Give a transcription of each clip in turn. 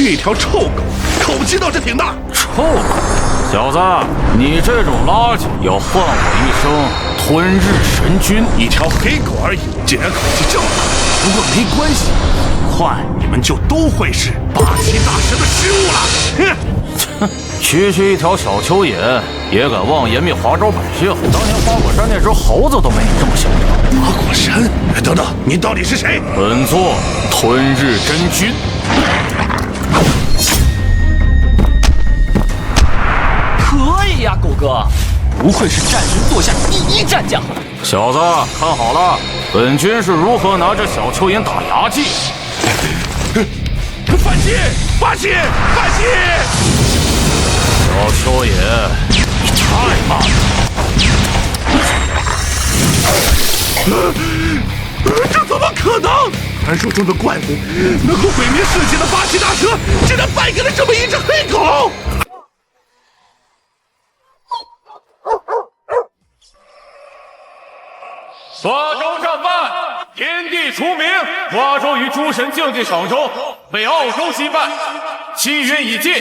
一条臭狗，口气倒是挺大。臭狗，小子，你这种垃圾要换我一声吞日神君。一条黑狗而已，竟然口气这么大。不过没关系，快你们就都会是霸气大神的食物了。哼，区区一条小蚯蚓也敢妄言灭华州百姓？当年花果山那只猴子都没你这么嚣张。花果山？等等，你到底是谁？本座吞日真君。可以呀，狗哥，不愧是战神座下第一战将。小子，看好了，本君是如何拿着小蚯蚓打牙祭。反击！反击！反击！小蚯蚓，你太慢了。这怎么可能？传说中的怪物，能够毁灭世界的霸气大蛇，竟然败给了这么一只黑狗！华州战犯，天地除名，华州与诸神竞技场中被澳洲击败，契约已尽，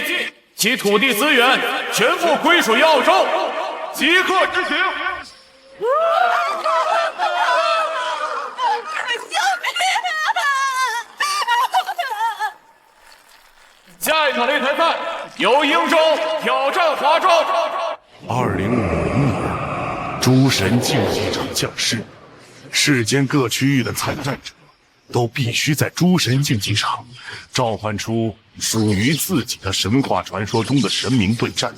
其土地资源全部归属于澳洲，即刻执行。下一场擂台赛由英州挑战华州。2050年，诸神竞技场降世，世间各区域的参战者都必须在诸神竞技场召唤出属于自己的神话传说中的神明对战，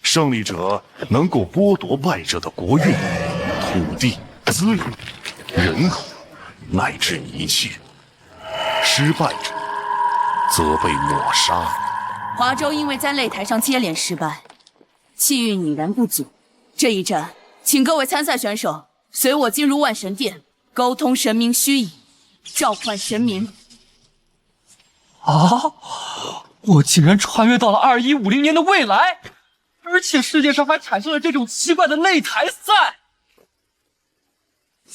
胜利者能够剥夺败者的国运、土地、资源、人口，乃至一切，失败者则被抹杀。华州因为在擂台上接连失败，气运已然不足。这一战，请各位参赛选手随我进入万神殿，沟通神明虚拟，召唤神明。啊！我竟然穿越到了2150年的未来，而且世界上还产生了这种奇怪的擂台赛。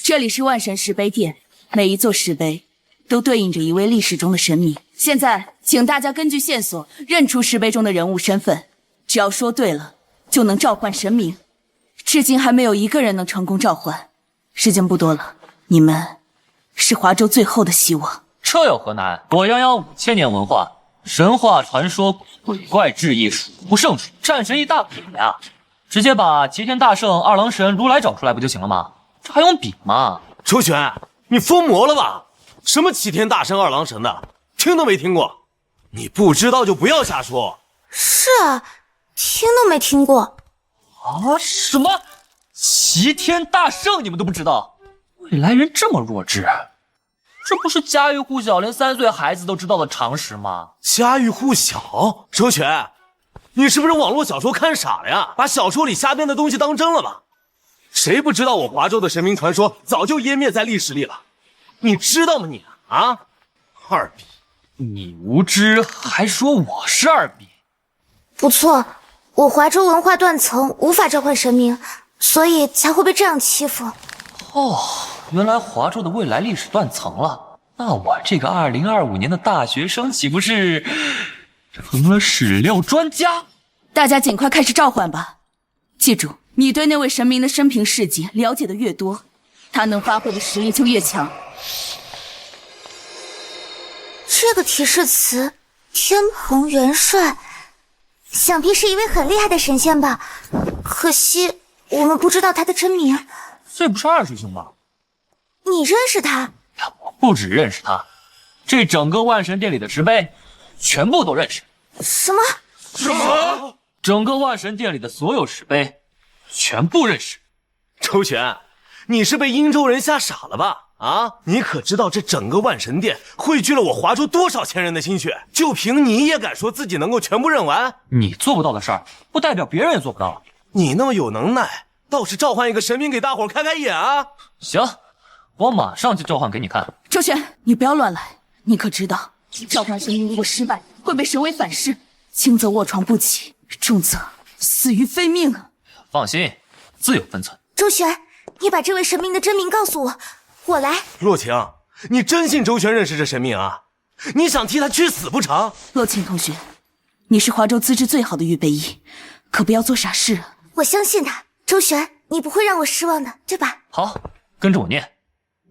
这里是万神石碑殿，每一座石碑都对应着一位历史中的神明。现在，请大家根据线索认出石碑中的人物身份，只要说对了，就能召唤神明。至今还没有一个人能成功召唤，时间不多了，你们是华州最后的希望。这有何难？我泱泱5000年文化，神话传说、鬼怪志异数不胜数，战神一大笔呀！直接把齐天大圣、二郎神、如来找出来不就行了吗？这还用比吗？周旋，你疯魔了吧？什么齐天大圣、二郎神的，听都没听过。你不知道就不要瞎说。是啊，听都没听过。啊？什么？齐天大圣你们都不知道？未来人这么弱智？这不是家喻户晓，连3岁孩子都知道的常识吗？家喻户晓？周旋，你是不是网络小说看傻了呀？把小说里瞎编的东西当真了吧？谁不知道我华州的神明传说早就湮灭在历史里了？你知道吗你啊？二逼！你无知还说我是二逼？不错，我华州文化断层，无法召唤神明，所以才会被这样欺负。哦，原来华州的未来历史断层了。那我这个2025年的大学生岂不是成了史料专家？大家尽快开始召唤吧。记住，你对那位神明的生平事迹了解的越多，他能发挥的实力就越强。这个提示词天蓬元帅，想必是一位很厉害的神仙吧？可惜我们不知道他的真名。这不是二师兄吗？你认识他？我不只认识他，这整个万神殿里的石碑全部都认识。什么？什么？整个万神殿里的所有石碑全部认识。周旋，你是被殷州人吓傻了吧？啊！你可知道这整个万神殿汇聚了我华州多少千人的心血？就凭你也敢说自己能够全部认完？你做不到的事儿，不代表别人也做不到。你那么有能耐，倒是召唤一个神明给大伙开开眼啊！行，我马上就召唤给你看。周旋，你不要乱来，你可知道，召唤神明如果失败，会被神为反噬，轻则卧床不起，重则死于非命。放心，自有分寸。周旋，你把这位神明的真名告诉我，我来。若晴，你真信周旋认识这神明啊？你想替他去死不成？洛沁同学，你是华州资质最好的预备役，可不要做傻事啊！我相信他，周旋，你不会让我失望的，对吧？好，跟着我念：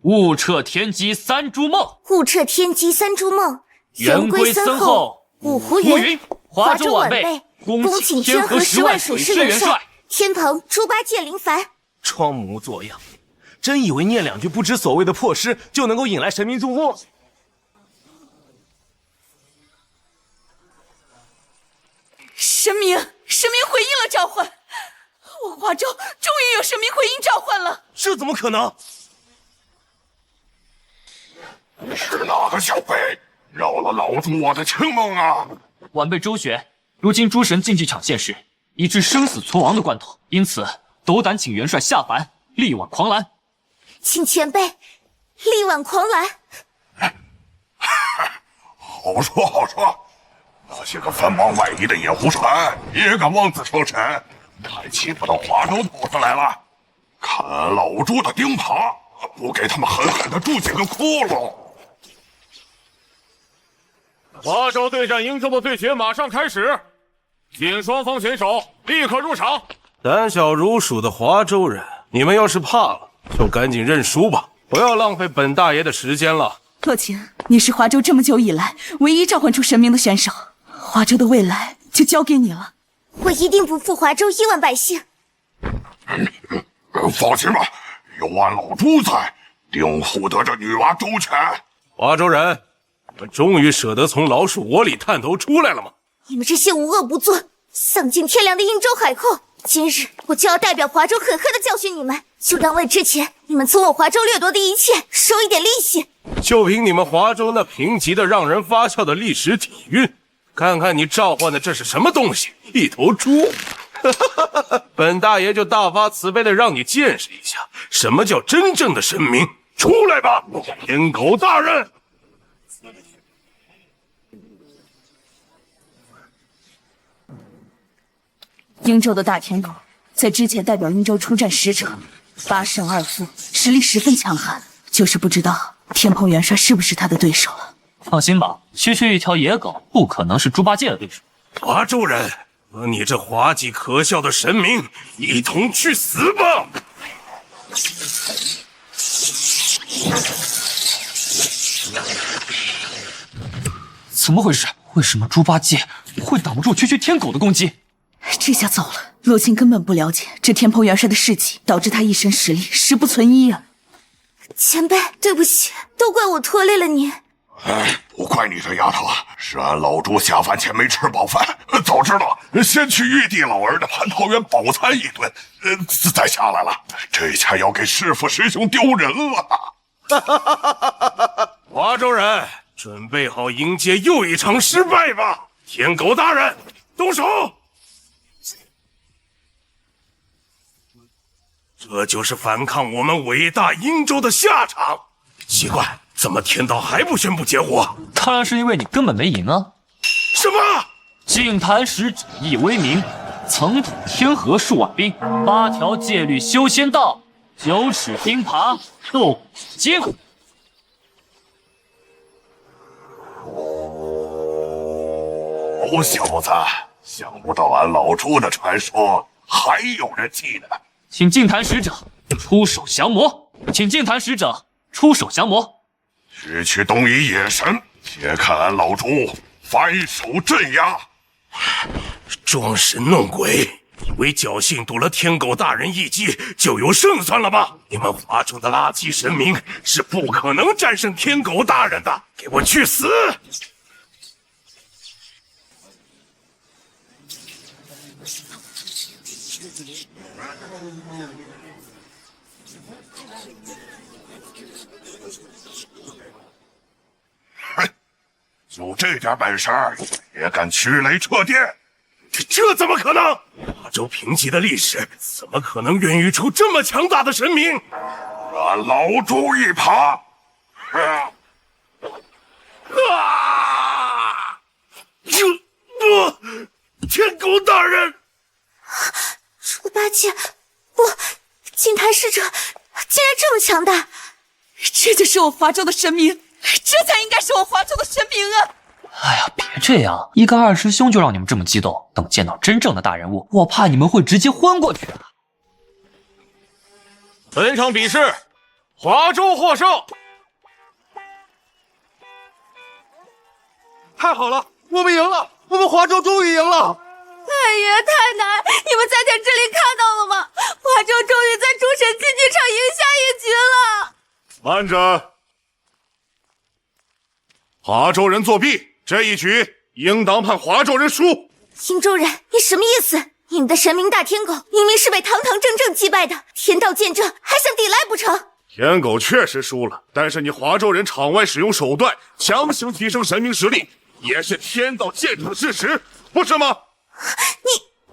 物彻天机三蛛梦，物彻天机三蛛梦，圆规森厚，五湖云，华州晚辈，恭请天河10万水师元帅，天蓬猪八戒林凡。装模作样，真以为念2句不知所谓的破诗就能够引来神明注目？神明回应了召唤，我华州终于有神明回应召唤了。这怎么可能？是哪个小辈扰了老祖我的清梦啊？晚辈周旋，如今诸神竞技场现世，已至生死存亡的关头，因此斗胆请元帅下凡，力挽狂澜。请前辈力挽狂澜。好说好说，那些个分往外移的野狐船也敢妄自称神，还欺负到华州头上来了。看俺老朱的钉耙，不给他们狠狠的筑几个窟窿！华州对战英州的对决马上开始，请双方选手立刻入场。胆小如鼠的华州人，你们要是怕了，就赶紧认输吧，不要浪费本大爷的时间了。洛沁，你是华州这么久以来唯一召唤出神明的选手，华州的未来就交给你了。我一定不负华州亿万百姓。放心吧，有俺老朱在，定护得这女娃周全。华州人，你们终于舍得从老鼠窝里探头出来了吗？你们这些无恶不作、丧尽天良的英州海寇，今日我就要代表华州狠狠地教训你们！就当为之前你们从我华州掠夺的一切收一点利息。就凭你们华州那贫瘠的让人发笑的历史底蕴，看看你召唤的这是什么东西？一头猪！本大爷就大发慈悲的让你见识一下什么叫真正的神明。出来吧，天狗大人！英州的大天狗在之前代表英州出战10场，8胜2负，实力十分强悍，就是不知道天蓬元帅是不是他的对手了。放心吧，区区一条野狗不可能是猪八戒的对手。华州人，和你这滑稽可笑的神明一同去死吧！怎么回事？为什么猪八戒会挡不住区区天狗的攻击？这下糟了，洛沁根本不了解这天蓬元帅的事迹，导致他一身实力十不存一啊！前辈，对不起，都怪我拖累了你。不怪你这丫头，是俺老朱下凡前没吃饱饭，早知道先去玉帝老儿的蟠桃园饱餐一顿，再下来了，这下要给师父师兄丢人了。华州人，准备好迎接又一场失败吧！天狗大人，动手！这就是反抗我们伟大英州的下场。奇怪，怎么天道还不宣布结果？当然是因为你根本没赢啊！什么？净坛使者易威名，曾统天河数万兵，8条戒律修仙道，9尺钉耙斗金。小子，想不到俺老朱的传说还有人记得。请净坛使者出手降魔，请净坛使者出手降魔。区区东夷野神，且看俺老朱反手镇压。装神弄鬼，以为侥幸躲了天狗大人一击就有胜算了吧？你们华州的垃圾神明是不可能战胜天狗大人的！给我去死！哼，有这点本事也敢驱雷掣电？这怎么可能？华州贫瘠的历史怎么可能孕育出这么强大的神明？俺老朱一耙！天狗大人！猪八戒，不，净坛使者竟然这么强大！这就是我华州的神明这才应该是我华州的神明啊！哎呀，别这样，一个二师兄就让你们这么激动，等见到真正的大人物，我怕你们会直接昏过去啊！本场比试，华州获胜。太好了，我们赢了，我们华州终于赢了！太爷太奶，你们在电视里看到了吗？华州终于在诸神竞技场赢下一局了！慢着，华州人作弊，这一局应当判华州人输。荆州人，你什么意思？你们的神明大天狗明明是被堂堂正正击败的，天道见证，还想抵赖不成？天狗确实输了，但是你华州人场外使用手段强行提升神明实力，也是天道见证的事实，不是吗？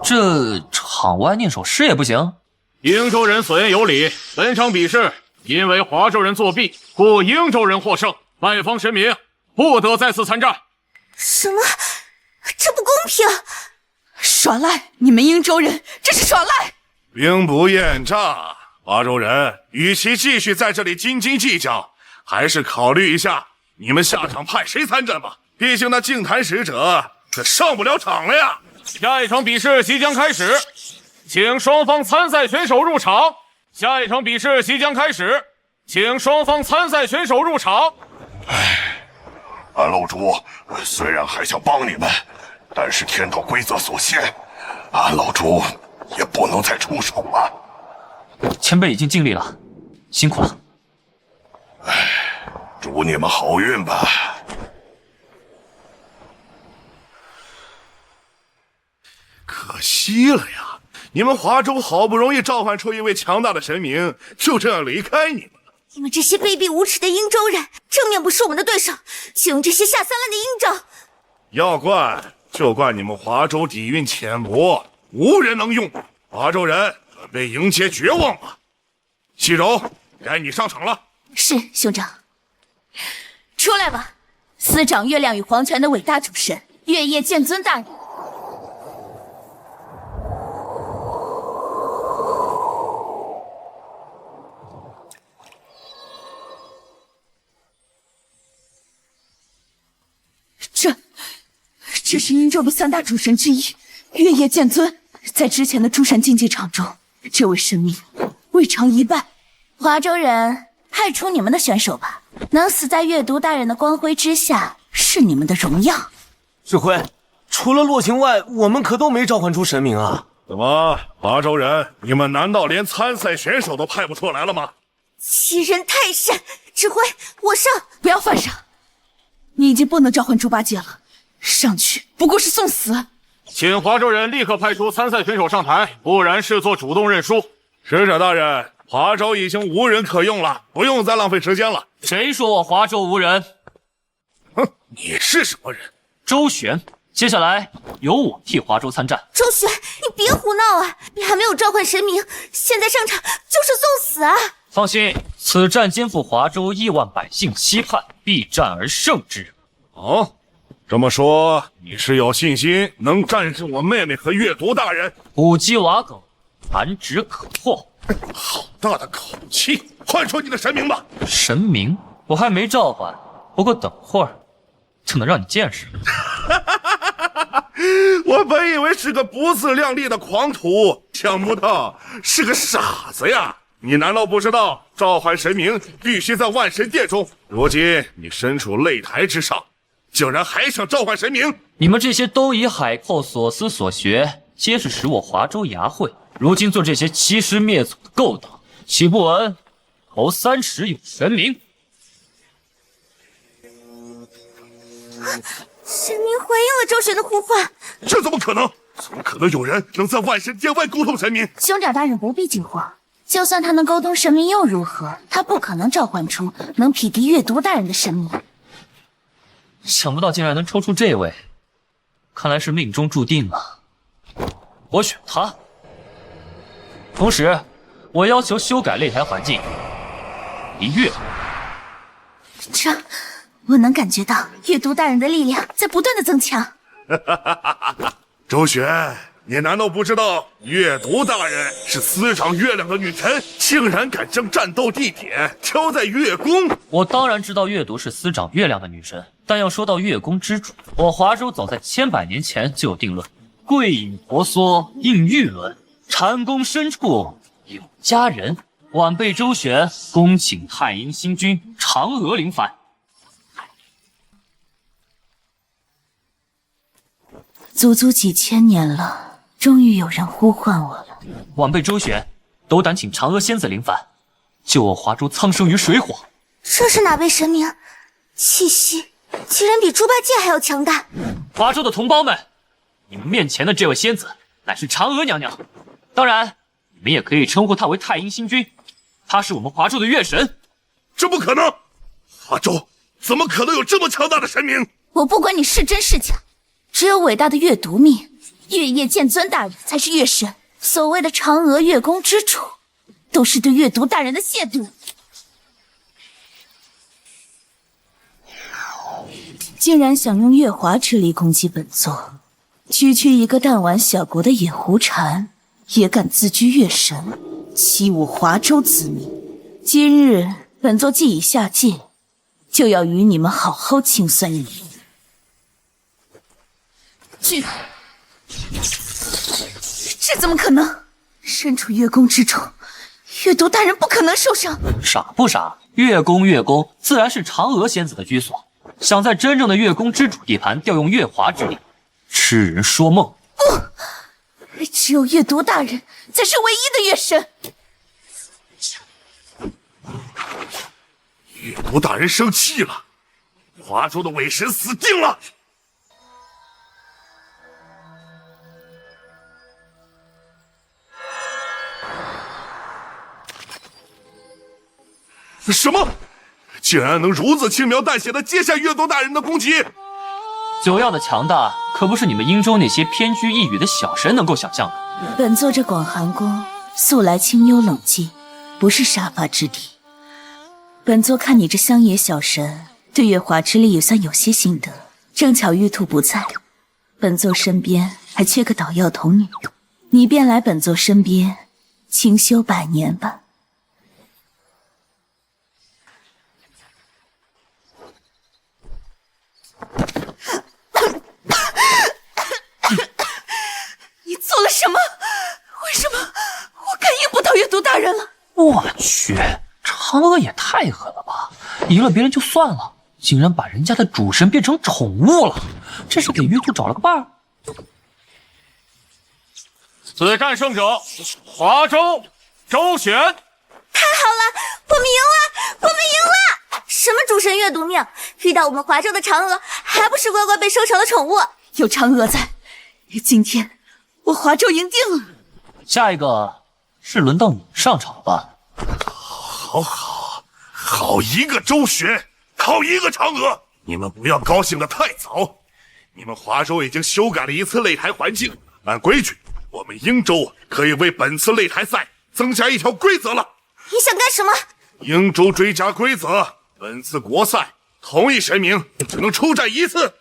这场外念首诗也不行？瀛州人所言有理，本场比试因为华州人作弊，故瀛州人获胜，外方神明不得再次参战。什么？这不公平！耍赖！你们瀛州人这是耍赖！兵不厌诈，华州人与其继续在这里斤斤计较，还是考虑一下你们下场派谁参战吧。毕竟那净坛使者可上不了场了呀。下一场比试即将开始，请双方参赛选手入场。下一场比试即将开始，请双方参赛选手入场。俺楼主虽然还想帮你们，但是天道规则所限，俺老主也不能再出手了。前辈已经尽力了，辛苦了。祝你们好运吧。可惜了呀，你们华州好不容易召唤出一位强大的神明，就这样离开你们了。你们这些卑鄙无耻的瀛州人，正面不是我们的对手，就用这些下三滥的阴招。要怪就怪你们华州底蕴浅薄，无人能用。华州人准备迎接绝望吧。细柔，该你上场了。是兄长，出来吧，司掌月亮与黄泉的伟大主神月夜剑尊大人。这是瀛州的三大主神之一，月夜剑尊。在之前的诸神竞技场中，这位神明未尝一败。华州人，派出你们的选手吧，能死在阅读大人的光辉之下，是你们的荣耀。指挥，除了洛晴外，我们可都没召唤出神明啊！怎么，华州人，你们难道连参赛选手都派不出来了吗？欺人太甚！指挥，我上！不要犯傻，你已经不能召唤猪八戒了，上去不过是送死。请华州人立刻派出参赛选手上台，不然视作主动认输。使者大人，华州已经无人可用了，不用再浪费时间了。谁说我华州无人？哼，你是什么人？周旋。接下来由我替华州参战。周旋，你别胡闹啊！你还没有召唤神明，现在上场就是送死啊！放心，此战肩负华州亿万百姓期盼，必战而胜之人。哦，这么说，你是有信心能战胜我妹妹和阅读大人？古鸡瓦梗，弹指可破。好大的口气！唤出你的神明吧！神明？我还没召唤，不过等会儿就能让你见识。我本以为是个不自量力的狂徒，想不到是个傻子呀！你难道不知道召唤神明必须在万神殿中？如今你身处擂台之上，竟然还想召唤神明？你们这些都以海寇所思所学，皆是使我华州牙慧。如今做这些欺师灭祖的勾当，岂不闻头三尺有神明？神明回应了周旋的呼唤，这怎么可能？怎么可能有人能在万神殿外沟通神明？兄长大人不必惊慌，就算他能沟通神明又如何？他不可能召唤出能匹敌阅读大人的神明。想不到竟然能抽出这位，看来是命中注定啊！我选他。同时，我要求修改擂台环境，离月。这，我能感觉到阅读大人的力量在不断的增强。周旋，你难道不知道月读大人是司掌月亮的女臣，竟然敢将战斗地点挑在月宫？我当然知道月读是司掌月亮的女神，但要说到月宫之主，我华州早在千百年前就有定论：桂隐婆娑映玉轮，蟾宫深处有佳人。晚辈周旋，恭请太阴星君嫦娥临凡。足足几千年了，终于有人呼唤我了。晚辈周旋，斗胆请嫦娥仙子临凡，救我华州苍生于水火。这是哪位神明？气息竟然比猪八戒还要强大！华州的同胞们，你们面前的这位仙子乃是嫦娥娘娘，当然，你们也可以称呼她为太阴星君。她是我们华州的月神。这不可能！华州怎么可能有这么强大的神明？我不管你是真是假，只有伟大的月读命月夜剑尊大人才是月神。所谓的嫦娥月宫之主，都是对月读大人的亵渎。竟然想用月华之力攻击本座，区区一个弹丸小国的野狐禅，也敢自居月神，欺我华州子民。今日本座既已下界，就要与你们好好清算一番。这怎么可能？身处月宫之中，月读大人不可能受伤。傻不傻？月宫自然是嫦娥仙子的居所。想在真正的月宫之主地盘调用月华之力，痴人说梦。不，只有月读大人才是唯一的月神。月读大人生气了，华州的伪神死定了！什么？竟然能如此轻描淡写的接下月读大人的攻击？九曜的强大，可不是你们殷州那些偏居一隅的小神能够想象的。本座这广寒宫素来清幽冷静，不是杀伐之地。本座看你这乡野小神对月华之力也算有些心得，正巧玉兔不在，本座身边还缺个捣药童女，你便来本座身边清修100年吧。你做了什么？为什么我感应不到月读大人了？我去，嫦娥也太狠了吧！赢了别人就算了，竟然把人家的主神变成宠物了，这是给月读找了个伴儿。此战胜者，华州周旋。太好了，我们赢了，我们赢了！什么主神月读命，遇到我们华州的嫦娥，还不是乖乖被收成了宠物？有嫦娥在，今天我华州赢定了。下一个是轮到你上场了吧？好一个周旋，好一个嫦娥！你们不要高兴得太早，你们华州已经修改了一次擂台环境，按规矩，我们英州可以为本次擂台赛增加一条规则了。你想干什么？英州追加规则，本次国赛同一神明只能出战一次。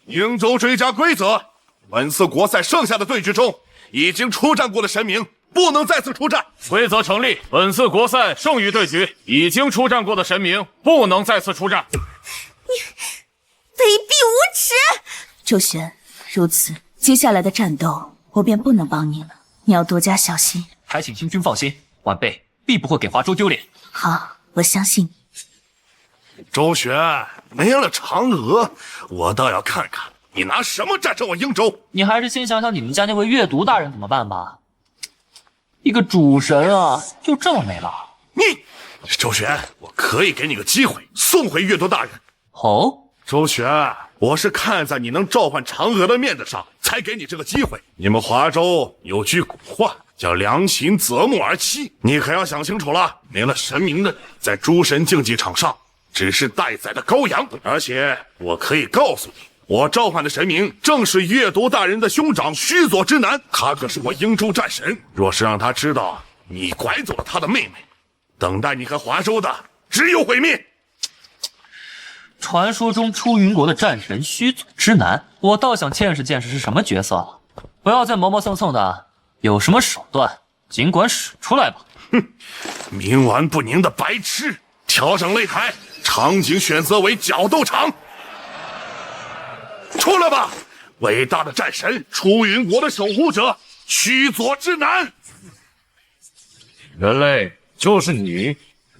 英州追加规则，本次国赛剩下的对局中，已经出战过的神明不能再次出战。规则成立，本次国赛剩余对局，已经出战过的神明不能再次出战。你卑鄙无耻！周旋，如此，接下来的战斗我便不能帮你了，你要多加小心。还请星君放心，晚辈必不会给华州丢脸。好，我相信你。周旋，没了嫦娥，我倒要看看你拿什么战胜我英州。你还是先想想你们家那位月读大人怎么办吧。一个主神啊，就这么没了？你，周旋，我可以给你个机会，送回月读大人。哦，周旋，我是看在你能召唤嫦娥的面子上，才给你这个机会。你们华州有句古话叫良禽择木而栖，你可要想清楚了。没了神明的人，在诸神竞技场上只是待宰的羔羊。而且我可以告诉你，我召唤的神明正是月读大人的兄长须佐之男，他可是我英州战神。若是让他知道你拐走了他的妹妹，等待你和华州的只有毁灭。传说中出云国的战神须佐之男，我倒想见识见识是什么角色了。不要再磨磨蹭蹭的，有什么手段尽管使出来吧。冥顽不宁的白痴！调整擂台，场景选择为角斗场。出来吧，伟大的战神，出云国的守护者，须佐之男。人类，就是你，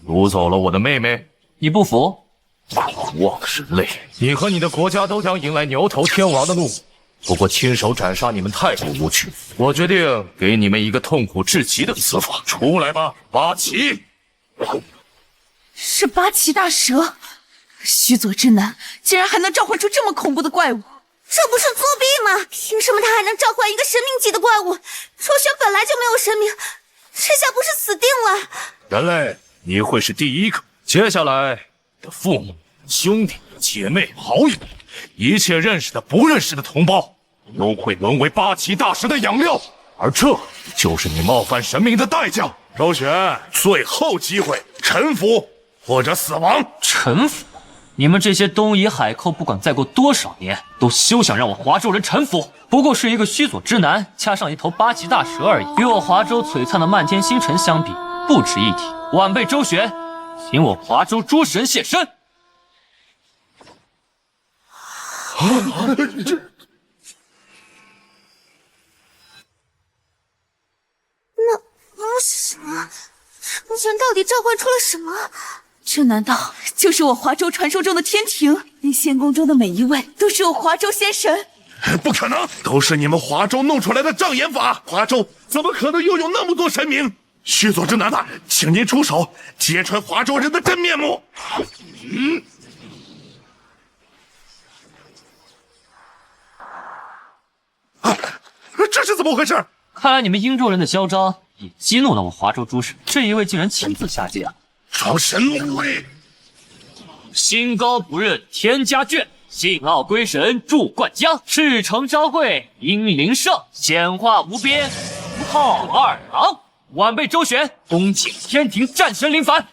掳走了我的妹妹。你不服？狂妄人类，你和你的国家都将迎来牛头天王的怒火。不过亲手斩杀你们太过无趣，我决定给你们一个痛苦至极的死法。出来吧，八岐！是八岐大蛇，须佐之男竟然还能召唤出这么恐怖的怪物，这不是作弊吗？凭什么他还能召唤一个神明级的怪物？周旋本来就没有神明，这下不是死定了？人类，你会是第一个。接下来的父母、兄弟、姐妹、好友，一切认识的、不认识的同胞，都会沦为八岐大蛇的养料，而这就是你冒犯神明的代价。周旋，最后机会，臣服或者死亡。臣服？你们这些东夷海寇，不管再过多少年，都休想让我华州人臣服。不过是一个须佐之男，加上一头八岐大蛇而已，与我华州璀璨的漫天星辰相比，不值一提。晚辈周旋，请我华州诸神现身。那是什么？成神到底召唤出了什么？这难道就是我华州传说中的天庭？连仙宫中的每一位都是我华州仙神？不可能，都是你们华州弄出来的障眼法。华州怎么可能拥有那么多神明？须佐之男呐，请您出手，揭穿华州人的真面目。这是怎么回事？看来你们英州人的嚣张也激怒了我华州诸神，这一位竟然亲自下界啊！招神误会，心高不认天家眷，信傲归神驻灌江，赤诚昭惠英灵圣，显化无边浩二郎。晚辈周旋，恭请天庭战神临凡。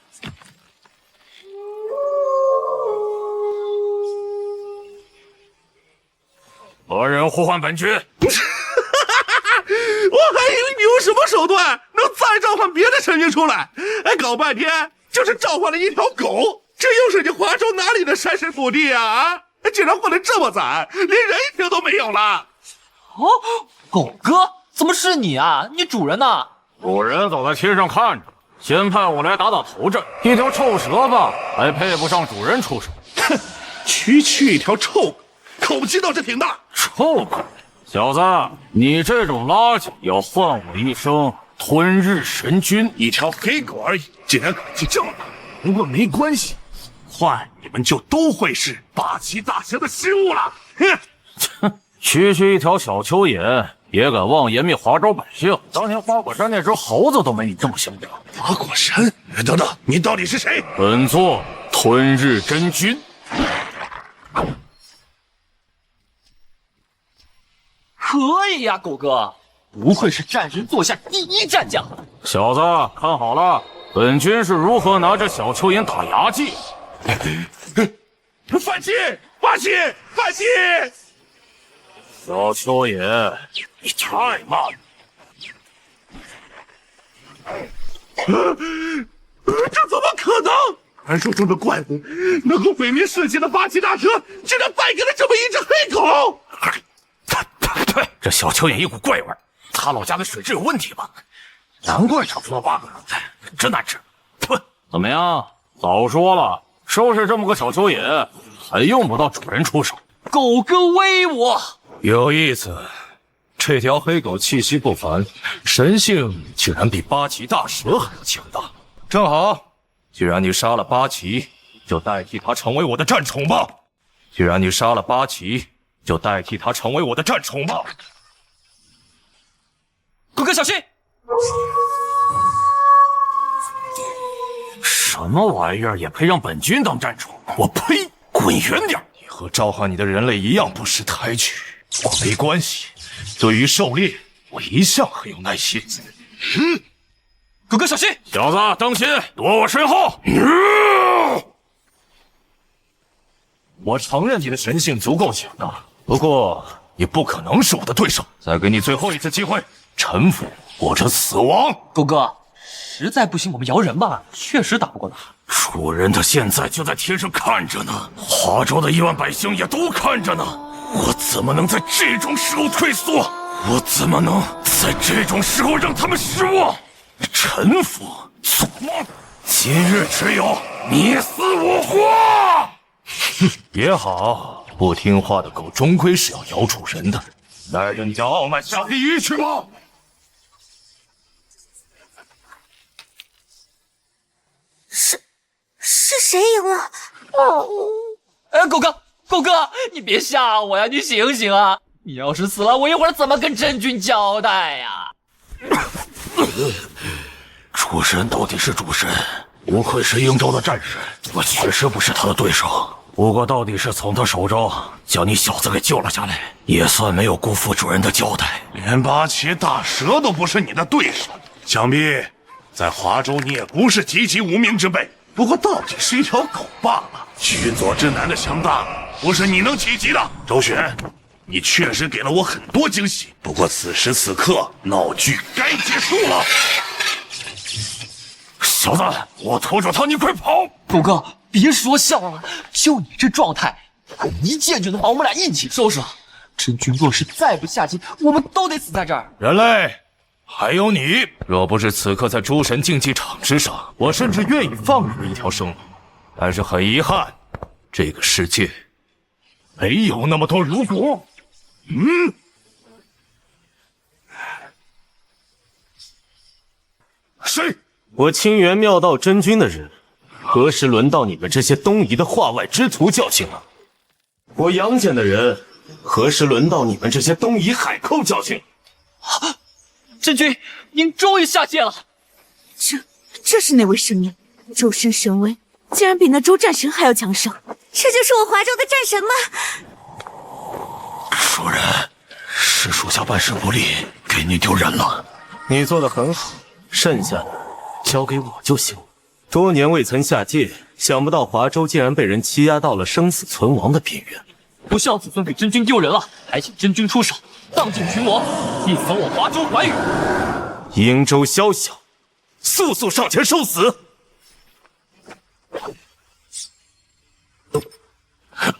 何人呼唤本君？我还以为你用什么手段能再召唤别的神明出来，搞半天就是召唤了一条狗。这又是你华州哪里的山神府地啊？竟然混得这么惨，连人一条都没有了。哦，狗哥，怎么是你啊？你主人呢？主人早在天上看着，先派我来打打头阵。一条臭蛇吧，还配不上主人出手。哼，区一条臭狗，口气倒是挺大。臭狗，小子，你这种垃圾要换我一声吞日神君。一条黑狗而已，竟然口气这么大。不过没关系，换你们就都会是八岐大蛇的食物了。哼，区一条小蚯蚓也敢妄言灭华州百姓？当年花果山那只猴子都没你这么嚣张。花果山？等等，你到底是谁？本座吞日真君。可以呀，狗哥，不愧是战神座下第一战将。小子，看好了，本君是如何拿着小蚯蚓打牙祭。范七，范七，范七！小蚯蚓，你太慢了。这怎么可能？传说中的怪物，能够毁灭世界的八岐大蛇，竟然败给了这么一只黑狗！对，这小蚯蚓一股怪味，他老家的水质有问题吧？难怪长出了8个，真难吃。呸！怎么样？早说了，收拾这么个小蚯蚓，还用不到主人出手。狗哥威我！有意思，这条黑狗气息不凡，神性竟然比八岐大蛇还要强大。正好，既然你杀了八岐，就代替他成为我的战宠吧。既然你杀了八岐，就代替他成为我的战宠吧。狗哥小心！什么玩意儿也配让本君当战宠？我呸！滚远点！你和召唤你的人类一样不识抬举。不过没关系，对于狩猎，我一向很有耐心。狗哥小心！小子当心，躲我身后！我承认你的神性足够强大，不过你不可能是我的对手。再给你最后一次机会，臣服或者死亡。狗哥，实在不行我们摇人吧，确实打不过他。楚人他现在就在天上看着呢，华州的1万百姓也都看着呢。我怎么能在这种时候退缩？我怎么能在这种时候让他们失望？臣服，做梦！今日只有你死我活！哼，也好，不听话的狗终归是要咬主人的。带着你的傲慢下地狱去吧！是谁赢了？狗哥，你别吓我呀！你醒醒啊！你要是死了，我一会儿怎么跟真君交代呀？主神到底是主神，不愧是英州的战士，我确实不是他的对手。不过到底是从他手中将你小子给救了下来，也算没有辜负主人的交代。连八岐大蛇都不是你的对手，想必在华州你也不是籍籍无名之辈。不过到底是一条狗罢了。须佐之男的强大，不是你能企及的。周旋，你确实给了我很多惊喜，不过此时此刻闹剧该结束了。小子，我拖住他，你快跑！狗哥，别说笑了，就你这状态，我一剑就能把我们俩一起收拾了。真君若是再不下界，我们都得死在这儿。人类，还有你，若不是此刻在诸神竞技场之上，我甚至愿意放你一条生路。但是很遗憾，这个世界没有那么多如果。谁？我清源妙道真君的人，何时轮到你们这些东夷的化外之徒教训了？我杨戬的人，何时轮到你们这些东夷海寇教训？真君，您终于下界了。这是哪位神明？周身神威，竟然比那周战神还要强盛。这就是我华州的战神吗？主人，是属下办事不力，给你丢人了。你做得很好，剩下的交给我就行。多年未曾下界，想不到华州竟然被人欺压到了生死存亡的边缘。不孝子孙给真君丢人了，还请真君出手，荡尽群魔，一扫我华州寰宇。瀛州宵小，速速上前受死！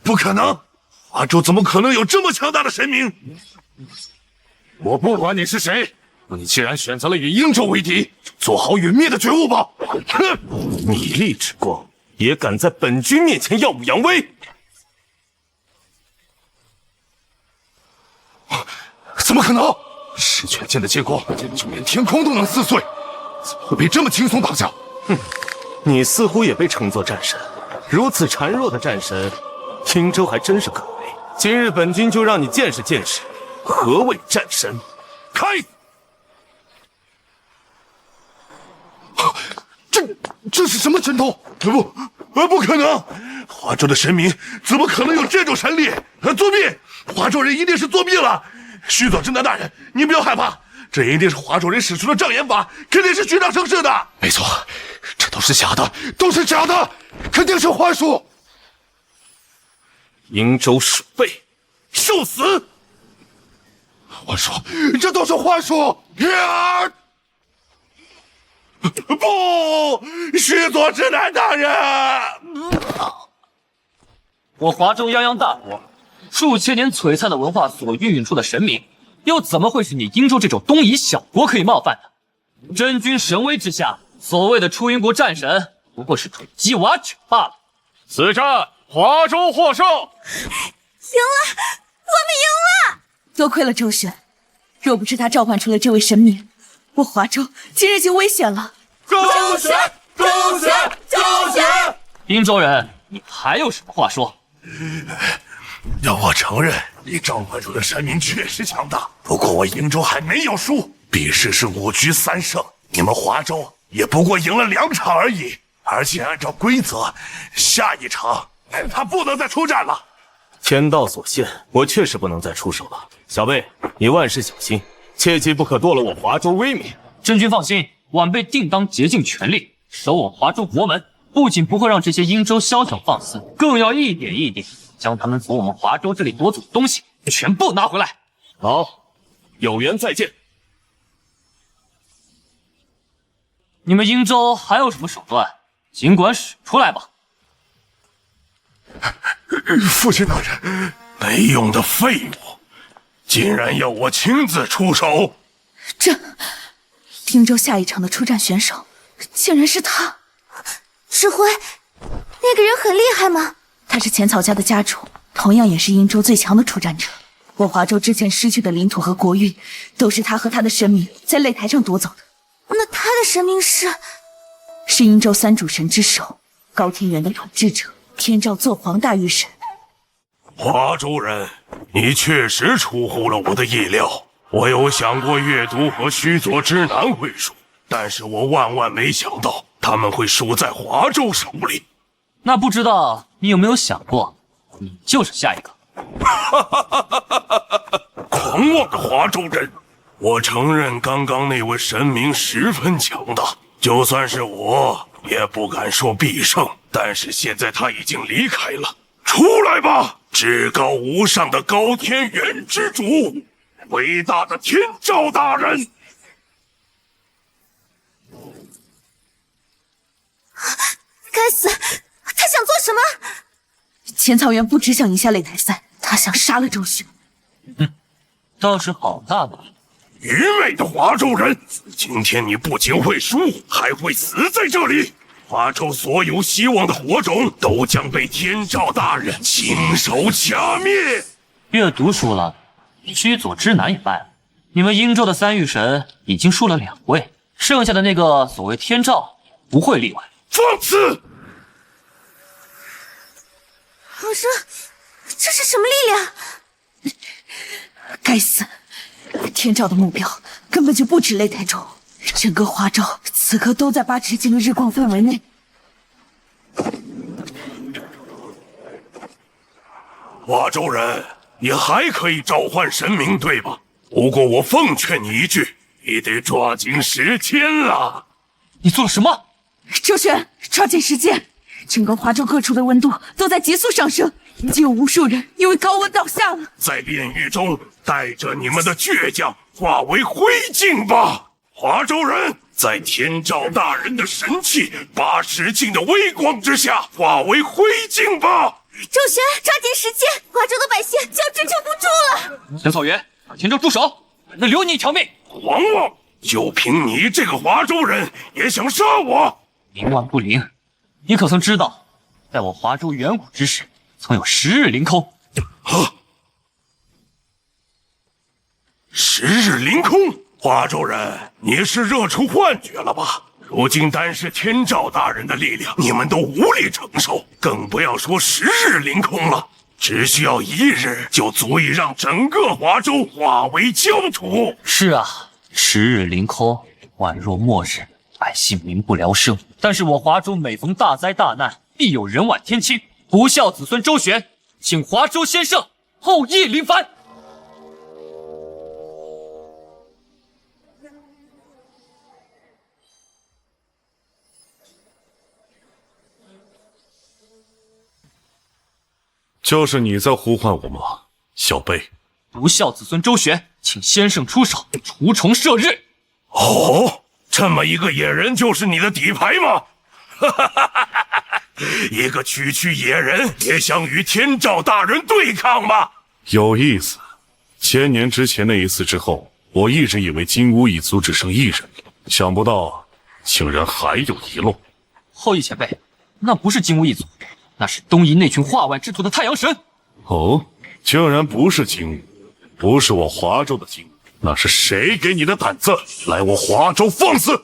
不可能！华州怎么可能有这么强大的神明？我不管你是谁，你既然选择了与英州为敌，做好陨灭的觉悟吧！哼！米粒之光也敢在本君面前耀武扬威？怎么可能？十拳剑的结果，就连天空都能撕碎，怎么会被这么轻松挡下？你似乎也被称作战神，如此孱弱的战神，青州还真是可悲。今日本君就让你见识见识，何谓战神！开！这是什么神通？不可能！华州的神明怎么可能有这种神力？作弊！华州人一定是作弊了！须佐之男大人，你不要害怕，这一定是华州人使出的障眼法，肯定是虚张声势的。没错，这都是假的，都是假的，肯定是幻术。瀛州鼠辈，受死！幻术，这都是幻术！呀！不，须佐之男大人，我华州泱泱大国，数千年璀璨的文化所孕育出的神明，又怎么会是你英州这种东夷小国可以冒犯的？真君神威之下，所谓的出云国战神，不过是土鸡瓦犬罢了。此战华州获胜。赢了，我们赢了！多亏了周旋，若不是他召唤出了这位神明，我华州今日就危险了。周旋，周旋，周旋！滨州人，你还有什么话说？让我承认，你召唤出的神明确实强大，不过我瀛州还没有输，比试是5局3胜，你们华州也不过赢了2场而已。而且按照规则，下一场他不能再出战了。天道所限，我确实不能再出手了。小辈，你万事小心，切记不可堕了我华州威名。真君放心，晚辈定当竭尽全力守我华州国门，不仅不会让这些英州宵小放肆，更要一点一点将他们从我们华州这里夺走的东西全部拿回来。好，有缘再见。你们殷州还有什么手段，尽管使出来吧。父亲大人，没用的废物，竟然要我亲自出手！这汀州下一场的出战选手，竟然是他！指挥，那个人很厉害吗？他是浅草家的家主，同样也是殷州最强的出战者。我华州之前失去的领土和国运，都是他和他的神明在擂台上夺走的。那他的神明是殷州三主神之首，高天元的统治者，天照坐皇大御神。华州人，你确实出乎了我的意料。我有想过月都和须佐之男会输，但是我万没想到他们会输在华州手里。那不知道你有没有想过，你就是下一个。狂妄的华州人！我承认刚刚那位神明十分强大，就算是我也不敢说必胜。但是现在他已经离开了，出来吧，至高无上的高天元之主，伟大的天照大人！该死，他想做什么？浅草原不只想赢下擂台赛，他想杀了周旋。倒是好大的。愚昧的华州人，今天你不仅会输，还会死在这里。华州所有希望的火种都将被天照大人亲手掐灭。月读输了，须佐之男也败了。你们殷州的三御神已经输了2位，剩下的那个所谓天照不会例外。放肆！好生，这是什么力量？该死！天照的目标根本就不止擂台州，整个华州此刻都在8尺镜的日光范围内。华州人，你还可以召唤神明，对吧？不过我奉劝你一句，你得抓紧时间了。你做了什么？周旋，抓紧时间！整个华州各处的温度都在急速上升，已经有无数人因为高温倒下了。在炼狱中，带着你们的倔强化为灰烬吧！华州人，在天照大人的神器8尺镜的微光之下，化为灰烬吧！周旋，抓紧时间，华州的百姓就要支撑不住了。浅草原，让天照住手，本能留你一条命。狂妄！就凭你这个华州人，也想杀我？冥顽不灵！你可曾知道，在我华州远古之时，曾有10日凌空。10日凌空，华州人，你是热出幻觉了吧？如今单是天照大人的力量，你们都无力承受，更不要说10日凌空了。只需要1日，就足以让整个华州化为焦土。是啊，10日凌空，宛若末日，百姓民不聊生。但是我华州每逢大灾大难，必有人挽天青，不孝子孙周旋，请华州先生后羿临凡。就是你在呼唤我吗，小辈？不孝子孙周旋，请先生出手除虫射日。哦，这么一个野人就是你的底牌吗？一个区野人也想与天照大人对抗吗？有意思。千年之前那一次之后，我一直以为金乌一族只剩1人，想不到竟然还有一漏。后羿前辈，那不是金乌一族，那是东夷那群化外之徒的太阳神。哦，竟然不是金乌，不是我华州的金乌，那是谁给你的胆子来我华州放肆？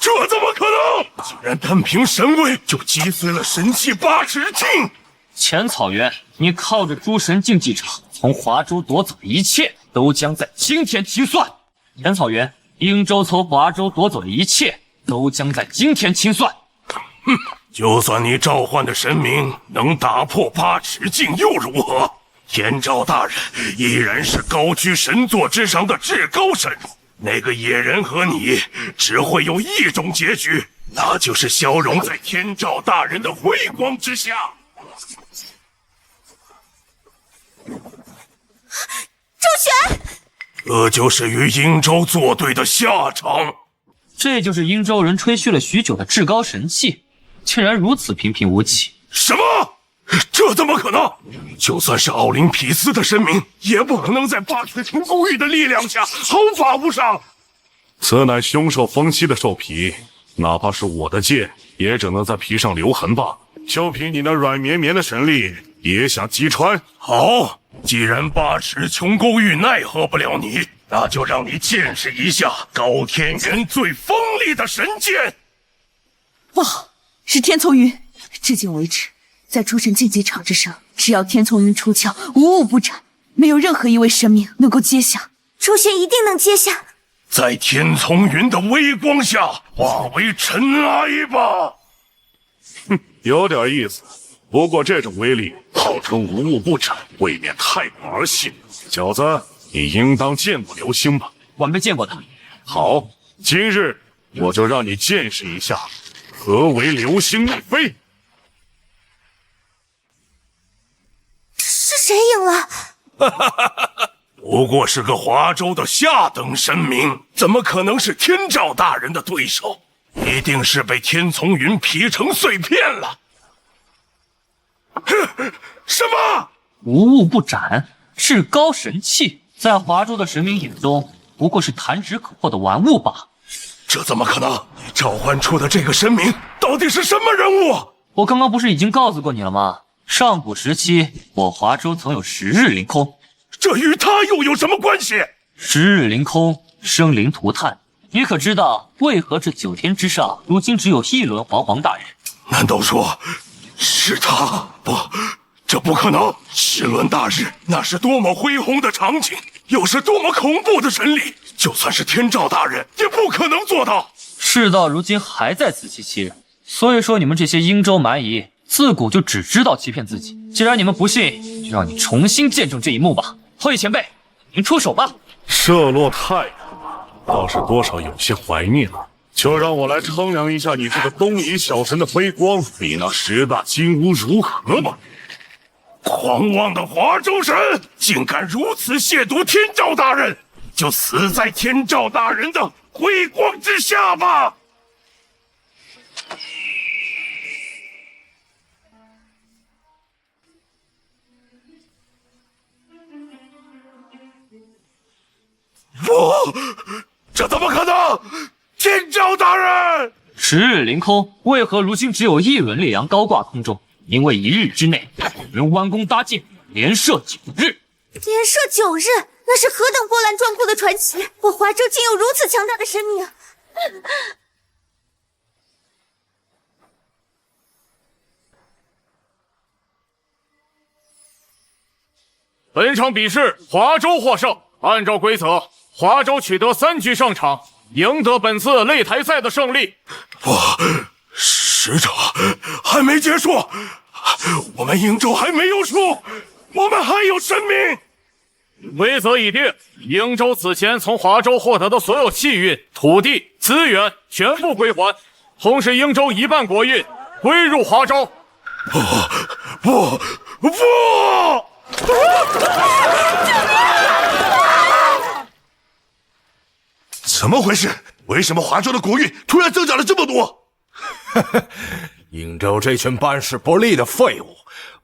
这怎么可能？竟然单凭神威就击碎了神器8尺镜！浅草原，你靠着诸神竞技场从华州夺走的一切，都将在今天清算。浅草原，殷州从华州夺走的一切，都将在今天清算。哼，就算你召唤的神明能打破8尺镜又如何？天照大人依然是高居神座之上的至高神。那个野人和你只会有一种结局，那就是消融在天照大人的辉光之下。这就是与殷州作对的下场。这就是殷州人吹嘘了许久的至高神器，竟然如此平平无奇。什么？这怎么可能？就算是奥林匹斯的神明，也不可能在八尺琼勾玉的力量下毫发无伤。此乃凶兽风息的兽皮，哪怕是我的剑，也只能在皮上留痕罢了。就凭你那软绵绵的神力，也想击穿？好，既然八尺琼勾玉奈何不了你，那就让你见识一下高天元最锋利的神剑。哇，是天丛云！至今为止，在诸神竞技场之上，只要天丛云出鞘，无物不斩，没有任何一位神明能够接下。周旋一定能接下。在天丛云的微光下，化为尘埃吧。哼，有点意思。不过这种威力，号称无物不斩，未免太过儿戏了。小子，你应当见过流星吧？晚辈见过他。好，今日我就让你见识一下何为流星逆飞。是谁赢了？不过是个华州的下等神明，怎么可能是天照大人的对手？一定是被天丛云劈成碎片了。什么？无物不斩，至高神器，在华州的神明眼中，不过是弹指可破的玩物罢了。这怎么可能？召唤出的这个神明到底是什么人物？我刚刚不是已经告诉过你了吗？上古时期，我华州曾有10日凌空。这与他又有什么关系？10日凌空，生灵涂炭。你可知道为何这9天之上，如今只有一轮皇皇大人？难道说是他？不，这不可能！10轮大日，那是多么恢宏的场景，又是多么恐怖的神力，就算是天照大人也不可能做到。事到如今还在自欺欺人，所以说你们这些殷州蛮夷，自古就只知道欺骗自己。既然你们不信，就让你重新见证这一幕吧。后羿前辈，您出手吧。射落太阳，倒是多少有些怀念了。就让我来称量一下你这个东夷小神的飞光比那10大金乌如何吧。狂妄的华州神，竟敢如此亵渎天照大人，就死在天照大人的辉光之下吧！不，这怎么可能？天照大人！10日凌空，为何如今只有1轮烈阳高挂空中？因为1日之内，有人弯弓搭箭，连射9日。连射9日，那是何等波澜壮阔的传奇！我华州竟有如此强大的神明！本场比试，华州获胜。按照规则，华州取得3局上场，赢得本次擂台赛的胜利。不，使者还没结束，我们殷州还没有输，我们还有神明。规则已定，殷州此前从华州获得的所有气运、土地、资源全部归还，同时殷州一半国运归入华州。不！怎么回事？为什么华州的国运突然增长了这么多？殷州这群办事不力的废物，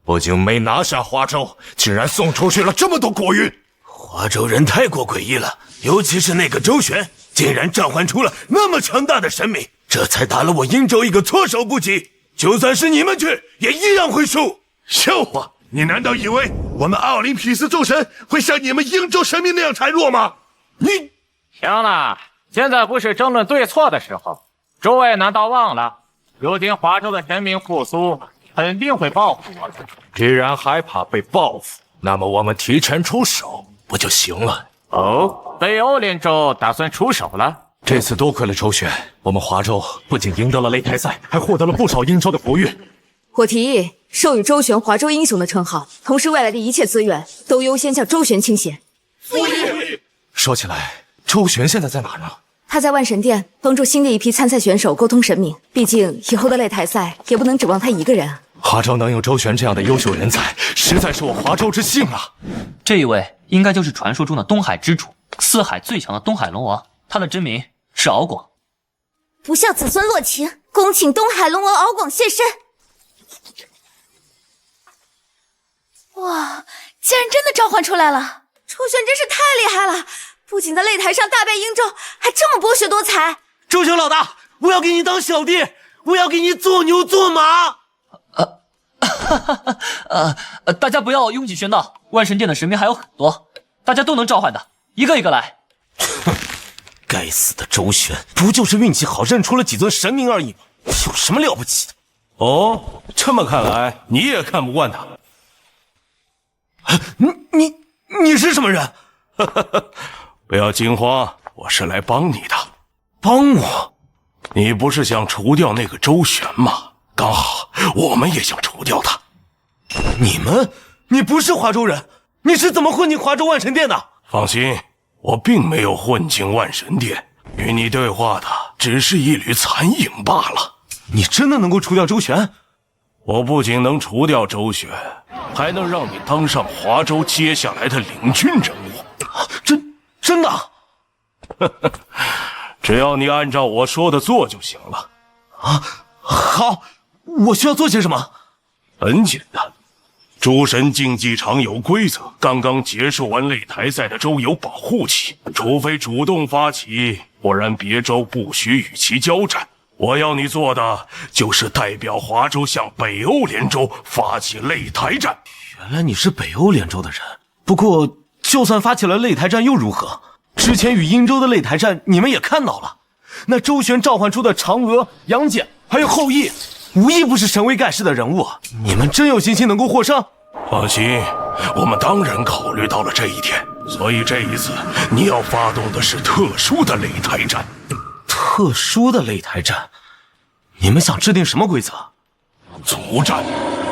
不仅没拿下华州，竟然送出去了这么多国运。华州人太过诡异了，尤其是那个周旋，竟然召唤出了那么强大的神明，这才打了我殷州一个措手不及。就算是你们去，也一样会输。笑话！你难道以为我们奥林匹斯众神会像你们殷州神明那样孱弱吗？你行了，现在不是争论对错的时候。诸位难道忘了，如今华州的神明复苏，肯定会报复我们。既然害怕被报复，那么我们提前出手不就行了？哦，北欧连州打算出手了。这次多亏了周旋，我们华州不仅赢得了擂台赛，还获得了不少殷州的国运。我提议授予周旋华州英雄的称号，同时未来的一切资源都优先向周旋倾斜。说起来，周旋现在在哪儿呢？他在万神殿帮助新的一批参赛选手沟通神明，毕竟以后的擂台赛也不能指望他一个人啊。华州能有周旋这样的优秀人才，实在是我华州之幸啊！这一位应该就是传说中的东海之主四海最强的东海龙王，他的真名是敖广。不孝子孙落情，恭请东海龙王敖广现身。哇，竟然真的召唤出来了！周旋真是太厉害了，不仅在擂台上大败英州，还这么博学多才。周旋老大，我要给你当小弟，我要给你做牛做马。大家不要拥挤喧闹，万神殿的神明还有很多，大家都能召唤的，一个一个来。该死的周旋，不就是运气好认出了几尊神明而已吗？有什么了不起的？哦，这么看来你也看不惯他。你是什么人？不要惊慌，我是来帮你的。帮我？你不是想除掉那个周旋吗？刚好我们也想除掉他。你不是华州人，你是怎么混进华州万神殿的？放心，我并没有混进万神殿，与你对话的只是一缕残影罢了。你真的能够除掉周旋？我不仅能除掉周旋，还能让你当上华州接下来的领军人物。真的？只要你按照我说的做就行了。好，我需要做些什么？很简单，诸神竞技场有规则，刚刚结束完擂台赛的州有保护期，除非主动发起，不然别州不许与其交战。我要你做的就是代表华州向北欧联州发起擂台战。原来你是北欧联州的人，不过就算发起了擂台战又如何？之前与英州的擂台战你们也看到了，那周旋召唤出的嫦娥、杨戬还有后羿，无一不是神威盖世的人物。你们真有信心能够获胜？放心，我们当然考虑到了这一点，所以这一次你要发动的是特殊的擂台战。特殊的擂台战？你们想制定什么规则？族战，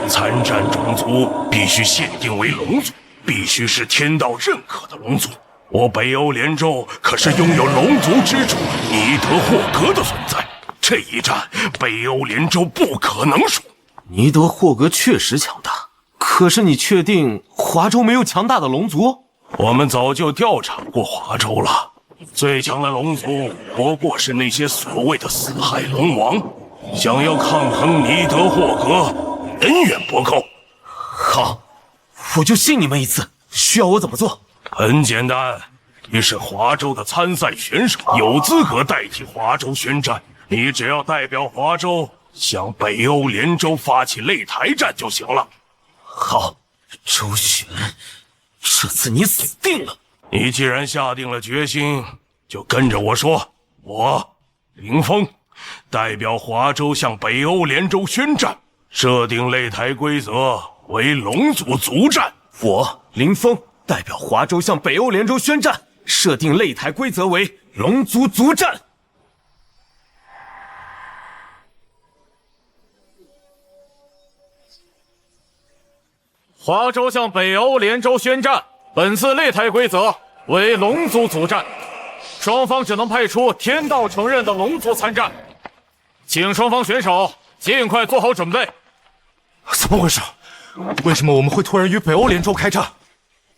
参战种族必须限定为龙族，必须是天道认可的龙族。我北欧联州可是拥有龙族之主尼德霍格的存在，这一战北欧联州不可能输。尼德霍格确实强大，可是你确定华州没有强大的龙族？我们早就调查过华州了，最强的龙族不过是那些所谓的四海龙王，想要抗衡尼德霍格，远远不够。好，我就信你们一次。需要我怎么做？很简单，你是华州的参赛选手，有资格代替华州宣战。你只要代表华州向北欧联州发起擂台战就行了。好，周旋，这次你死定了。你既然下定了决心，就跟着我说。我林峰代表华州向北欧联州宣战，设定擂台规则为龙族族战。我林峰代表华州向北欧联州宣战，设定擂台规则为龙族族战。华州向北欧联州宣战，本次擂台规则为龙族族战，双方只能派出天道承认的龙族参战，请双方选手尽快做好准备。怎么回事？为什么我们会突然与北欧联州开战？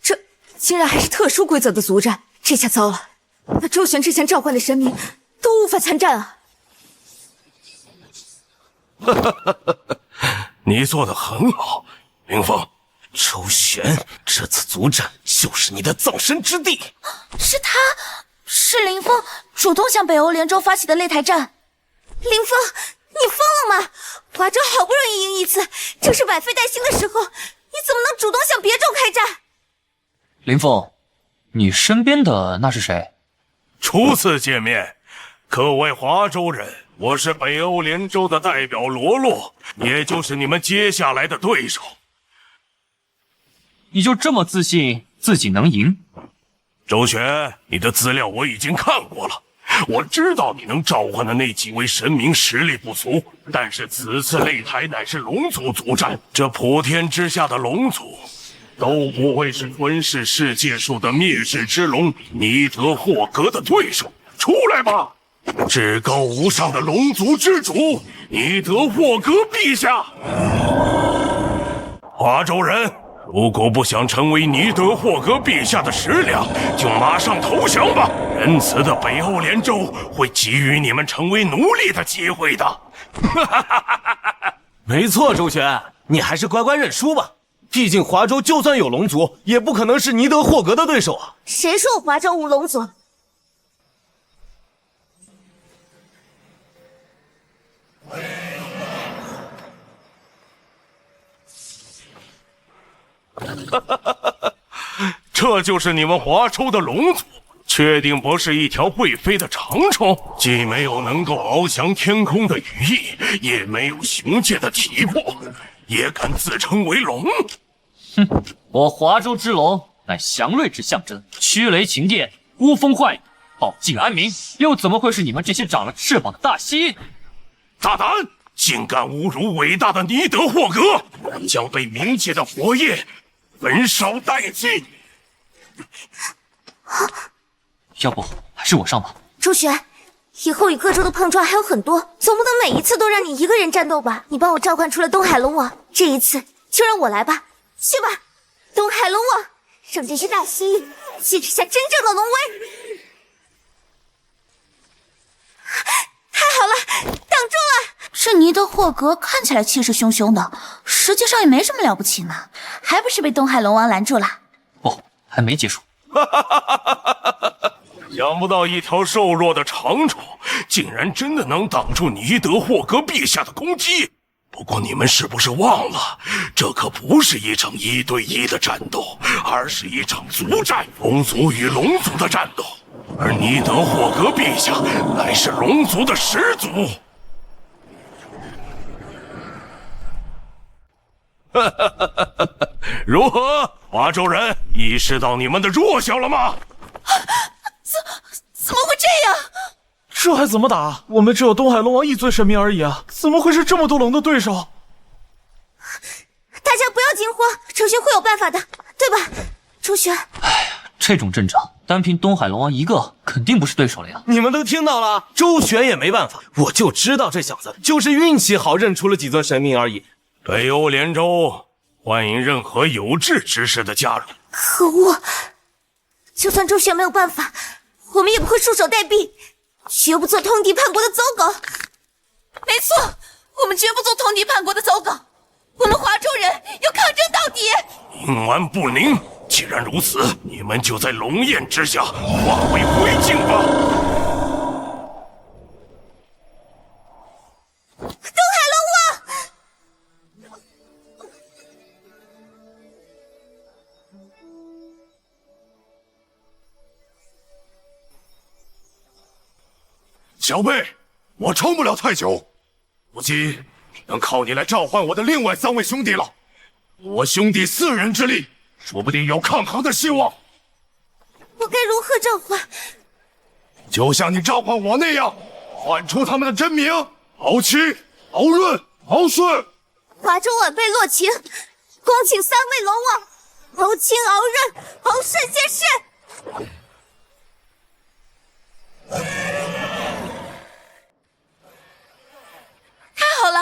这竟然还是特殊规则的族战，这下糟了！那周旋之前召唤的神明都无法参战啊！你做得很好，林峰。周旋，这次族战就是你的葬身之地。是他，是林峰主动向北欧联州发起的擂台战。林峰，你疯了吗？华州好不容易赢一次，正是百废待兴的时候，你怎么能主动向别州开战？林峰，你身边的那是谁？初次见面，各位华州人，我是北欧联州的代表罗洛，也就是你们接下来的对手。你就这么自信自己能赢？周旋，你的资料我已经看过了，我知道你能召唤的那几位神明实力不俗，但是此次擂台乃是龙族族战，这普天之下的龙族都不会是吞噬世界树的灭世之龙尼德霍格的对手。出来吧，至高无上的龙族之主尼德霍格陛下！华州人，如果不想成为尼德霍格陛下的食粮，就马上投降吧！仁慈的北欧连州会给予你们成为奴隶的机会的。没错，周旋，你还是乖乖认输吧。毕竟华州就算有龙族，也不可能是尼德霍格的对手啊。谁说我华州无龙族？这就是你们华州的龙族？确定不是一条会飞的长虫？既没有能够翱翔天空的羽翼，也没有雄健的体魄，也敢自称为龙？哼，我华州之龙乃祥瑞之象征，驱雷擎电，呼风唤雨，保境安民，又怎么会是你们这些长了翅膀的大蜥？大胆！竟敢侮辱伟大的尼德霍格，将被冥界的火焰焚烧殆尽！要不还是我上吧。周旋，以后与各州的碰撞还有很多，总不能每一次都让你一个人战斗吧？你帮我召唤出了东海龙王，这一次就让我来吧。去吧，东海龙王，让这些大蜥蜴见识下真正的龙威！太好了，挡住了！这尼德霍格看起来气势汹汹的，实际上也没什么了不起呢，还不是被东海龙王拦住了？不，还没结束。想不到一条瘦弱的长虫，竟然真的能挡住尼德霍格陛下的攻击。不过你们是不是忘了，这可不是一场1对1的战斗，而是一场族战，龙族与龙族的战斗。而尼德霍格陛下乃是龙族的始祖。如何，华州人意识到你们的弱小了吗？怎么会这样？这还怎么打？我们只有东海龙王一尊神明而已啊，怎么会是这么多龙的对手？大家不要惊慌，周旋会有办法的，对吧？周旋。哎呀，这种阵仗，单凭东海龙王一个肯定不是对手了呀。你们都听到了，周旋也没办法，我就知道这小子就是运气好认出了几尊神明而已。北欧连州欢迎任何有志之士的加入。可恶！就算周旋没有办法，我们也不会束手待毙，绝不做通敌叛国的走狗。没错，我们绝不做通敌叛国的走狗。我们华州人要抗争到底。冥顽不灵，既然如此，你们就在龙焰之下化为灰烬吧。东海龙王！小贝，我撑不了太久，估计只能靠你来召唤我的另外3位兄弟了。我兄弟4人之力，说不定有抗衡的希望。我该如何召唤？就像你召唤我那样，唤出他们的真名：敖七、敖润、敖顺。华州晚辈洛晴，恭请3位龙王敖青、敖润、敖顺现世。太好了，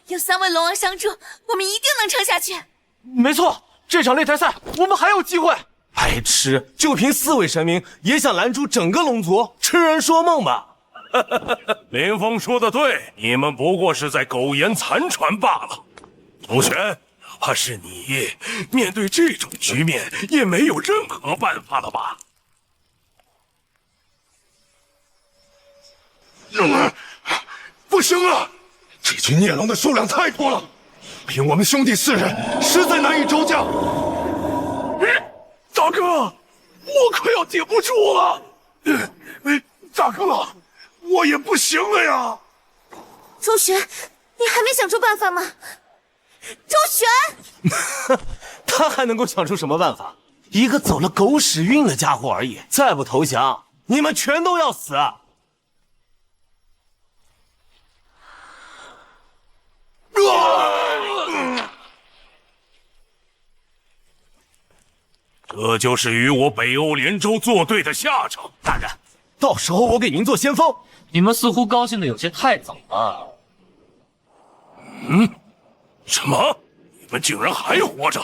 有3位龙王相助，我们一定能撑下去。没错，这场擂台赛我们还有机会。白痴，就凭4位神明也想拦住整个龙族，痴人说梦吧。林峰说的对，你们不过是在苟延残喘罢了。周旋，哪怕是你，面对这种局面也没有任何办法了吧？不行啊！这群孽龙的数量太多了，凭我们兄弟4人实在难以招架。大哥，我快要顶不住了。大哥，我也不行了呀。周旋，你还没想出办法吗？周旋，他还能够想出什么办法？一个走了狗屎运的家伙而已，再不投降，你们全都要死。这就是与我北欧连州作对的下场。大人，到时候我给您做先锋。你们似乎高兴的有些太早了。什么？你们竟然还活着？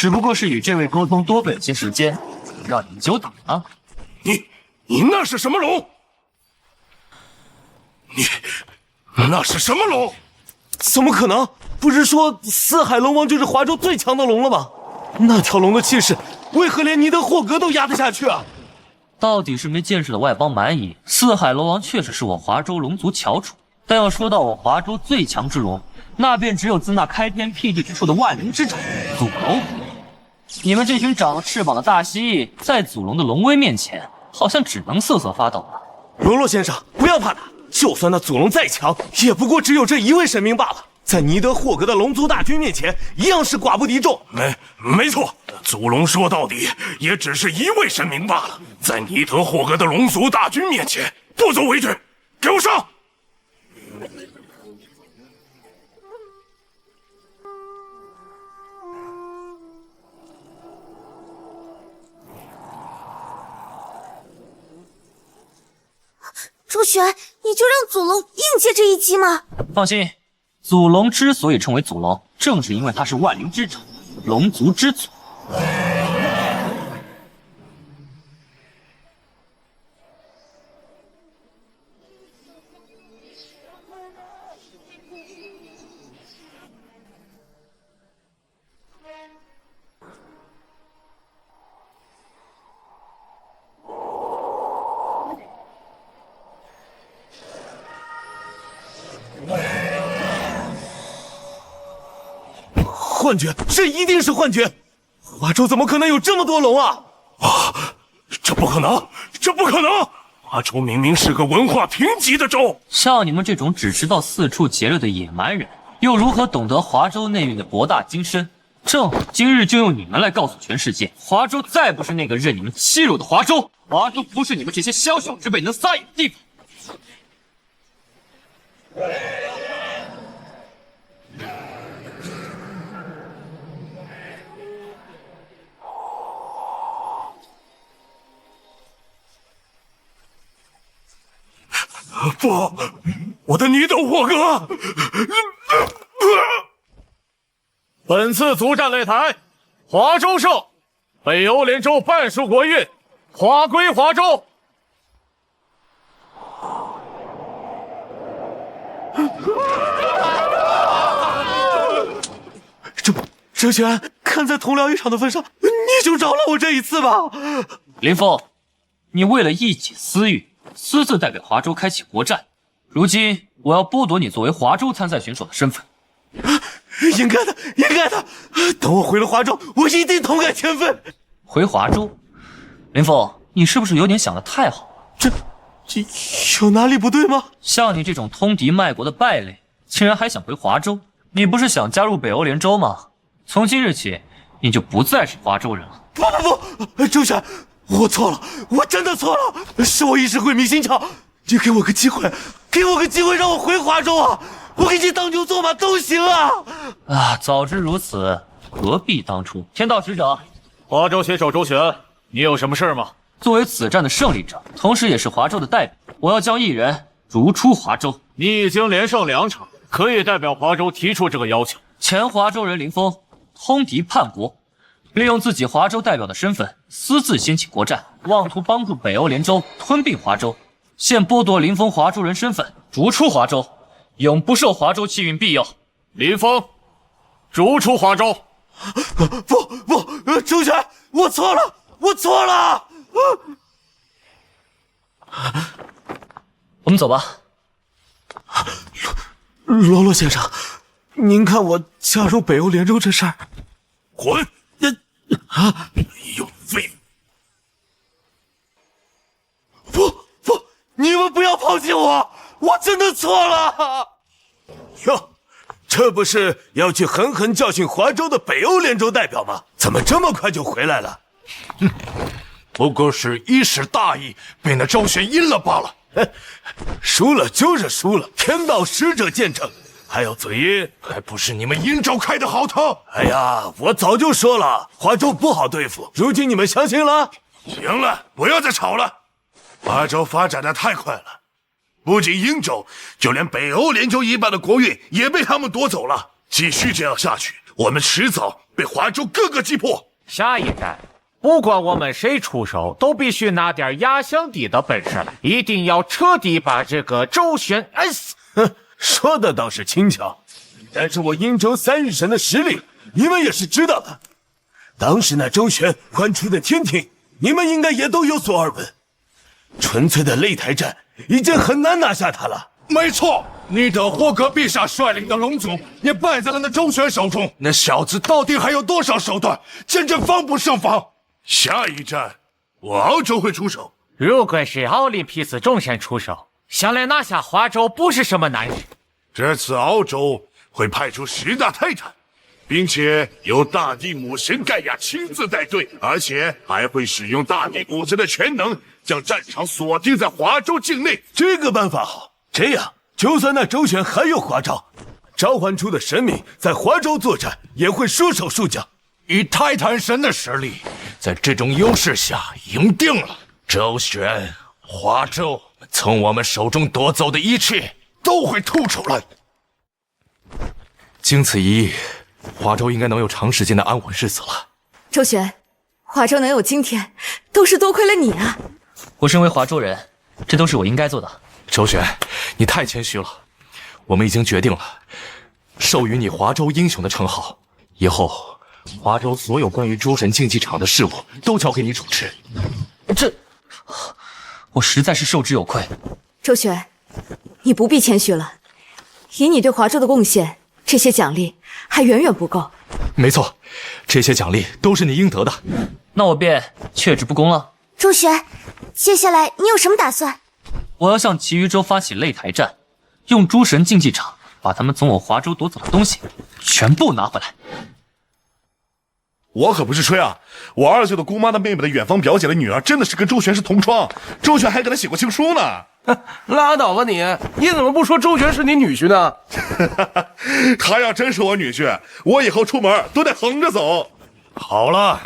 只不过是与这位沟通多费了些时间，让你们久等了。你那是什么龙？你那是什么龙？怎么可能？不是说四海龙王就是华州最强的龙了吗？那条龙的气势，为何连尼德霍格都压得下去啊？到底是没见识的外邦蛮夷。四海龙王确实是我华州龙族翘楚，但要说到我华州最强之龙，那便只有自那开天辟地之处的万灵之长祖龙。你们这群长了翅膀的大蜥蜴，在祖龙的龙威面前，好像只能瑟瑟发抖了。罗罗先生，不要怕他，就算那祖龙再强，也不过只有这一位神明罢了。在尼德霍格的龙族大军面前，一样是寡不敌众。没错，祖龙说到底也只是一位神明罢了，在尼德霍格的龙族大军面前不足为惧。给我上！周旋，你就让祖龙硬接这一击吗？放心，祖龙之所以称为祖龙，正是因为他是万灵之长，龙族之祖。幻觉，这一定是幻觉！华州怎么可能有这么多龙啊？这不可能，这不可能！华州明明是个文化贫瘠的州，像你们这种只知道四处劫掠的野蛮人，又如何懂得华州内蕴的博大精深？正好今日就用你们来告诉全世界，华州再不是那个任你们欺辱的华州，华州不是你们这些宵小之辈能撒野的地方。不，我的尼德霍格！本次族战擂台，华州胜，北欧连州半数国运，华归华州。哲玄，看在同僚一场的份上，你就饶了我这一次吧。林峰，你为了一己私欲，私自代表华州开启国战，如今我要剥夺你作为华州参赛选手的身份。应该的，应该的。等我回了华州，我一定痛改前非。回华州？林峰，你是不是有点想得太好了？这有哪里不对吗？像你这种通敌卖国的败类，竟然还想回华州？你不是想加入北欧联州吗？从今日起，你就不再是华州人了。不，周旋，我错了，我真的错了，是我一时鬼迷心窍。你给我个机会，给我个机会让我回华州啊！我给你当牛做马都行啊！早知如此，何必当初？天道使者，华州携手周旋，你有什么事吗？作为此战的胜利者，同时也是华州的代表，我要将一人逐出华州。你已经连胜2场，可以代表华州提出这个要求。前华州人林峰通敌叛国，利用自己华州代表的身份，私自掀起国战，妄图帮助北欧联州吞并华州。现剥夺林峰华州人身份，逐出华州，永不受华州气运庇佑。林峰，逐出华州。不，周旋，我错了，我错了。我们走吧。罗罗先生，您看我加入北欧联州这事儿，滚！有废物！不，你们不要抛弃我，我真的错了。哟，这不是要去狠狠教训华州的北欧联州代表吗？怎么这么快就回来了？不过是一时大意，被那周旋阴了罢了。输了就是输了，天道使者见证。还有嘴阴，还不是你们殷州开的好头！哎呀，我早就说了，华州不好对付，如今你们相信了？行了，不要再吵了。华州发展的太快了，不仅殷州，就连北欧联州一半的国运也被他们夺走了。继续这样下去，我们迟早被华州各个击破。下一站，不管我们谁出手，都必须拿点压箱底的本事来，一定要彻底把这个周旋摁死。说的倒是轻巧，但是我殷州3日神的实力，你们也是知道的。当时那周旋唤出的天庭，你们应该也都有所耳闻。纯粹的擂台战，已经很难拿下他了。没错，你的霍格陛下率领的龙族也败在了那周旋手中。那小子到底还有多少手段，简直防不胜防。下一站，我敖州会出手。如果是奥林匹斯众神出手，想来拿下华州不是什么难事。这次敖州会派出10大泰坦，并且由大地母神盖亚亲自带队，而且还会使用大地母神的全能，将战场锁定在华州境内。这个办法好，这样就算那周旋还有花招，召唤出的神明在华州作战也会束手束脚。以泰坦神的实力，在这种优势下赢定了。周旋、华州从我们手中夺走的一切都会吐出来。经此一役，华州应该能有长时间的安稳日子了。周旋，华州能有今天，都是多亏了你啊！我身为华州人，这都是我应该做的。周旋，你太谦虚了。我们已经决定了，授予你华州英雄的称号。以后，华州所有关于诸神竞技场的事务都交给你主持。我实在是受之有愧。周旋，你不必谦虚了。以你对华州的贡献，这些奖励还远远不够。没错，这些奖励都是你应得的。那我便却之不恭了。周旋，接下来你有什么打算？我要向其余州发起擂台战，用诸神竞技场把他们从我华州夺走的东西全部拿回来。我可不是吹啊！我2舅的姑妈的妹妹的远房表姐的女儿，真的是跟周旋是同窗，周旋还给她写过情书呢。拉倒吧你！你怎么不说周旋是你女婿呢？他要真是我女婿，我以后出门都得横着走。好了，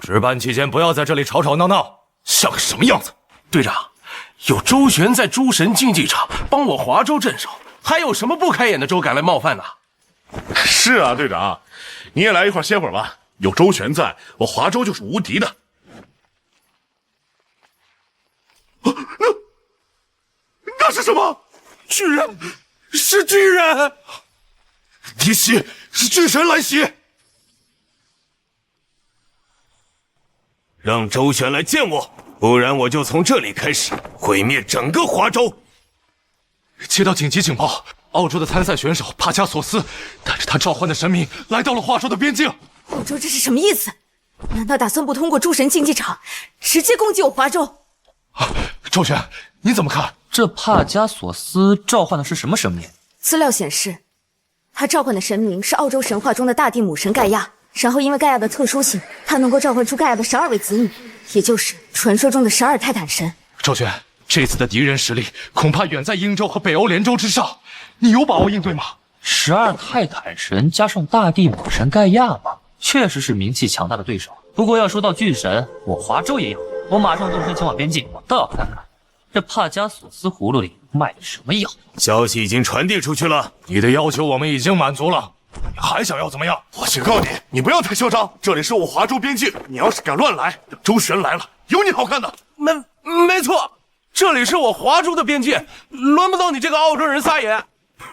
值班期间不要在这里吵吵闹闹，像个什么样子？队长，有周旋在诸神竞技场帮我华州镇守，还有什么不开眼的州敢来冒犯呢？是啊，队长，你也来一块歇会儿吧。有周旋在，我华州就是无敌的。那是什么？巨人，是巨人！提袭，是巨神来袭！让周旋来见我，不然我就从这里开始毁灭整个华州。接到紧急警报，澳洲的参赛选手帕加索斯带着他召唤的神明来到了华州的边境。澳洲这是什么意思？难道打算不通过诸神竞技场，直接攻击我华州？周旋，你怎么看？这帕加索斯召唤的是什么神明？资料显示，他召唤的神明是澳洲神话中的大地母神盖亚。然后因为盖亚的特殊性，他能够召唤出盖亚的12位子女，也就是传说中的12泰坦神。周旋，这次的敌人实力恐怕远在英州和北欧联州之上，你有把握应对吗？12泰坦神加上大地母神盖亚吗？确实是名气强大的对手。不过要说到巨神，我华州也有。我马上动身前往边境，我倒要看看这帕加索斯葫芦里卖的什么药。消息已经传递出去了，你的要求我们已经满足了，你还想要怎么样？我警告你，你不要太嚣张，这里是我华州边境，你要是敢乱来，等周旋来了，有你好看的。没错，这里是我华州的边界，轮不到你这个澳洲人撒野。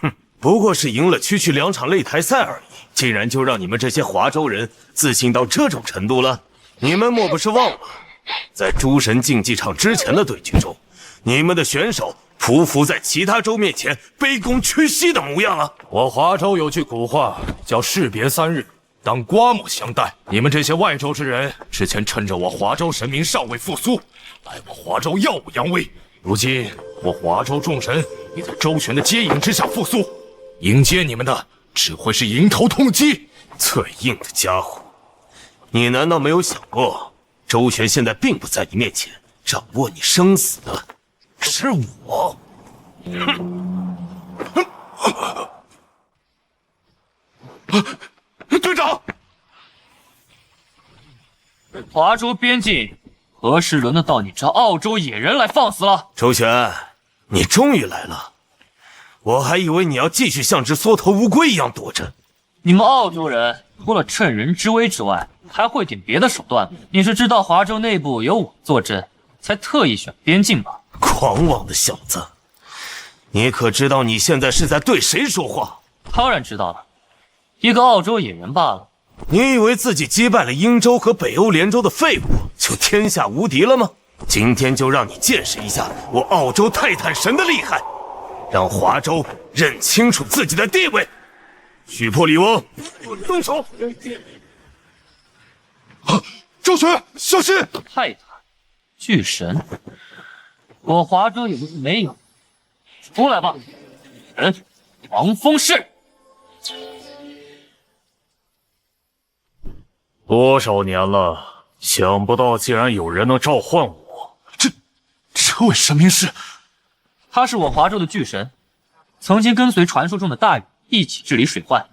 哼，不过是赢了区区2场擂台赛而已，竟然就让你们这些华州人自信到这种程度了？你们莫不是忘了，在诸神竞技场之前的对局中，你们的选手匍匐在其他州面前，卑躬屈膝的模样了。我华州有句古话叫士别3日，当刮目相待。你们这些外州之人，之前趁着我华州神明尚未复苏，来我华州耀武扬威。如今我华州众神也在周旋的接引之下复苏，迎接你们的只会是迎头痛击。最硬的家伙，你难道没有想过，周旋现在并不在你面前，掌握你生死的是我。队长，华州边境何时轮得到你这澳洲野人来放肆了？周旋，你终于来了，我还以为你要继续像只缩头乌龟一样躲着，你们澳洲人除了趁人之危之外，还会点别的手段吗？你是知道华州内部有我坐镇，才特意选边境吧？狂妄的小子，你可知道你现在是在对谁说话？当然知道了，一个澳洲野人罢了。你以为自己击败了英州和北欧联州的废物，就天下无敌了吗？今天就让你见识一下我澳洲泰坦神的厉害，让华州认清楚自己的地位。许破李翁，动手！周旋，小心！泰坦，巨神，我华州也不是没有。出来吧，人，王峰氏。多少年了，想不到竟然有人能召唤我。这位神明是？他是我华州的巨神，曾经跟随传说中的大禹一起治理水患，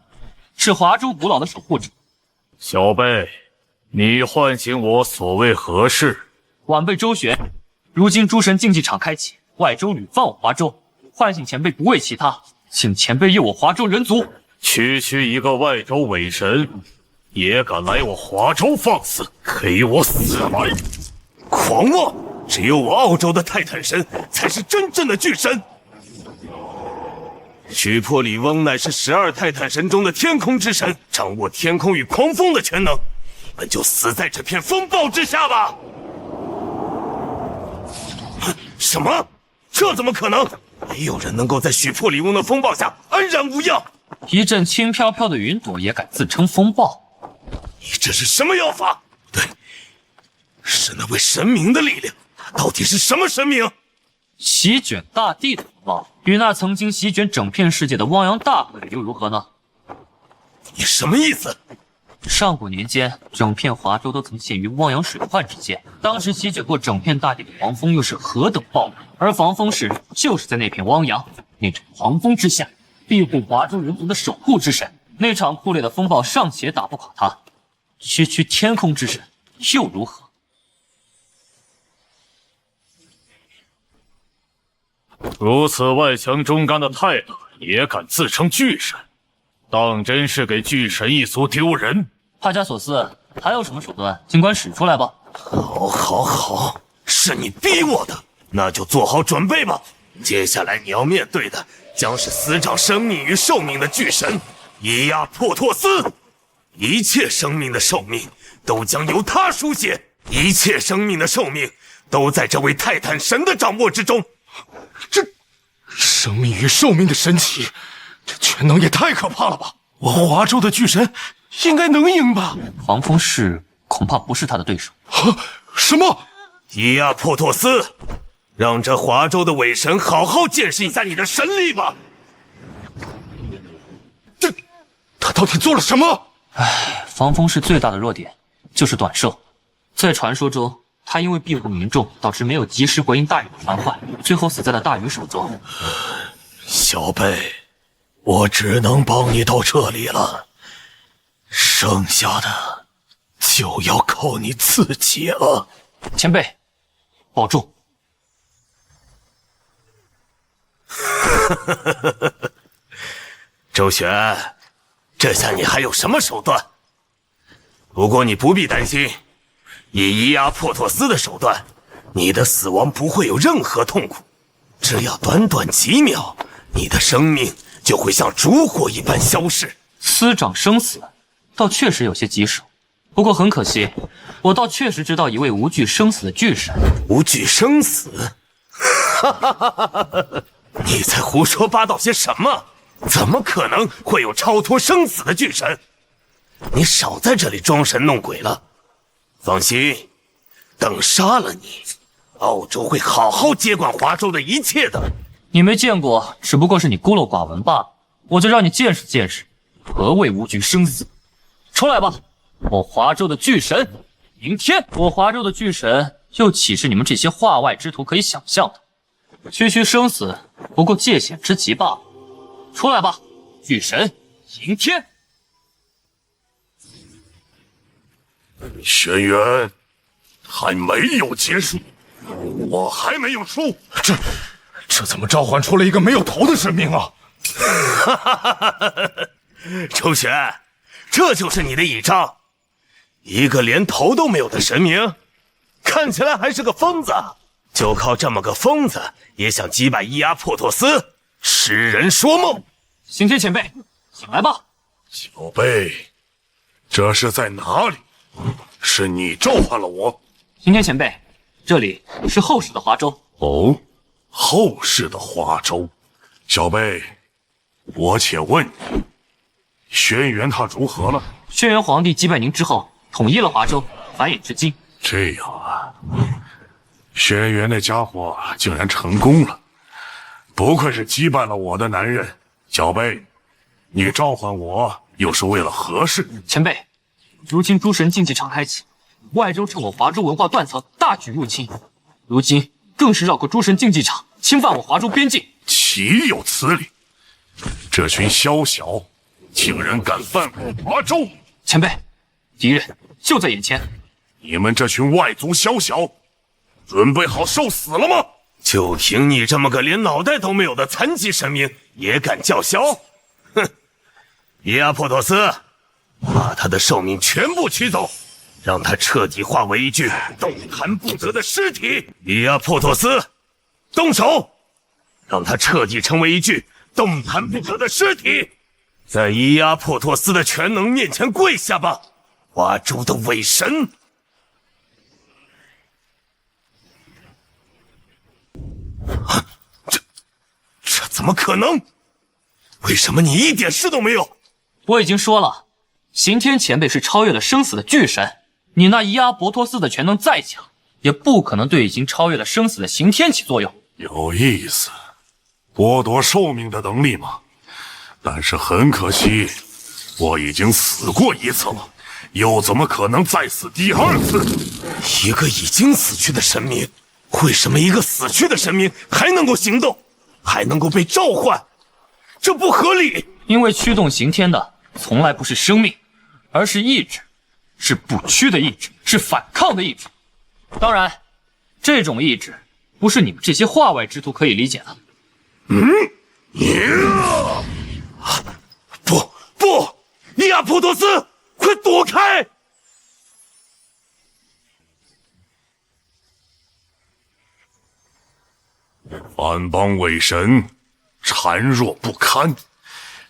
是华州古老的守护者。小辈，你唤醒我所为何事？晚辈周旋，如今诸神竞技场开启，外州屡犯我华州，唤醒前辈不为其他，请前辈佑我华州人族。区一个外州伪神，也敢来我华州放肆，给我死来！狂妄！只有我澳洲的泰坦神才是真正的巨神。许破李翁乃是12泰坦神中的天空之神，掌握天空与狂风的全能，你们就死在这片风暴之下吧！什么？这怎么可能？没有人能够在许破李翁的风暴下安然无恙。一阵轻飘飘的云朵也敢自称风暴？你这是什么妖法？对，是那位神明的力量。他到底是什么神明？席卷大地的风暴，与那曾经席卷整片世界的汪洋大海又如何呢？你什么意思？上古年间，整片华州都曾陷于汪洋水患之间，当时席卷过整片大地的狂风又是何等暴烈，而防风氏就是在那片汪洋、那场狂风之下，庇护华州人族的守护之神。那场酷烈的风暴尚且打不垮他，区天空之神又如何？如此外强中干的泰坦也敢自称巨神，当真是给巨神一族丢人。帕加索斯，还有什么手段，尽管使出来吧。好，是你逼我的，那就做好准备吧。接下来你要面对的将是司掌生命与寿命的巨神伊亚珀托斯，一切生命的寿命都将由他书写，一切生命的寿命都在这位泰坦神的掌握之中。这生命与寿命的神奇，这全能也太可怕了吧！我华州的巨神应该能赢吧？黄风氏恐怕不是他的对手。什么？伊亚珀托斯，让这华州的伪神好好见识一下你的神力吧！他到底做了什么？防风氏最大的弱点就是短寿，在传说中，他因为庇护民众，导致没有及时回应大禹的传唤，最后死在了大禹手中。小辈，我只能帮你到这里了，剩下的就要靠你自己了。前辈，保重。周旋，这下你还有什么手段？不过你不必担心，以伊亚珀托斯的手段，你的死亡不会有任何痛苦，只要短短几秒，你的生命就会像烛火一般消逝。司掌生死，倒确实有些棘手。不过很可惜，我倒确实知道一位无惧生死的巨神。无惧生死？你在胡说八道些什么？怎么可能会有超脱生死的巨神？你少在这里装神弄鬼了。放心，等杀了你，澳洲会好好接管华州的一切的。你没见过，只不过是你孤陋寡闻罢了。我就让你见识见识，何谓无惧生死。出来吧，我华州的巨神！迎天！我华州的巨神，又岂是你们这些化外之徒可以想象的？区生死，不过界限之极罢了。出来吧，巨神！迎天！轩辕还没有结束，我还没有输。这怎么召唤出了一个没有头的神明啊？周旋，这就是你的倚仗？一个连头都没有的神明，看起来还是个疯子。就靠这么个疯子，也想击败伊阿破托斯，痴人说梦。刑天前辈，请来吧。小贝，这是在哪里？是你召唤了我？刑天前辈，这里是后世的华州。哦，后世的华州。小贝，我且问你，轩辕他如何了？轩辕皇帝击败您之后，统一了华州，繁衍至今。这样啊，轩辕那家伙竟然成功了，不愧是击败了我的男人。小贝，你召唤我又是为了何事？前辈，如今诸神竞技场开启，外州趁我华州文化断层，大举入侵，如今更是绕过诸神竞技场，侵犯我华州边境。岂有此理！这群宵小竟然敢犯我华州！前辈，敌人就在眼前。你们这群外族宵小，准备好受死了吗？就凭你这么个连脑袋都没有的残疾神明，也敢叫嚣？哼！伊阿破托斯，把他的寿命全部取走，让他彻底化为一具动弹不得的尸体。伊阿破托斯，动手！让他彻底成为一具动弹不得的尸体，在伊阿破托斯的全能面前跪下吧，华州的伪神！这怎么可能？为什么你一点事都没有？我已经说了，刑天前辈是超越了生死的巨神，你那伊阿伯托斯的全能再强，也不可能对已经超越了生死的刑天起作用。有意思。剥夺寿命的能力吗？但是很可惜，我已经死过一次了，又怎么可能再死第二次？一个已经死去的神明，为什么一个死去的神明还能够行动，还能够被召唤？这不合理。因为驱动刑天的从来不是生命，而是意志，是不屈的意志，是反抗的意志。当然，这种意志不是你们这些化外之徒可以理解的。不，伊阿破托斯，快躲开！藩邦伪神，孱弱不堪，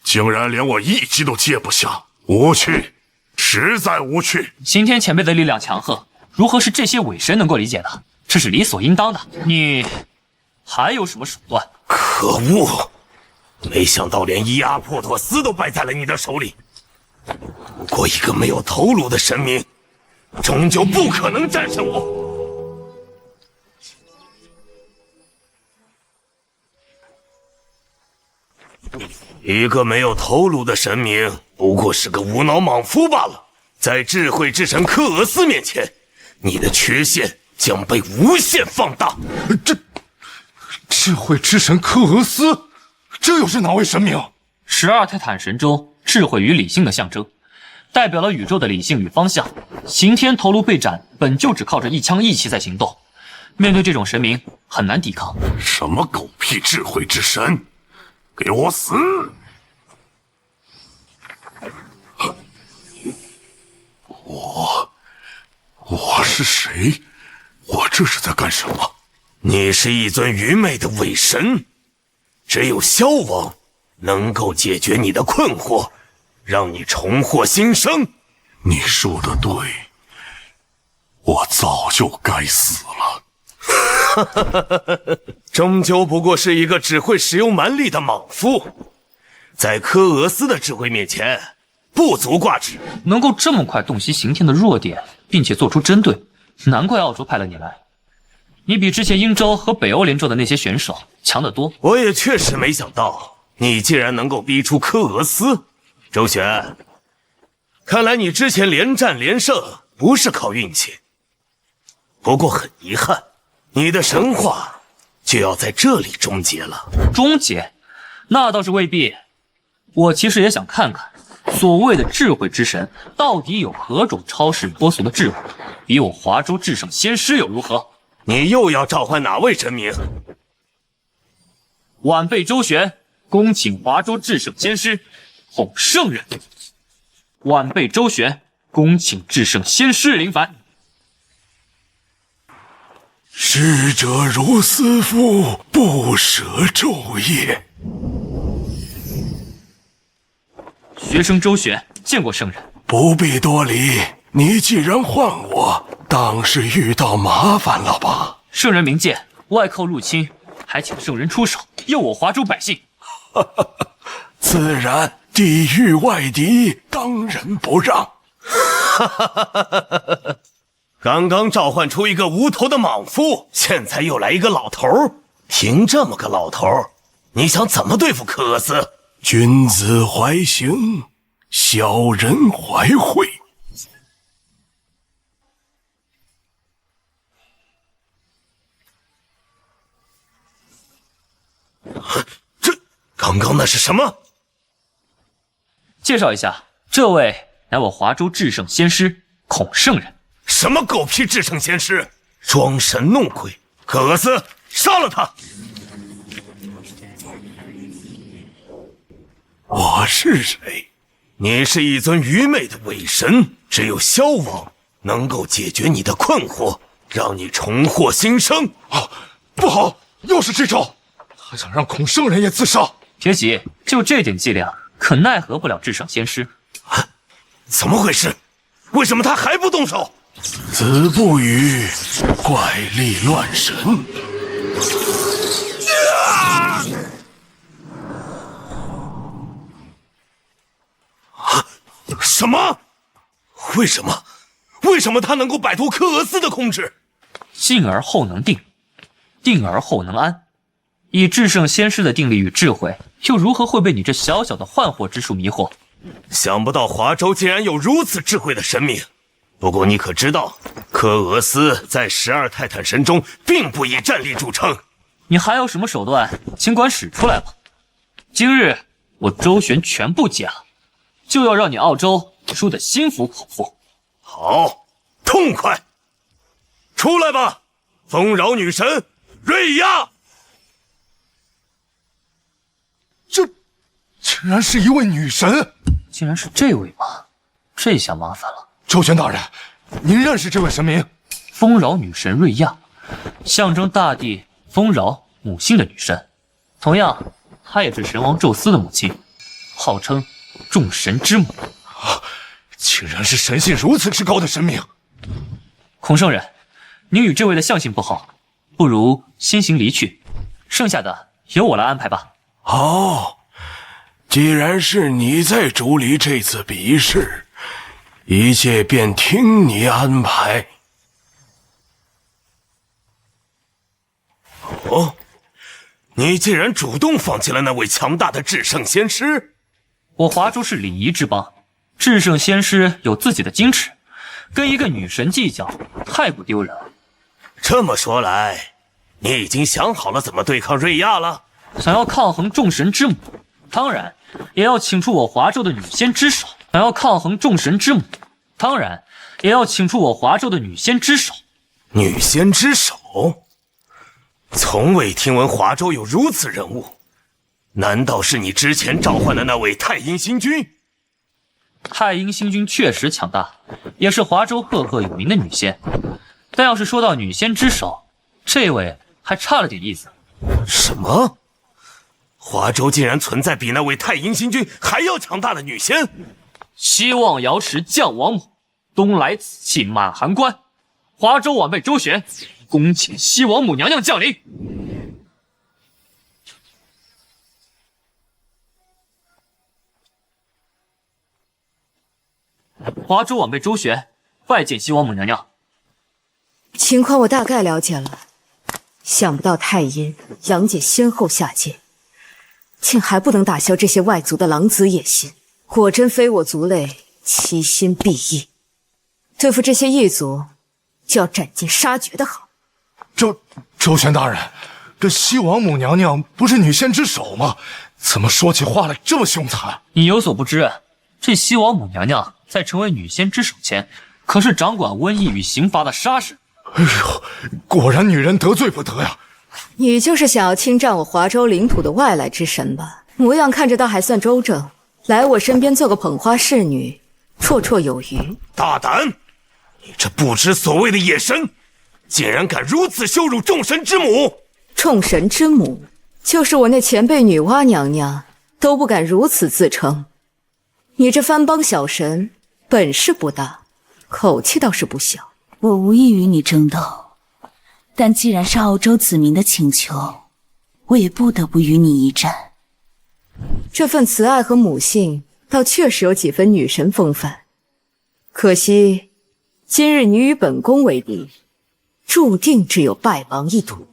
竟然连我一击都接不下，无趣，实在无趣。刑天前辈的力量强横，如何是这些伪神能够理解的？这是理所应当的。你还有什么手段？可恶！没想到连伊阿破托斯都败在了你的手里。不过一个没有头颅的神明，终究不可能战胜我。一个没有头颅的神明，不过是个无脑莽夫罢了。在智慧之神克俄斯面前，你的缺陷将被无限放大。智慧之神克俄斯，这又是哪位神明？12泰坦神中，智慧与理性的象征，代表了宇宙的理性与方向。刑天头颅被斩，本就只靠着一腔义气在行动，面对这种神明很难抵抗。什么狗屁智慧之神，给我死！我是谁？我这是在干什么？你是一尊愚昧的伪神，只有萧王能够解决你的困惑，让你重获新生。你说的对，我早就该死了。终究不过是一个只会使用蛮力的莽夫，在科俄斯的智慧面前不足挂齿。能够这么快洞悉刑天的弱点，并且做出针对，难怪澳洲派了你来。你比之前英州和北欧联州的那些选手强得多。我也确实没想到你竟然能够逼出科俄斯。周旋，看来你之前连战连胜不是靠运气。不过很遗憾，你的神话就要在这里终结了。终结？那倒是未必。我其实也想看看，所谓的智慧之神到底有何种超世脱俗的智慧，比我华州至圣先师又如何？你又要召唤哪位神明？晚辈周旋，恭请华州至圣先师哄圣人。晚辈周旋，恭请至圣先师临凡。逝者如斯夫，不舍昼夜。学生周旋，见过圣人。不必多礼，你既然唤我，当是遇到麻烦了吧？圣人明鉴，外寇入侵，还请圣人出手佑我华州百姓。自然，地域外敌，当仁不让。刚刚召唤出一个无头的莽夫，现在又来一个老头。凭这么个老头，你想怎么对付柯俄斯？君子怀刑，小人怀惠。这刚刚那是什么？介绍一下，这位乃我华州至圣先师孔圣人。什么狗屁至圣先师，装神弄鬼！柯俄斯，杀了他！我是谁？你是一尊愚昧的伪神，只有萧王能够解决你的困惑，让你重获新生。不好，又是这招！他想让孔圣人也自杀。别急，就这点伎俩，可奈何不了至圣先师。怎么回事？为什么他还不动手？子不语，怪力乱神。什么？为什么？为什么他能够摆脱柯俄斯的控制？静而后能定，定而后能安。以至圣先师的定力与智慧，又如何会被你这小小的幻惑之术迷惑？想不到华州竟然有如此智慧的神明。不过你可知道，柯俄斯在12泰坦神中并不以战力著称。你还有什么手段，尽管使出来吧。今日我周旋全部解了，就要让你澳洲输得心服口服。好，痛快！出来吧，丰饶女神瑞亚！这竟然是一位女神！竟然是这位吗？这下麻烦了。周旋大人，您认识这位神明？丰饶女神瑞亚，象征大地丰饶母性的女神。同样，她也是神王宙斯的母亲，号称众神之母。竟然是神性如此之高的神明！孔圣人，您与这位的相性不好，不如先行离去，剩下的由我来安排吧。既然是你在主理这次比试，一切便听你安排。你竟然主动放弃了那位强大的至圣先师！我华州是礼仪之邦，至圣先师有自己的矜持，跟一个女神计较，太不丢人了。这么说来，你已经想好了怎么对抗瑞亚了？想要抗衡众神之母，当然也要请出我华州的女仙之首。想要抗衡众神之母，当然也要请出我华州的女仙之首。女仙之首？从未听闻华州有如此人物，难道是你之前召唤的那位太阴星君？太阴星君确实强大，也是华州赫赫有名的女仙。但要是说到女仙之首，这位还差了点意思。什么？华州竟然存在比那位太阴星君还要强大的女仙？希望瑶池降王母，东来此气满函关。华州晚辈周旋，恭请西王母娘娘降临。华州晚辈周旋，拜见西王母娘娘。情况我大概了解了，想不到太阴、杨姐先后下界，竟还不能打消这些外族的狼子野心。果真非我族类，其心必异。对付这些异族，就要斩尽杀绝的好。周旋大人，这西王母娘娘不是女仙之首吗？怎么说起话来这么凶残？你有所不知，这西王母娘娘在成为女仙之首前，可是掌管瘟疫与刑罚的杀神。哎呦，果然女人得罪不得呀！你就是想要侵占我华州领土的外来之神吧？模样看着倒还算周正，来我身边做个捧花侍女，绰绰有余。大胆！你这不知所谓的野神，竟然敢如此羞辱众神之母！众神之母，就是我那前辈女娲娘娘都不敢如此自称。你这番邦小神，本事不大，口气倒是不小。我无意与你争斗，但既然是澳洲子民的请求，我也不得不与你一战。这份慈爱和母性，倒确实有几分女神风范。可惜，今日你与本宫为敌，注定只有败亡一途。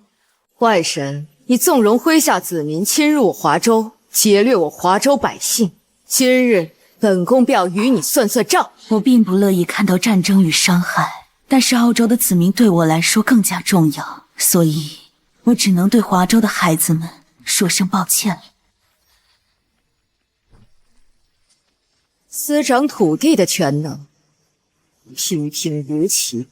外神，你纵容麾下子民侵入我华州，劫掠我华州百姓，今日本宫便要与你算算账。我并不乐意看到战争与伤害，但是澳洲的子民对我来说更加重要，所以我只能对华州的孩子们说声抱歉了。司掌土地的全能，平平无奇。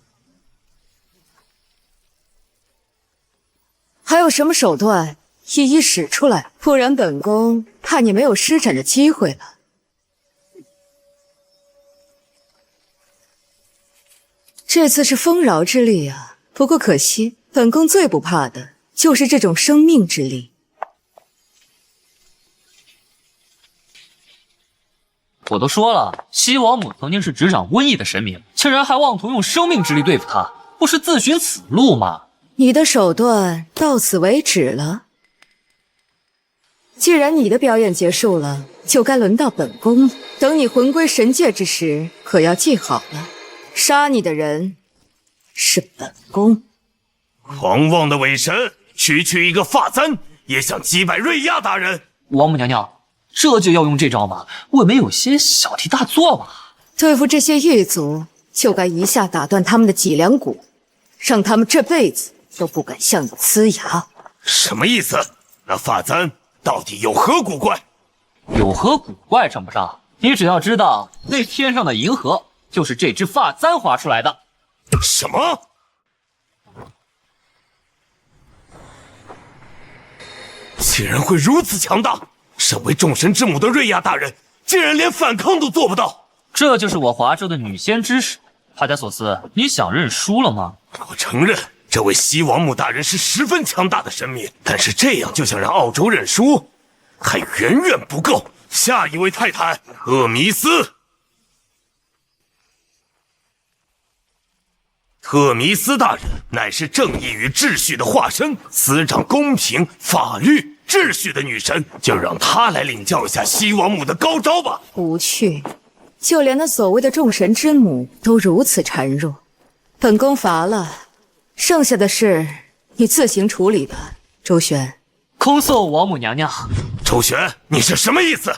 还有什么手段，一一使出来，不然本宫怕你没有施展的机会了。这次是丰饶之力啊，不过可惜，本宫最不怕的就是这种生命之力。我都说了，西王母曾经是执掌瘟疫的神明，竟然还妄图用生命之力对付她，不是自寻死路吗？你的手段到此为止了。既然你的表演结束了，就该轮到本宫了。等你魂归神界之时，可要记好了，杀你的人是本宫。狂妄的伪神，区一个发簪也想击败瑞亚大人。王母娘娘，这就要用这招吗？未免有些小题大做吧。对付这些狱卒，就该一下打断他们的脊梁骨，让他们这辈子都不敢向你呲牙。什么意思？那发簪到底有何古怪？有何古怪称不上，你只要知道，那天上的银河就是这只发簪划出来的。什么？竟然会如此强大！身为众神之母的瑞亚大人，竟然连反抗都做不到。这就是我华州的女仙之使。帕加索斯，你想认输了吗？我承认，这位西王母大人是十分强大的神明，但是这样就想让澳洲认输，还远远不够。下一位泰坦，特弥斯。特弥斯大人乃是正义与秩序的化身，司掌公平、法律、秩序的女神，就让她来领教一下西王母的高招吧。无趣，就连那所谓的众神之母都如此孱弱，本宫罚了，剩下的事你自行处理吧。周旋，空送王母娘娘。周旋，你是什么意思？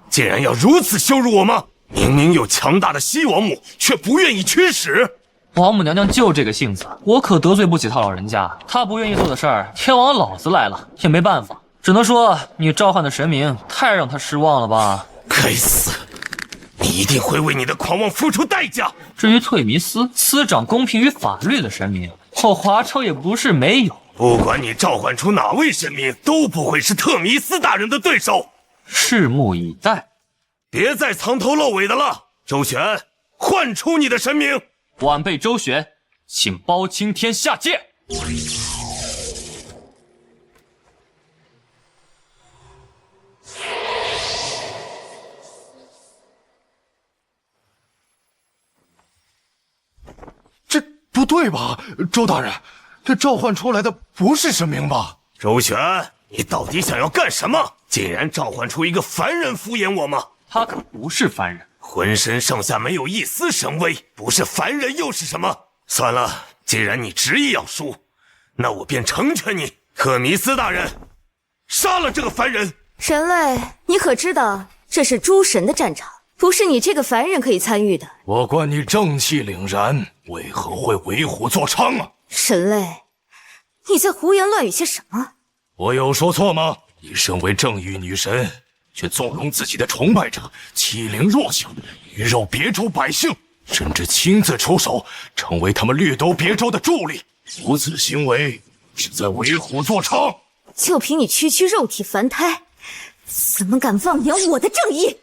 竟然要如此羞辱我吗？明明有强大的西王母，却不愿意驱使。王母娘娘就这个性子，我可得罪不起她老人家。她不愿意做的事儿，天王老子来了也没办法，只能说你召唤的神明太让她失望了吧。该死，你一定会为你的狂妄付出代价。至于退弥斯，司掌公平与法律的神明，我华州也不是没有。不管你召唤出哪位神明，都不会是特弥斯大人的对手。拭目以待。别再藏头露尾的了，周旋，唤出你的神明。晚辈周旋，请包青天下界。这不对吧，周大人，这召唤出来的不是神明吧？周旋，你到底想要干什么？竟然召唤出一个凡人敷衍我吗？他可不是凡人，浑身上下没有一丝神威，不是凡人又是什么？算了，既然你执意要输，那我便成全你。特弥斯大人，杀了这个凡人！人类，你可知道这是诸神的战场，不是你这个凡人可以参与的。我观你正气凛然，为何会为虎作伥啊？人类，你在胡言乱语些什么？我有说错吗？你身为正义女神，却纵容自己的崇拜者欺凌弱小，鱼肉别州百姓，甚至亲自出手，成为他们掠夺别州的助力。如此行为是在为虎作伥。就凭你区肉体凡胎，怎么敢妄言我的正义？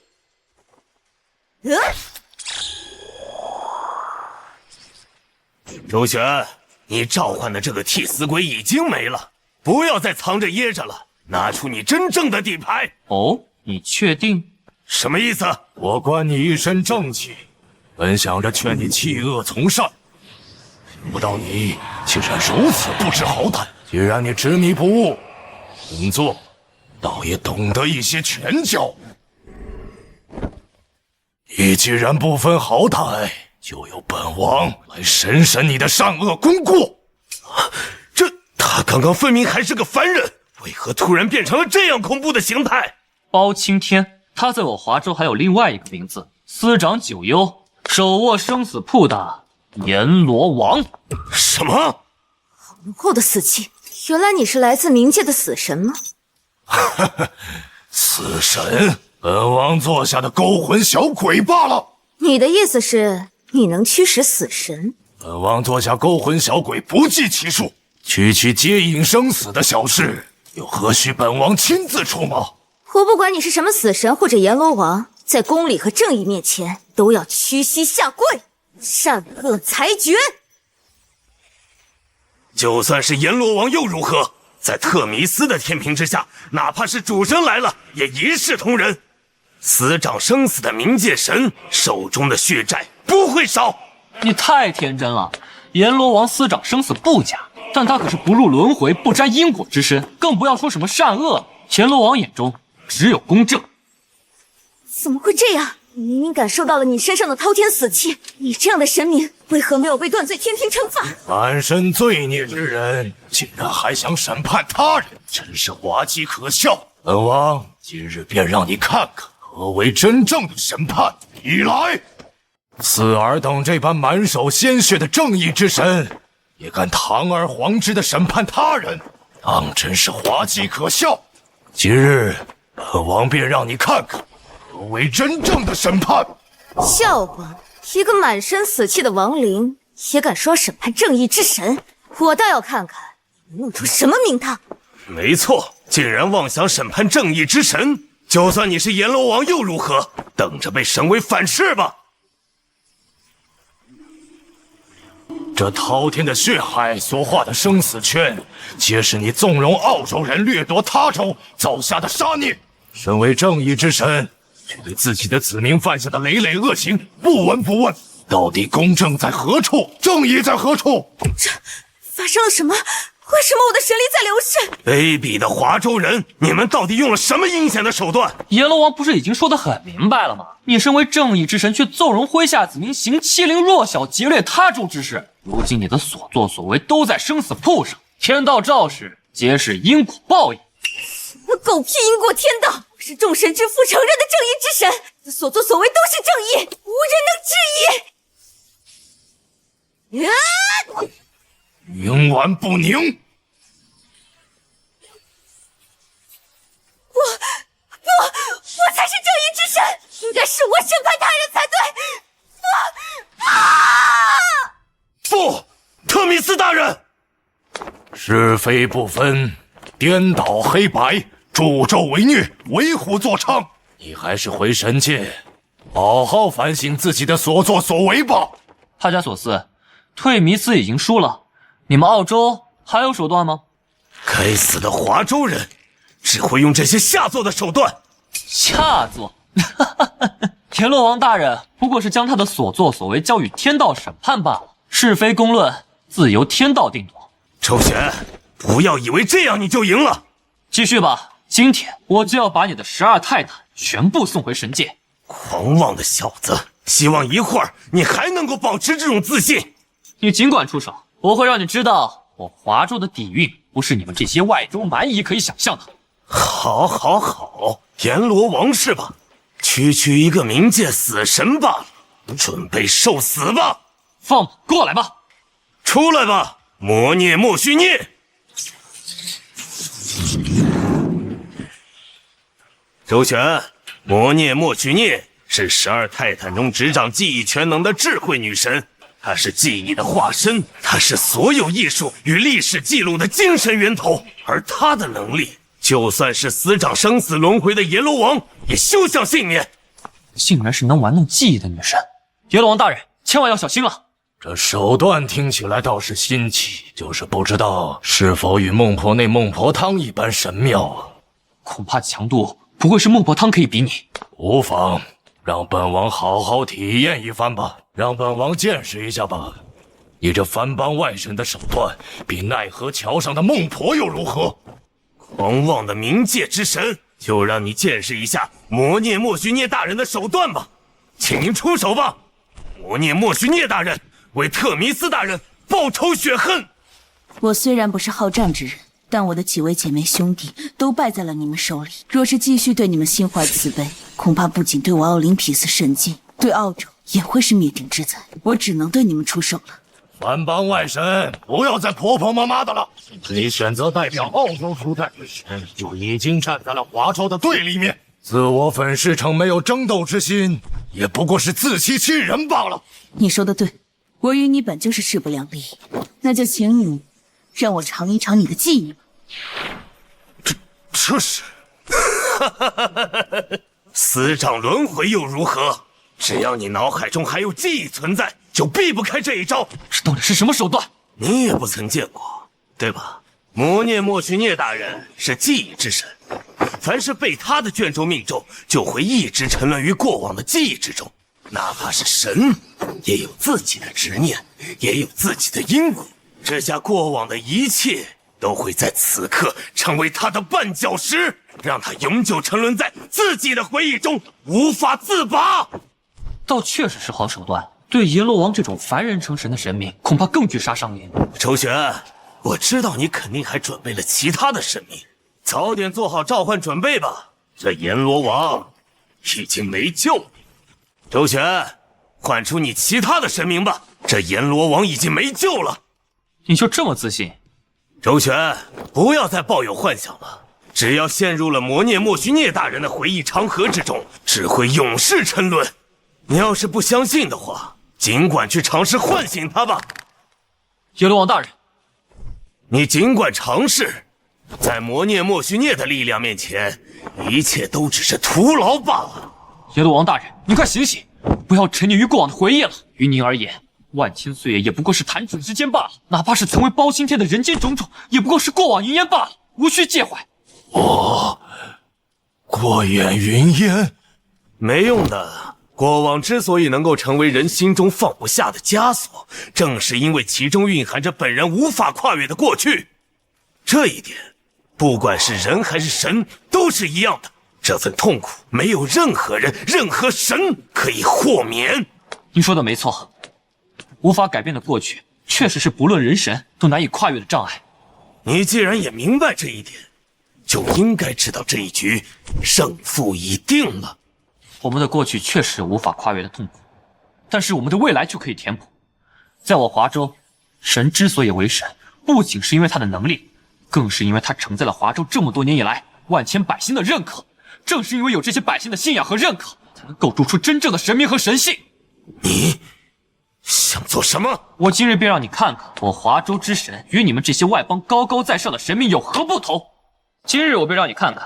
周旋，你召唤的这个替死鬼已经没了，不要再藏着掖着了，拿出你真正的底牌。哦，你确定？什么意思？我观你一身正气，本想着劝你弃恶从善，想不到你竟然如此不知好歹。既然你执迷不悟，本座倒也懂得一些拳脚。你既然不分好歹，就由本王来审审你的善恶功过。他刚刚分明还是个凡人，为何突然变成了这样恐怖的形态？包青天，他在我华州还有另外一个名字，司长九幽，手握生死簿的阎罗王。什么？好浓厚的死气！原来你是来自冥界的死神吗？死神，本王座下的勾魂小鬼罢了。你的意思是你能驱使死神？本王座下勾魂小鬼不计其数，区区接引生死的小事，又何须本王亲自出马？我不管你是什么死神或者阎罗王，在公理和正义面前都要屈膝下跪，善恶裁决。就算是阎罗王又如何？在特弥斯的天平之下，哪怕是主神来了，也一视同仁。司掌生死的冥界神手中的血债不会少。你太天真了，阎罗王司掌生死不假，但他可是不入轮回、不沾因果之身，更不要说什么善恶。阎罗王眼中只有公正。怎么会这样？我明明感受到了你身上的滔天死气，你这样的神明为何没有被断罪天庭惩罚？满身罪孽之人，竟然还想审判他人，真是滑稽可笑。本王今日便让你看看何为真正的审判。你来！四儿等这般满手鲜血的正义之神，也敢堂而皇之的审判他人，当真是滑稽可笑。今日本王便让你看看何为真正的审判。笑话，一个满身死气的亡灵也敢说审判正义之神？我倒要看看你弄出什么名堂。没错，竟然妄想审判正义之神，就算你是阎罗王又如何？等着被审为反噬吧！这滔天的血海所画的生死圈，皆是你纵容澳洲人掠夺他州造下的杀孽。身为正义之神，却对自己的子民犯下的累累恶行不闻不问，到底公正在何处？正义在何处？这发生了什么？为什么我的神力在流逝？卑鄙的华州人，你们到底用了什么阴险的手段？阎罗王不是已经说得很明白了吗？你身为正义之神，却纵容麾下子民行欺凌弱小、劫掠他州之事。如今你的所作所为都在生死簿上，天道昭示，皆是因果报应。什么狗屁因果天道！我是众神之父承认的正义之神，你的所作所为都是正义，无人能质疑。冥顽不宁！我才是正义之神，应该是我审判他人才对。不，特弥斯大人，是非不分，颠倒黑白，助纣为虐，为虎作伥。你还是回神界，好好反省自己的所作所为吧。帕加索斯，退弥斯已经输了，你们澳洲还有手段吗？该死的华州人，只会用这些下作的手段。下作？阎罗王大人不过是将他的所作所为交予天道审判罢了，是非公论自由天道定夺。周旋，不要以为这样你就赢了。继续吧，今天我就要把你的12泰坦全部送回神界。狂妄的小子，希望一会儿你还能够保持这种自信。你尽管出手，我会让你知道我华州的底蕴不是你们这些外州蛮夷可以想象的。好，好，好，阎罗王是吧？区区一个冥界死神罢了，准备受死吧！放马过来吧！出来吧，魔孽莫须孽！周旋，魔孽莫须孽是12泰坦中执掌记忆全能的智慧女神，她是记忆的化身，她是所有艺术与历史记录的精神源头，而她的能力，就算是司掌生死轮回的阎罗王也休想幸免。竟然是能玩弄记忆的女神，阎罗王大人千万要小心了。这手段听起来倒是新奇，就是不知道是否与孟婆那孟婆汤一般神妙啊。恐怕强度不会是孟婆汤可以比拟。无妨，让本王好好体验一番吧，让本王见识一下吧。你这番邦外神的手段，比奈何桥上的孟婆又如何？狂妄的冥界之神，就让你见识一下魔涅莫须涅大人的手段吧，请您出手吧！魔涅莫须涅大人为特弥斯大人报仇雪恨。我虽然不是好战之人，但我的几位姐妹兄弟都败在了你们手里。若是继续对你们心怀慈悲，恐怕不仅对我奥林匹斯神境，对澳洲也会是灭顶之灾。我只能对你们出手了。番邦外神，不要再婆婆妈妈的了。你选择代表澳洲出战，就已经站在了华州的对立面。自我粉饰成没有争斗之心，也不过是自欺欺人罢了。你说的对，我与你本就是势不两立，那就请你让我尝一尝你的记忆吧。这是，司掌轮回又如何？只要你脑海中还有记忆存在，就避不开这一招。这到底是什么手段？你也不曾见过，对吧？魔涅莫须涅大人是记忆之神，凡是被他的卷轴命中，就会一直沉沦于过往的记忆之中。哪怕是神，也有自己的执念，也有自己的因果。这下过往的一切都会在此刻成为他的绊脚石，让他永久沉沦在自己的回忆中，无法自拔。倒确实是好手段，对阎罗王这种凡人成神的神明，恐怕更具杀伤力。周旋，我知道你肯定还准备了其他的神明，早点做好召唤准备吧。这阎罗王已经没救了。周旋，唤出你其他的神明吧。这阎罗王已经没救了。你就这么自信？周旋，不要再抱有幻想了。只要陷入了魔涅莫须涅大人的回忆长河之中，只会永世沉沦。你要是不相信的话，尽管去尝试唤醒他吧。阎罗王大人，你尽管尝试，在魔涅莫须涅的力量面前，一切都只是徒劳罢了。阎罗王大人，你快醒醒，不要沉溺于过往的回忆了。于您而言，万千岁月也不过是弹指之间罢了，哪怕是曾为包青天的人间种种，也不过是过往云烟罢了，无需介怀。过眼云烟，没用的。过往之所以能够成为人心中放不下的枷锁，正是因为其中蕴含着本人无法跨越的过去。这一点，不管是人还是神，都是一样的。这份痛苦，没有任何人、任何神可以豁免。您说的没错，无法改变的过去，确实是不论人神都难以跨越的障碍。你既然也明白这一点，就应该知道这一局胜负已定了。我们的过去确实有无法跨越的痛苦，但是我们的未来就可以填补。在我华州，神之所以为神，不仅是因为他的能力，更是因为他承载了华州这么多年以来万千百姓的认可。正是因为有这些百姓的信仰和认可，才能构筑出真正的神明和神性。你想做什么？我今日便让你看看我华州之神与你们这些外邦高高在上的神明有何不同。今日我便让你看看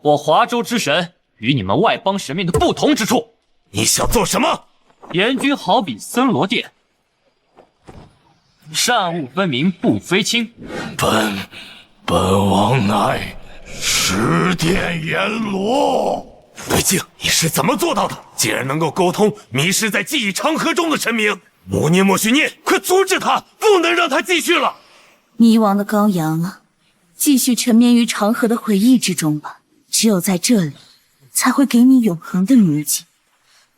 我华州之神与你们外邦神明的不同之处。你想做什么？阎君好比森罗殿，善恶分明不非亲。本王乃十殿阎罗。对镜，你是怎么做到的？竟然能够沟通迷失在记忆长河中的神明？魔涅莫须涅，快阻止他，不能让他继续了。迷惘的羔羊啊，继续沉湎于长河的回忆之中吧。只有在这里，才会给你永恒的宁静，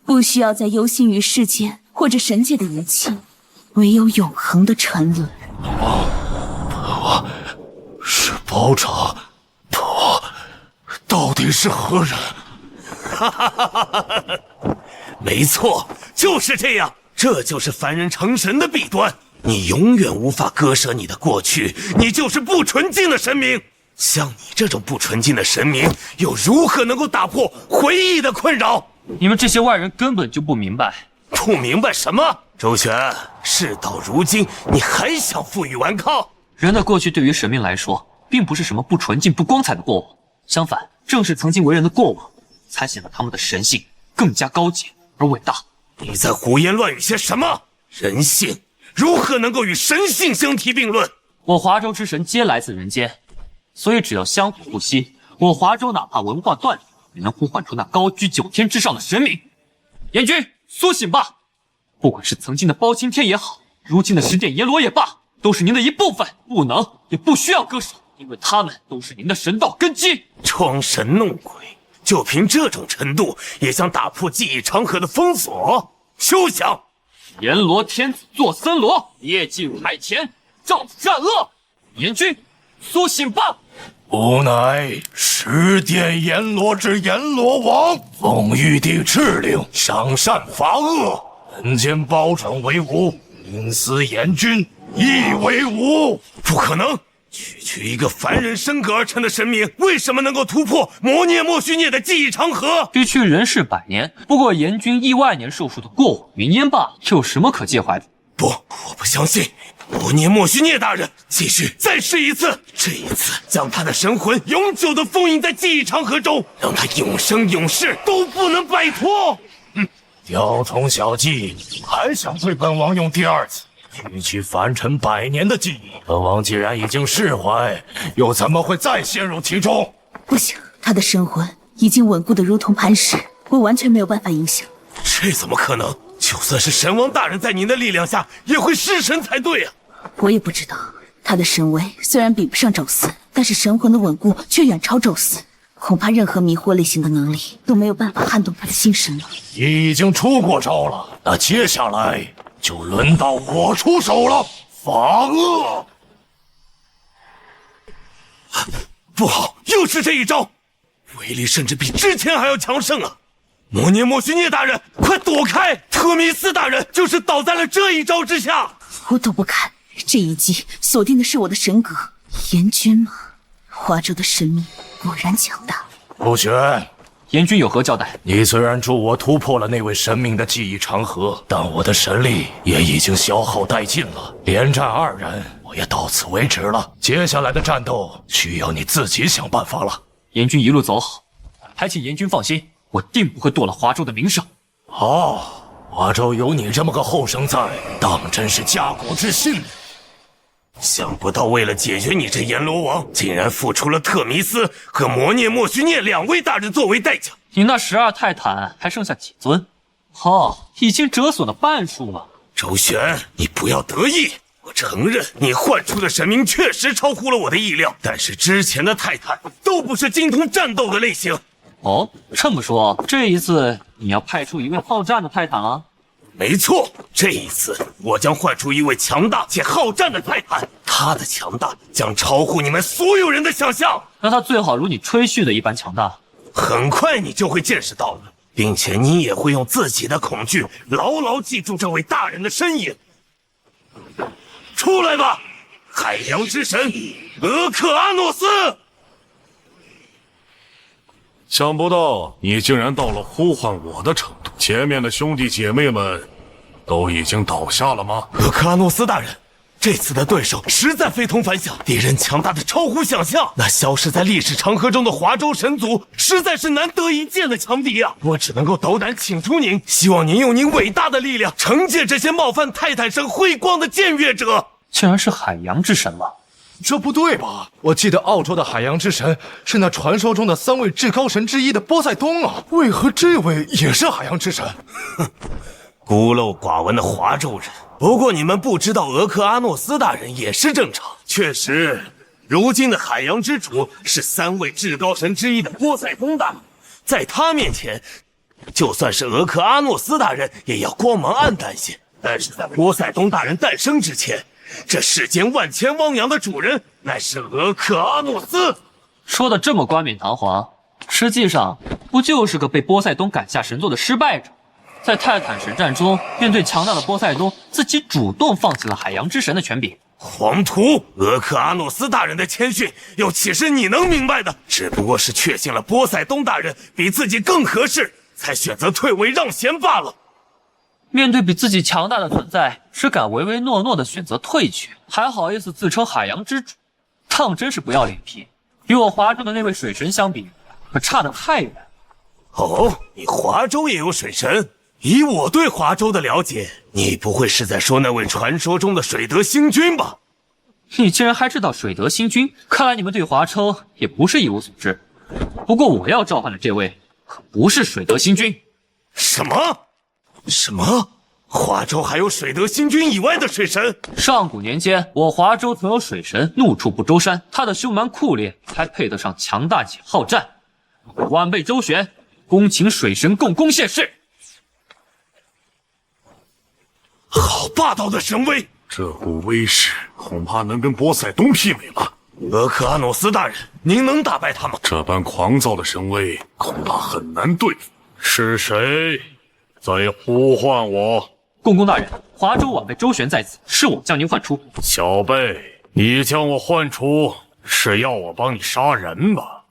不需要再忧心于世间或者神界的一切，唯有永恒的沉沦。本王是包拯，本王到底是何人？没错，就是这样，这就是凡人成神的弊端。你永远无法割舍你的过去，你就是不纯净的神明。像你这种不纯净的神明，又如何能够打破回忆的困扰？你们这些外人根本就不明白。不明白什么？周旋，事到如今，你还想负隅顽抗？人的过去对于神明来说，并不是什么不纯净、不光彩的过往，相反，正是曾经为人的过往，才显得他们的神性更加高洁而伟大。你在胡言乱语些什么？人性如何能够与神性相提并论？我华州之神皆来自人间，所以只要相互呼吸，我华州哪怕文化断裂，也能呼唤出那高居9天之上的神明。阎君，苏醒吧！不管是曾经的包青天也好，如今的10殿阎罗也罢，都是您的一部分，不能也不需要割舍，因为他们都是您的神道根基。装神弄鬼，就凭这种程度，也想打破记忆长河的封锁？休想！阎罗天子坐森罗，业尽海前，照善恶。阎君，苏醒吧！吾乃10殿阎罗之阎罗王，奉玉帝敕令，赏善罚恶，人间包拯为吾，临死阎君亦为吾。不可能！区区一个凡人升格而成的神明，为什么能够突破魔孽莫须孽的记忆长河？区区人世100年，不过阎君亿万年寿数的过往云烟罢了，这有什么可介怀的？不，我不相信！魔孽莫须孽大人，继续再试一次，这一次将他的神魂永久地封印在记忆长河中，让他永生永世都不能摆脱。雕虫小技，还想对本王用第2次？区区凡尘100年的记忆，本王既然已经释怀，又怎么会再陷入其中？不行，他的神魂已经稳固的如同磐石，我完全没有办法影响。这怎么可能？就算是神王大人在您的力量下，也会失神才对啊！我也不知道，他的神威虽然比不上宙斯，但是神魂的稳固却远超宙斯，恐怕任何迷惑类型的能力都没有办法撼动他的心神了。你已经出过招了，那接下来就轮到我出手了。罚恶！不好，又是这一招，威力甚至比之前还要强盛啊！魔孽莫须孽大人，快躲开！特弥斯大人就是倒在了这一招之下。我躲不开，这一击锁定的是我的神格。阎君吗？华州的神明果然强大。不选。阎君有何交代？你虽然助我突破了那位神明的记忆长河，但我的神力也已经消耗殆尽了，连战2人，我也到此为止了。接下来的战斗需要你自己想办法了。阎君一路走好，还请阎君放心，我定不会堕了华州的名声。华州有你这么个后生在，当真是家国之幸。想不到为了解决你这阎罗王，竟然付出了特弥斯和魔孽莫须孽2位大人作为代价。你那12泰坦还剩下几尊？已经折损了半数了。周旋，你不要得意。我承认你唤出的神明确实超乎了我的意料，但是之前的泰坦都不是精通战斗的类型。这么说，这一次你要派出一位好战的泰坦了？没错，这一次我将唤出一位强大且好战的泰坦，他的强大将超乎你们所有人的想象。那他最好如你吹嘘的一般强大。很快你就会见识到了，并且你也会用自己的恐惧牢牢记住这位大人的身影。出来吧，海洋之神俄克阿诺斯！想不到你竟然到了呼唤我的程度。前面的兄弟姐妹们都已经倒下了吗？俄克阿诺斯大人，这次的对手实在非同凡响，敌人强大的超乎想象。那消失在历史长河中的华州神族，实在是难得一见的强敌啊！我只能够斗胆请出您，希望您用您伟大的力量惩戒这些冒犯泰坦神辉光的僭越者。竟然是海洋之神了。这不对吧？我记得澳洲的海洋之神是那传说中的3位至高神之一的波塞冬啊，为何这位也是海洋之神？哼，孤陋寡闻的华州人。不过你们不知道，俄克阿诺斯大人也是正常。确实，如今的海洋之主是3位至高神之一的波塞冬大人，在他面前，就算是俄克阿诺斯大人也要光芒暗淡些。但是在波塞冬大人诞生之前，这世间万千汪洋的主人乃是俄克阿诺斯。说的这么冠冕堂皇，实际上不就是个被波塞冬赶下神座的失败者？在泰坦神战中，面对强大的波塞冬，自己主动放弃了海洋之神的权柄。黄图，俄克阿诺斯大人的谦逊，又岂是你能明白的？只不过是确信了波塞冬大人比自己更合适，才选择退位让贤罢了。面对比自己强大的存在，只敢唯唯诺诺的选择退却，还好意思自称海洋之主，当真是不要脸皮。与我华州的那位水神相比，可差得太远。哦，你华州也有水神？以我对华州的了解，你不会是在说那位传说中的水德星君吧？你竟然还知道水德星君，看来你们对华州也不是一无所知。不过我要召唤的这位可不是水德星君。什么？什么？华州还有水德星君以外的水神？上古年间，我华州曾有水神怒触不周山，他的凶蛮酷烈，才配得上强大且好战。晚辈周旋，恭请水神共工现世。好霸道的神威！这股威势恐怕能跟波塞冬媲美了。俄克阿诺斯大人，您能打败他吗？这般狂躁的神威，恐怕很难对付。是谁在呼唤我？共工大人，华州晚辈周旋在此，是我将您唤出。小辈，你将我唤出，是要我帮你杀人吧？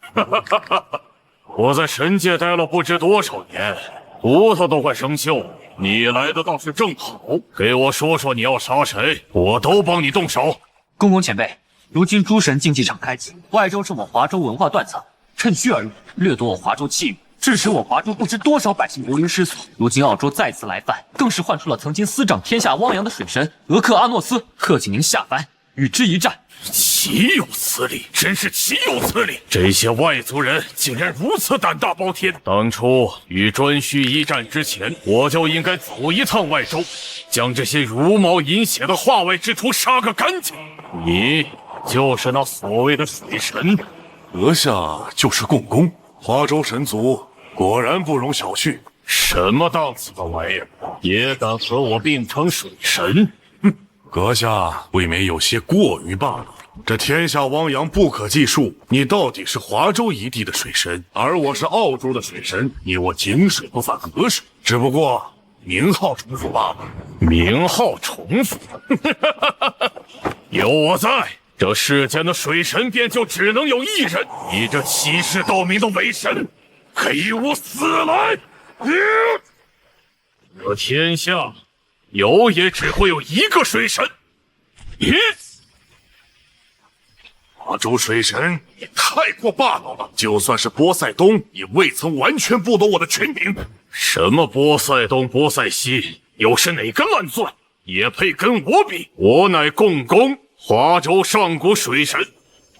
我在神界待了不知多少年，骨头都快生锈了。你来的倒是正好，给我说说你要杀谁，我都帮你动手。公公前辈，如今诸神竞技场开启，外州是我华州文化断层，趁虚而入，掠夺我华州器物，致使我华州不知多少百姓流离失所。如今澳洲再次来犯，更是唤出了曾经司掌天下汪洋的水神俄克阿诺斯，特请您下凡与之一战。岂有此理！真是岂有此理！这些外族人竟然如此胆大包天！当初与颛顼一战之前，我就应该走一趟外州，将这些茹毛饮血的化外之徒杀个干净。你就是那所谓的水神？阁下就是共工，华州神族果然不容小觑。什么档次的玩意儿，也敢和我并称水神？阁下未免有些过于罢了。这天下汪洋不可计数，你到底是华州一地的水神，而我是澳洲的水神，你我井水不犯河水，只不过名号重复罢了。名号重复？有我在，这世间的水神便就只能有一人。你这欺世盗名的伪神，给我死来！这天下有也只会有一个水神。华州水神也太过霸道了，就算是波塞冬也未曾完全剥夺我的权柄。什么波塞冬、波塞西，又是哪根烂钻，也配跟我比？我乃共工，华州上古水神，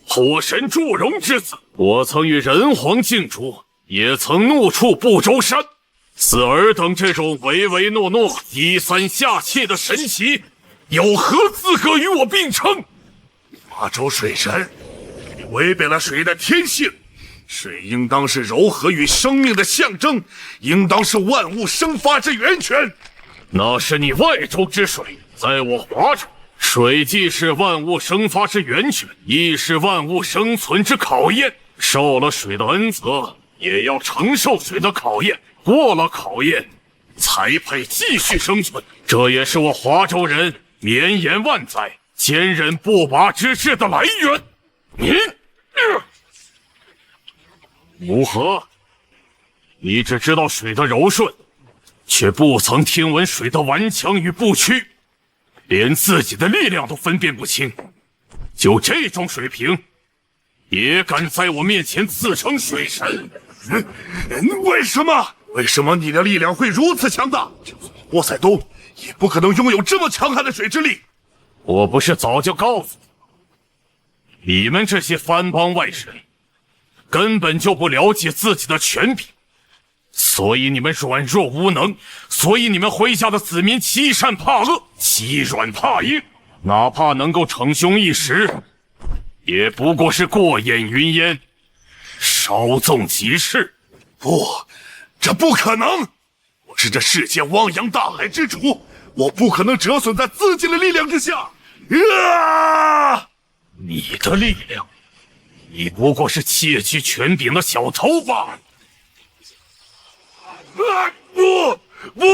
火神祝融之子。我曾与人皇竞逐，也曾怒触不周山。似尔等这种唯唯诺诺、低三下气的神奇，有何资格与我并称？华州水神，你违背了水的天性。水应当是柔和与生命的象征，应当是万物生发之源泉。那是你外州之水，在我华州，水既是万物生发之源泉，亦是万物生存之考验。受了水的恩泽，也要承受水的考验。过了考验，才配继续生存。这也是我华州人绵延万载、坚韧不拔之志的来源。你，如何？你只知道水的柔顺，却不曾听闻水的顽强与不屈，连自己的力量都分辨不清。就这种水平，也敢在我面前自称水神？为什么？为什么你的力量会如此强大？就算波塞冬也不可能拥有这么强悍的水之力。我不是早就告诉你，你们这些番邦外神根本就不了解自己的权柄，所以你们软弱无能，所以你们麾下的子民欺善怕恶，欺软怕硬，哪怕能够逞凶一时，也不过是过眼云烟，稍纵即逝。不，这不可能！我是这世界汪洋大海之主，我不可能折损在自己的力量之下。你的力量，你不过是窃取权柄的小偷罢了。不！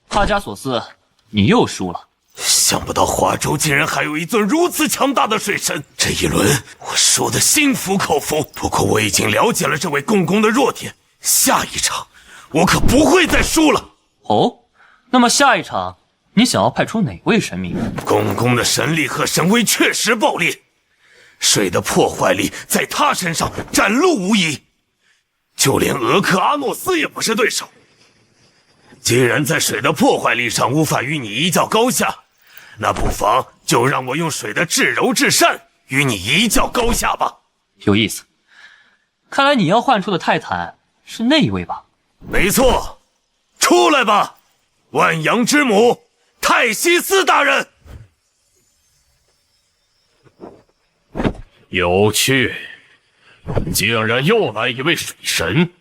他家所思，你又输了。想不到华州竟然还有一尊如此强大的水神，这一轮我输得心服口服。不过我已经了解了这位共工的弱点，下一场我可不会再输了。哦，那么下一场你想要派出哪位神明？共工的神力和神威确实爆裂，水的破坏力在他身上展露无遗，就连俄克阿诺斯也不是对手。既然在水的破坏力上无法与你一较高下，那不妨就让我用水的至柔至善与你一较高下吧。有意思，看来你要唤出的泰坦是那一位吧？没错，出来吧，万阳之母泰西斯大人。有趣，竟然又来一位水神，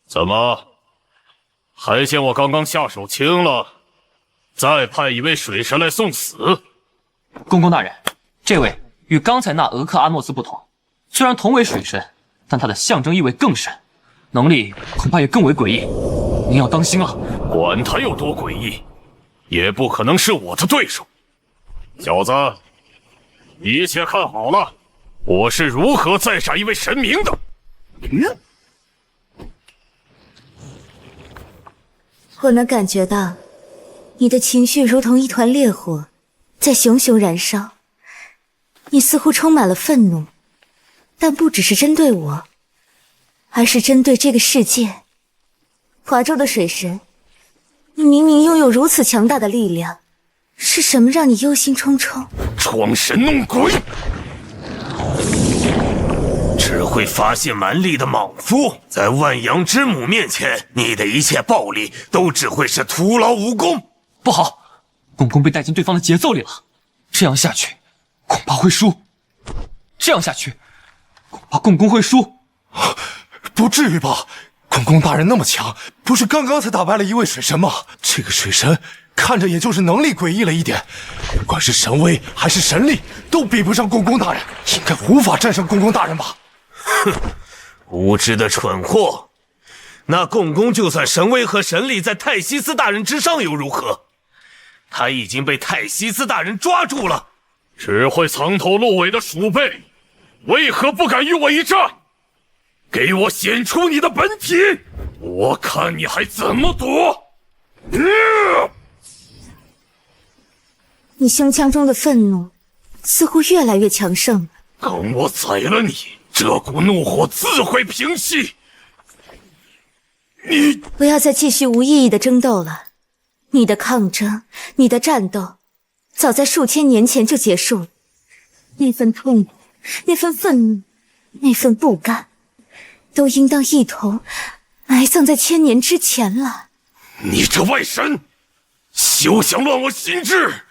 怎么还嫌我刚刚下手轻了？再派一位水神来送死？公公大人，这位与刚才那俄克阿诺斯不同，虽然同为水神，但他的象征意味更深，能力恐怕也更为诡异，您要当心了。管他有多诡异，也不可能是我的对手。小子，一切看好了，我是如何再杀一位神明的。我能感觉到你的情绪如同一团烈火，在熊熊燃烧。你似乎充满了愤怒，但不只是针对我，而是针对这个世界。华州的水神，你明明拥有如此强大的力量，是什么让你忧心忡忡？装神弄鬼！只会发泄蛮力的莽夫，在万阳之母面前，你的一切暴力都只会是徒劳无功。不好，公公被带进对方的节奏里了，这样下去恐怕会输。这样下去，恐怕公公会输。不至于吧？公公大人那么强，不是刚刚才打败了一位水神吗？这个水神看着也就是能力诡异了一点，不管是神威还是神力，都比不上公公大人，应该无法战胜公公大人吧？哼，无知的蠢货！那共工就算神威和神力在泰西斯大人之上又如何？他已经被泰西斯大人抓住了。只会藏头露尾的鼠辈，为何不敢与我一战？给我显出你的本体，我看你还怎么躲！你胸腔中的愤怒似乎越来越强盛了。等我宰了你，这股怒火自会平息。你不要再继续无意义的争斗了，你的抗争，你的战斗，早在数千年前就结束了。那份痛苦，那份愤怒，那份不甘，都应当一同埋葬在千年之前了。你这外神，休想乱我心智！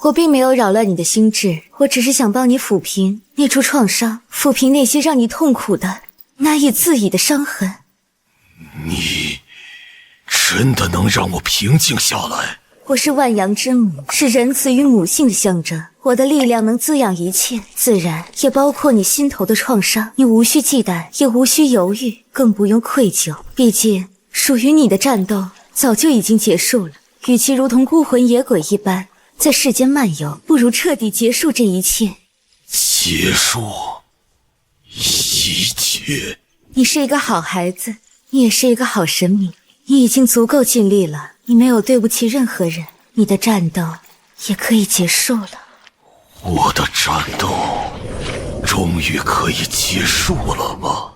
我并没有扰乱你的心智，我只是想帮你抚平那处创伤，抚平那些让你痛苦的、难以自已的伤痕。你真的能让我平静下来？我是万阳之母，是仁慈与母性的象征。我的力量能滋养一切，自然也包括你心头的创伤。你无需忌惮，也无需犹豫，更不用愧疚。毕竟，属于你的战斗早就已经结束了。与其如同孤魂野鬼一般在世间漫游，不如彻底结束这一切。结束一切。你是一个好孩子，你也是一个好神明。你已经足够尽力了，你没有对不起任何人，你的战斗也可以结束了。我的战斗终于可以结束了吗？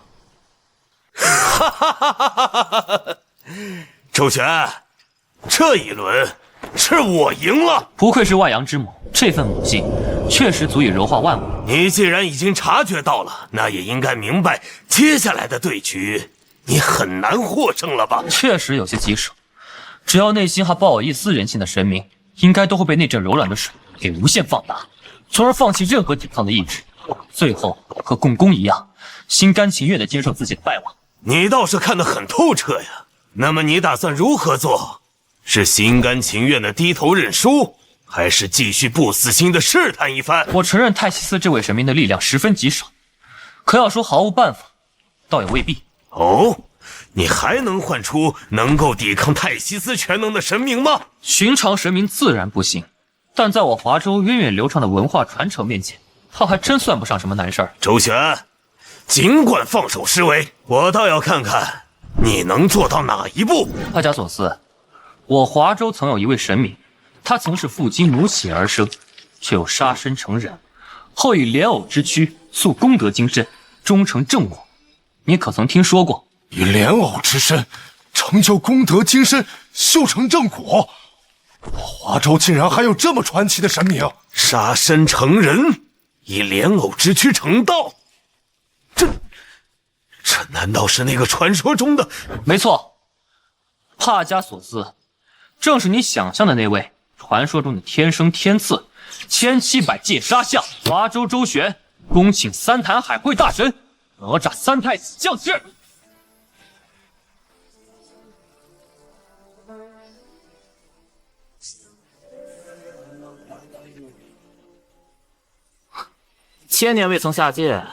哈哈哈哈哈哈！周全，这一轮是我赢了。不愧是万阳之母，这份母性确实足以柔化万物。你既然已经察觉到了，那也应该明白接下来的对局你很难获胜了吧？确实有些棘手，只要内心还抱有一丝人性的神明，应该都会被那阵柔软的水给无限放大，从而放弃任何抵抗的意志，最后和共工一样，心甘情愿地接受自己的败亡。你倒是看得很透彻呀。那么你打算如何做？是心甘情愿地低头认输，还是继续不死心地试探一番？我承认泰西斯这位神明的力量十分棘手，可要说毫无办法，倒也未必。哦，你还能唤出能够抵抗泰西斯全能的神明吗？寻常神明自然不行，但在我华州源远流长的文化传承面前，他还真算不上什么难事儿。周旋，尽管放手施为，我倒要看看你能做到哪一步。帕加索斯，我华州曾有一位神明，他曾是父精母血而生，却又杀身成人，后以莲藕之躯塑功德精深，终成正果。你可曾听说过？以莲藕之身成就功德金身，修成正果。我华州竟然还有这么传奇的神明！杀身成人，以莲藕之躯成道，这难道是那个传说中的？没错，帕加索斯正是你想象的那位传说中的天生天赐1700戒杀相华州周旋，恭请三坛海会大神哪吒三太子降世。千年未曾下界，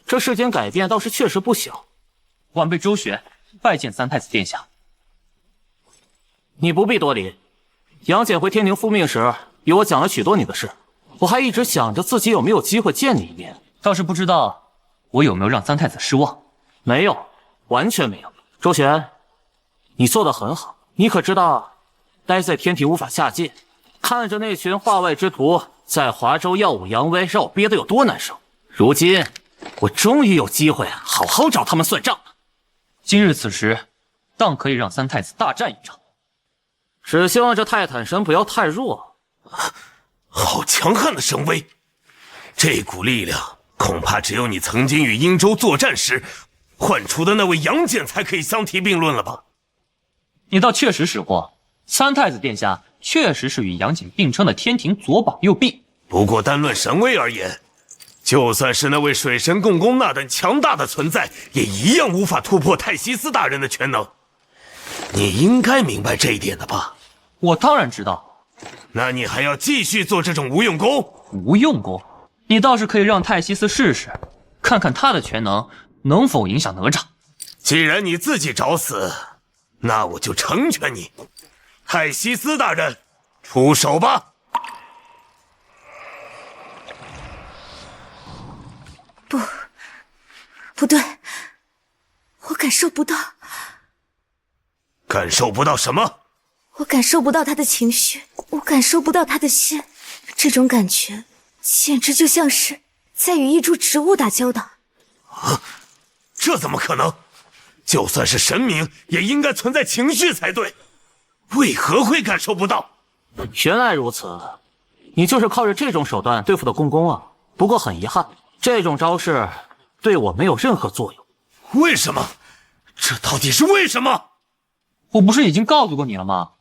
这世间改变倒是确实不小。晚辈周旋拜见三太子殿下。你不必多礼。杨戬回天庭复命时，与我讲了许多你的事，我还一直想着自己有没有机会见你一面，倒是不知道我有没有让三太子失望。没有，完全没有。周旋，你做得很好。你可知道，待在天庭无法下界，看着那群化外之徒在华州耀武扬威，让我憋得有多难受。如今我终于有机会好好找他们算账了。今日此时，当可以让三太子大战一场。只希望这泰坦神不要太弱。好强悍的神威！这股力量恐怕只有你曾经与殷周作战时唤出的那位杨戬才可以相提并论了吧？你倒确实识货，三太子殿下确实是与杨戬并称的天庭左膀右臂。不过单论神威而言，就算是那位水神共工那等强大的存在，也一样无法突破泰西斯大人的全能。你应该明白这一点的吧？我当然知道。那你还要继续做这种无用功？无用功？你倒是可以让泰西斯试试，看看他的全能能否影响哪吒。既然你自己找死，那我就成全你。泰西斯大人，出手吧！不对，我感受不到。感受不到什么？我感受不到他的情绪，我感受不到他的心。这种感觉简直就像是在与一株植物打交道。啊，这怎么可能？就算是神明，也应该存在情绪才对，为何会感受不到？原来如此，你就是靠着这种手段对付的共工啊。不过很遗憾，这种招式对我没有任何作用。为什么？这到底是为什么？我不是已经告诉过你了吗？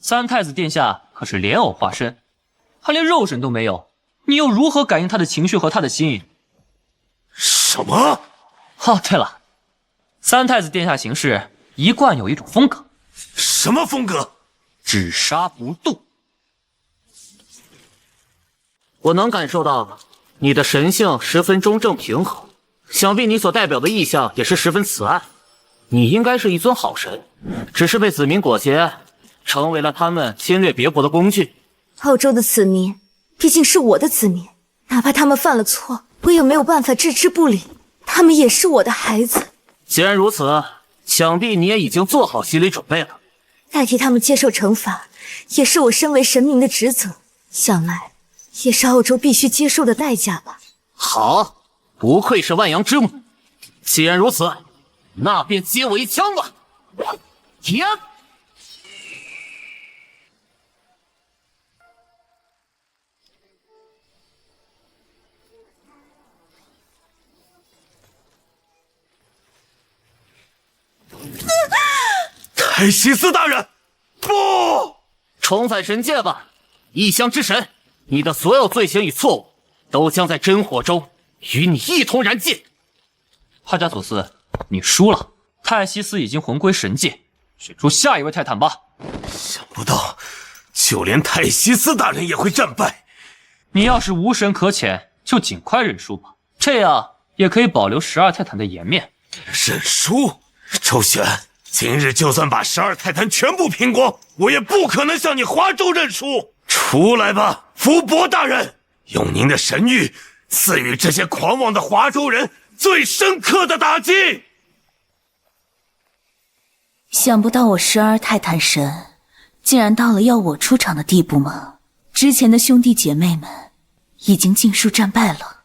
三太子殿下可是莲藕化身，他连肉身都没有，你又如何感应他的情绪和他的心？什么？哦，对了，三太子殿下行事一贯有一种风格。什么风格？只杀不渡。我能感受到你的神性十分中正平和，想必你所代表的意象也是十分慈爱。你应该是一尊好神，只是被子民裹挟，成为了他们侵略别国的工具。澳洲的子民毕竟是我的子民，哪怕他们犯了错，我也没有办法置之不理。他们也是我的孩子。既然如此，想必你也已经做好心理准备了。代替他们接受惩罚，也是我身为神明的职责，想来也是澳洲必须接受的代价吧。好，不愧是万阳之母。既然如此，那便接我一枪吧！天！泰西斯大人，不！重返神界吧，异乡之神！你的所有罪行与错误，都将在真火中与你一同燃尽。帕加索斯，你输了。泰西斯已经魂归神界，选出下一位泰坦吧。想不到，就连泰西斯大人也会战败。你要是无神可遣，就尽快认输吧，这样也可以保留12泰坦的颜面。认输？周旋，今日就算把12泰坦全部拼光，我也不可能向你华州认输。出来吧，福伯大人，用您的神谕赐予这些狂妄的华州人最深刻的打击。想不到我12泰坦神竟然到了要我出场的地步吗？之前的兄弟姐妹们已经尽数战败了。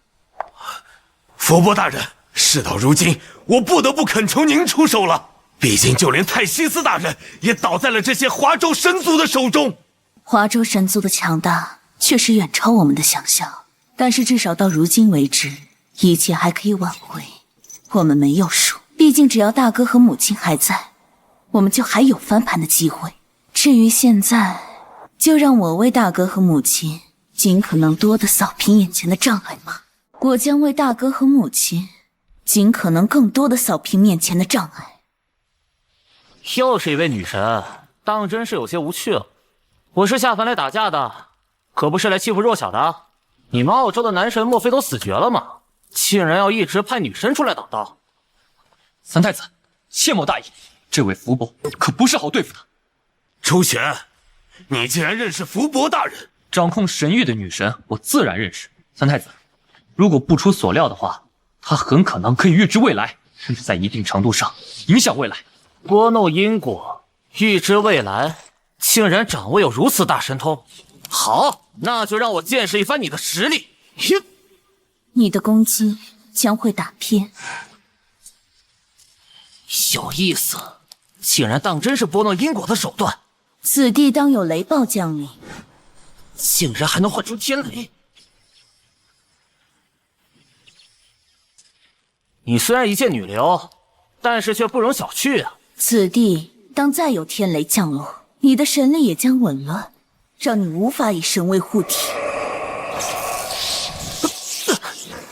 福伯大人，事到如今，我不得不恳求您出手了。毕竟就连泰西斯大人也倒在了这些华州神族的手中。华州神族的强大确实远超我们的想象，但是至少到如今为止，一切还可以挽回。我们没有输，毕竟只要大哥和母亲还在，我们就还有翻盘的机会。至于现在，就让我为大哥和母亲尽可能多的扫平眼前的障碍吧。我将为大哥和母亲尽可能更多的扫平面前的障碍。又是一位女神，当真是有些无趣了。我是下凡来打架的，可不是来欺负弱小的。你们澳洲的男神莫非都死绝了吗？竟然要一直派女神出来挡道。三太子，切莫大意，这位福伯可不是好对付的。周旋，你竟然认识福伯大人？掌控神域的女神，我自然认识。三太子，如果不出所料的话，她很可能可以预知未来，甚至在一定程度上影响未来。拨弄因果，预知未来，竟然掌握有如此大神通。好，那就让我见识一番你的实力。你的攻击将会打偏。有意思，竟然当真是拨弄因果的手段。此地当有雷暴降临，竟然还能唤出天雷。你虽然一介女流，但是却不容小觑啊。此地当再有天雷降落，你的神力也将紊乱，让你无法以神位护体。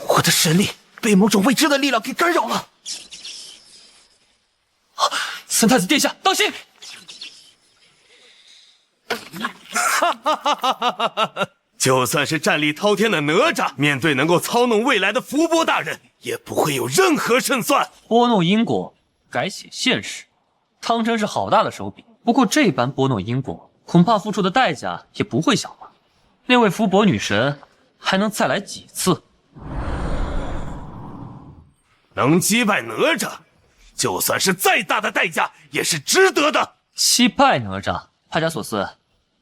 我的神力被某种未知的力量给干扰了。三太子殿下，当心！就算是战力滔天的哪吒，面对能够操弄未来的福伯大人，也不会有任何胜算。拨弄因果，改写现实，当真是好大的手笔。不过这般拨弄因果，恐怕付出的代价也不会小吧？那位福伯女神还能再来几次？能击败哪吒，就算是再大的代价也是值得的。击败哪吒，帕加索斯，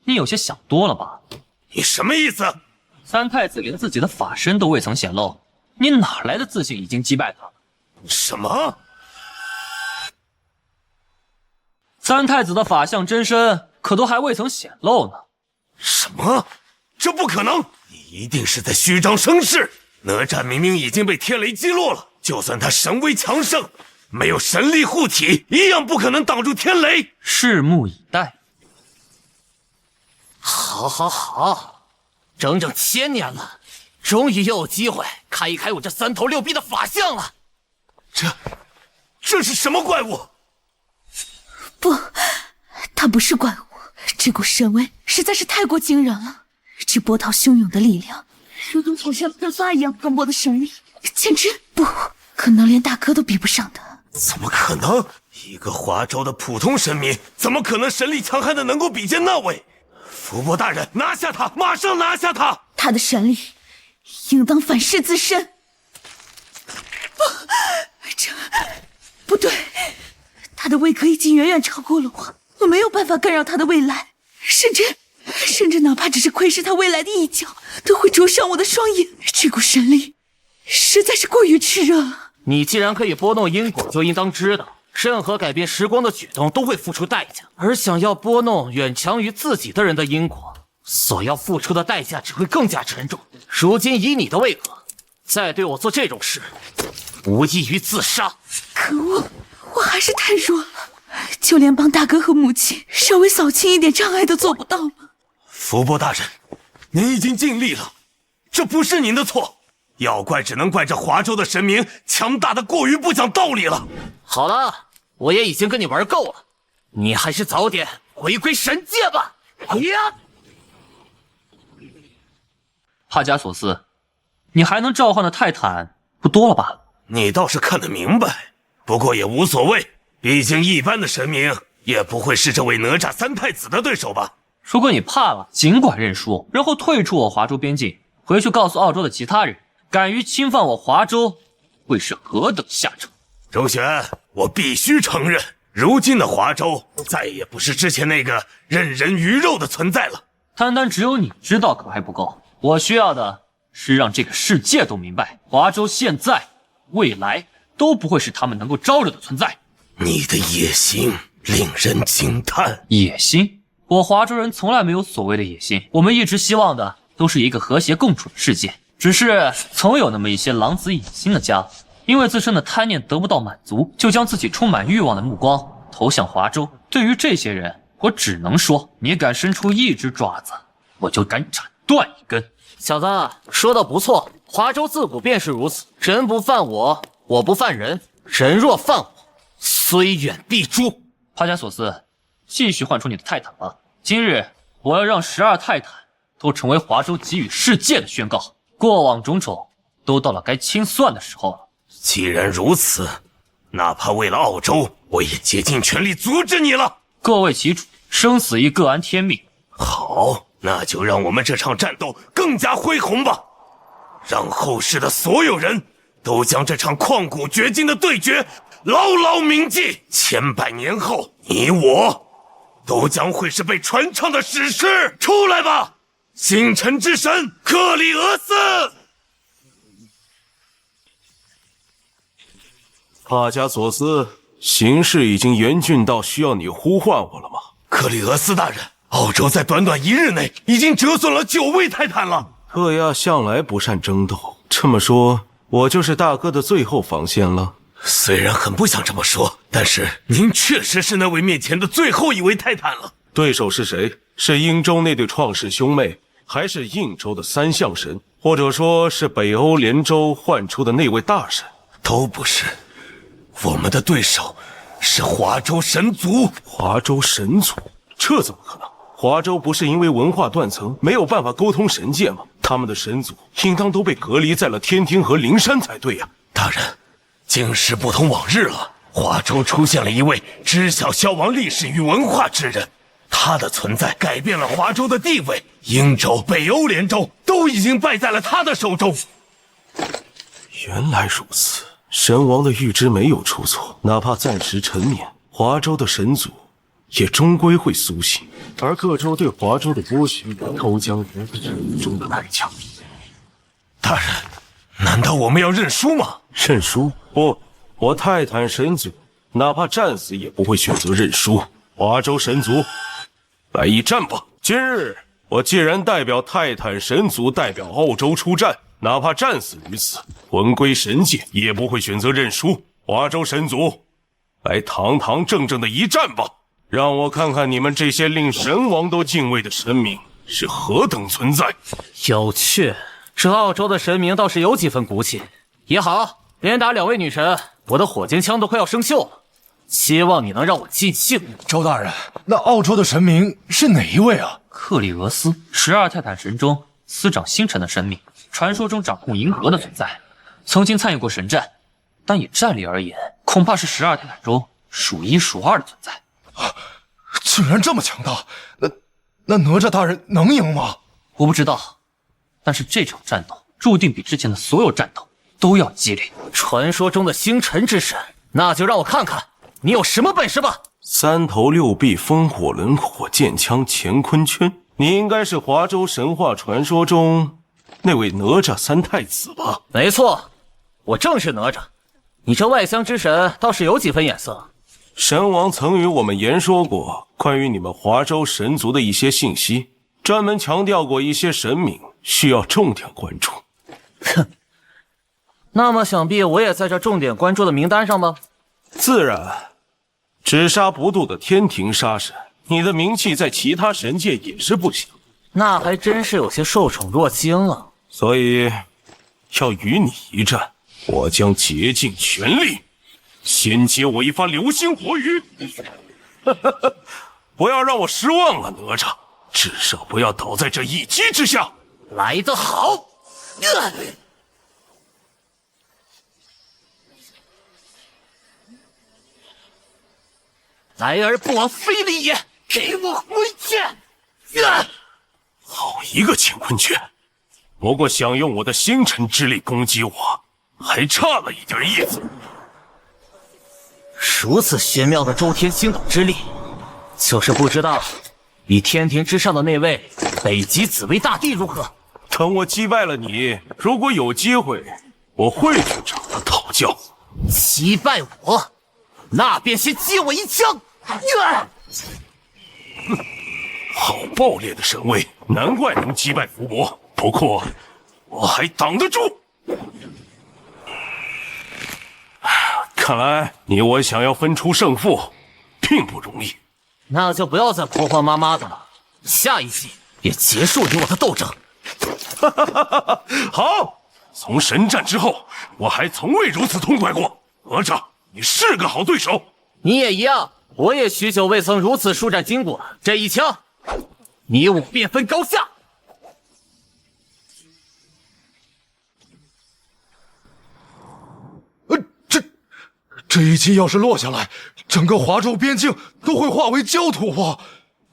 你有些想多了吧？你什么意思？三太子连自己的法身都未曾显露，你哪来的自信已经击败他？什么？三太子的法相真身可都还未曾显露呢。什么？这不可能！你一定是在虚张声势。哪吒明明已经被天雷击落了，就算他神威强盛，没有神力护体，一样不可能挡住天雷。拭目以待。好，整整1000年了，终于又有机会开一开我这3头6臂的法相了。这是什么怪物？不，它不是怪物，这股神威实在是太过惊人了。这波涛汹涌的力量，如同火山喷发一样磅礴的神力，简直不可能连大哥都比不上的。怎么可能？一个华州的普通神明，怎么可能神力强悍的能够比肩那位？福伯大人，拿下他！马上拿下他！他的神力应当反噬自身。这不对，他的位格已经远远超过了我，我没有办法干扰他的未来，甚至哪怕只是窥视他未来的一角，都会灼伤我的双眼。这股神力实在是过于炽热了。你既然可以拨弄因果，就应当知道，任何改变时光的举动都会付出代价，而想要拨弄远强于自己的人的因果，所要付出的代价只会更加沉重。如今以你的位格，再对我做这种事，无异于自杀。可恶，我还是太弱了，就连帮大哥和母亲稍微扫清一点障碍都做不到吗？福伯大人，您已经尽力了，这不是您的错。要怪只能怪这华州的神明强大的过于不讲道理了。好了，我也已经跟你玩够了，你还是早点回归神界吧。呀！帕加索斯，你还能召唤的泰坦不多了吧？你倒是看得明白，不过也无所谓，毕竟一般的神明也不会是这位哪吒三太子的对手吧。如果你怕了，尽管认输，然后退出我华州边境，回去告诉澳洲的其他人，敢于侵犯我华州，会是何等下场？周旋，我必须承认，如今的华州再也不是之前那个任人鱼肉的存在了。单单只有你知道可还不够，我需要的是让这个世界都明白，华州现在、未来都不会是他们能够招惹的存在。你的野心令人惊叹。野心？我华州人从来没有所谓的野心，我们一直希望的都是一个和谐共处的世界。只是总有那么一些狼子野心的家伙，因为自身的贪念得不到满足，就将自己充满欲望的目光投向华州。对于这些人，我只能说，你敢伸出一只爪子，我就敢斩断一根。小子，说的不错，华州自古便是如此，人不犯我，我不犯人，人若犯我，虽远必诛。帕加索斯，继续唤出你的泰坦吧。今日我要让12泰坦都成为华州给予世界的宣告。过往种种都到了该清算的时候了。既然如此，哪怕为了澳洲，我也竭尽全力阻止你了。各为其主，生死亦各安天命。好，那就让我们这场战斗更加恢宏吧，让后世的所有人都将这场旷古绝今的对决牢牢铭记。千百年后，你我都将会是被传唱的史诗。出来吧，星辰之神克里俄斯！帕加索斯，形势已经严峻到需要你呼唤我了吗？克里俄斯大人，澳洲在短短1日内已经折损了9位泰坦了。特亚向来不善争斗，这么说，我就是大哥的最后防线了。虽然很不想这么说，但是您确实是那位面前的最后一位泰坦了。对手是谁？是英州那对创世兄妹，还是印州的3象神，或者说是北欧联州唤出的那位大神？都不是，我们的对手是华州神族。华州神族？这怎么可能？华州不是因为文化断层没有办法沟通神界吗？他们的神族应当都被隔离在了天庭和灵山才对呀。大人，今时不同往日了，华州出现了一位知晓消亡历史与文化之人，他的存在改变了华州的地位，英州、北欧联州都已经败在了他的手中。原来如此，神王的预知没有出错，哪怕暂时沉眠，华州的神族也终归会苏醒，而各州对华州的剥削都将人生中的代价。大人，难道我们要认输吗？认输？不，我泰坦神族哪怕战死也不会选择认输。华州神族，来一战吧！今日我既然代表泰坦神族代表澳洲出战，哪怕战死于此，魂归神界也不会选择认输。华州神族，来堂堂正正的一战吧！让我看看你们这些令神王都敬畏的神明是何等存在。有趣，这澳洲的神明倒是有几分骨气。也好，连打2位女神，我的火箭枪都快要生锈了。希望你能让我尽兴。周大人，那澳洲的神明是哪一位啊？克里俄斯，12泰坦神中司掌星辰的神明，传说中掌控银河的存在，曾经参与过神战，但以战力而言，恐怕是12泰坦中数1数2的存在。竟然这么强大，那哪吒大人能赢吗？我不知道，但是这场战斗注定比之前的所有战斗都要激烈。传说中的星辰之神，那就让我看看你有什么本事吧。3头6臂烽火轮火箭枪乾坤圈，你应该是华州神话传说中那位哪吒3太子吧？没错，我正是哪吒。你这外乡之神倒是有几分眼色。神王曾与我们言说过关于你们华州神族的一些信息，专门强调过一些神明需要重点关注。哼，那么想必我也在这重点关注的名单上吧？自然，只杀不渡的天庭杀神，你的名气在其他神界也是不小。那还真是有些受宠若惊了。所以，要与你一战，我将竭尽全力。先接我一发流星火雨，不要让我失望了，哪吒，至少不要倒在这一击之下。来得好！来而不往非礼也，给我回去！好一个乾坤圈！不过想用我的星辰之力攻击我，还差了一点意思。如此玄妙的周天星斗之力，就是不知道比天庭之上的那位北极紫薇大帝如何？等我击败了你，如果有机会，我会去找他讨教。击败我？那便先接我一枪。好爆裂的神威，难怪能击败伏魔。不过我还挡得住。看来你我想要分出胜负，并不容易。那就不要再婆婆妈妈的了，下一季也结束你我的斗争。好，从神战之后，我还从未如此痛快过。哪吒，你是个好对手。你也一样，我也许久未曾如此舒展筋骨。这一枪，你我便分高下。这一击要是落下来，整个华州边境都会化为焦土啊！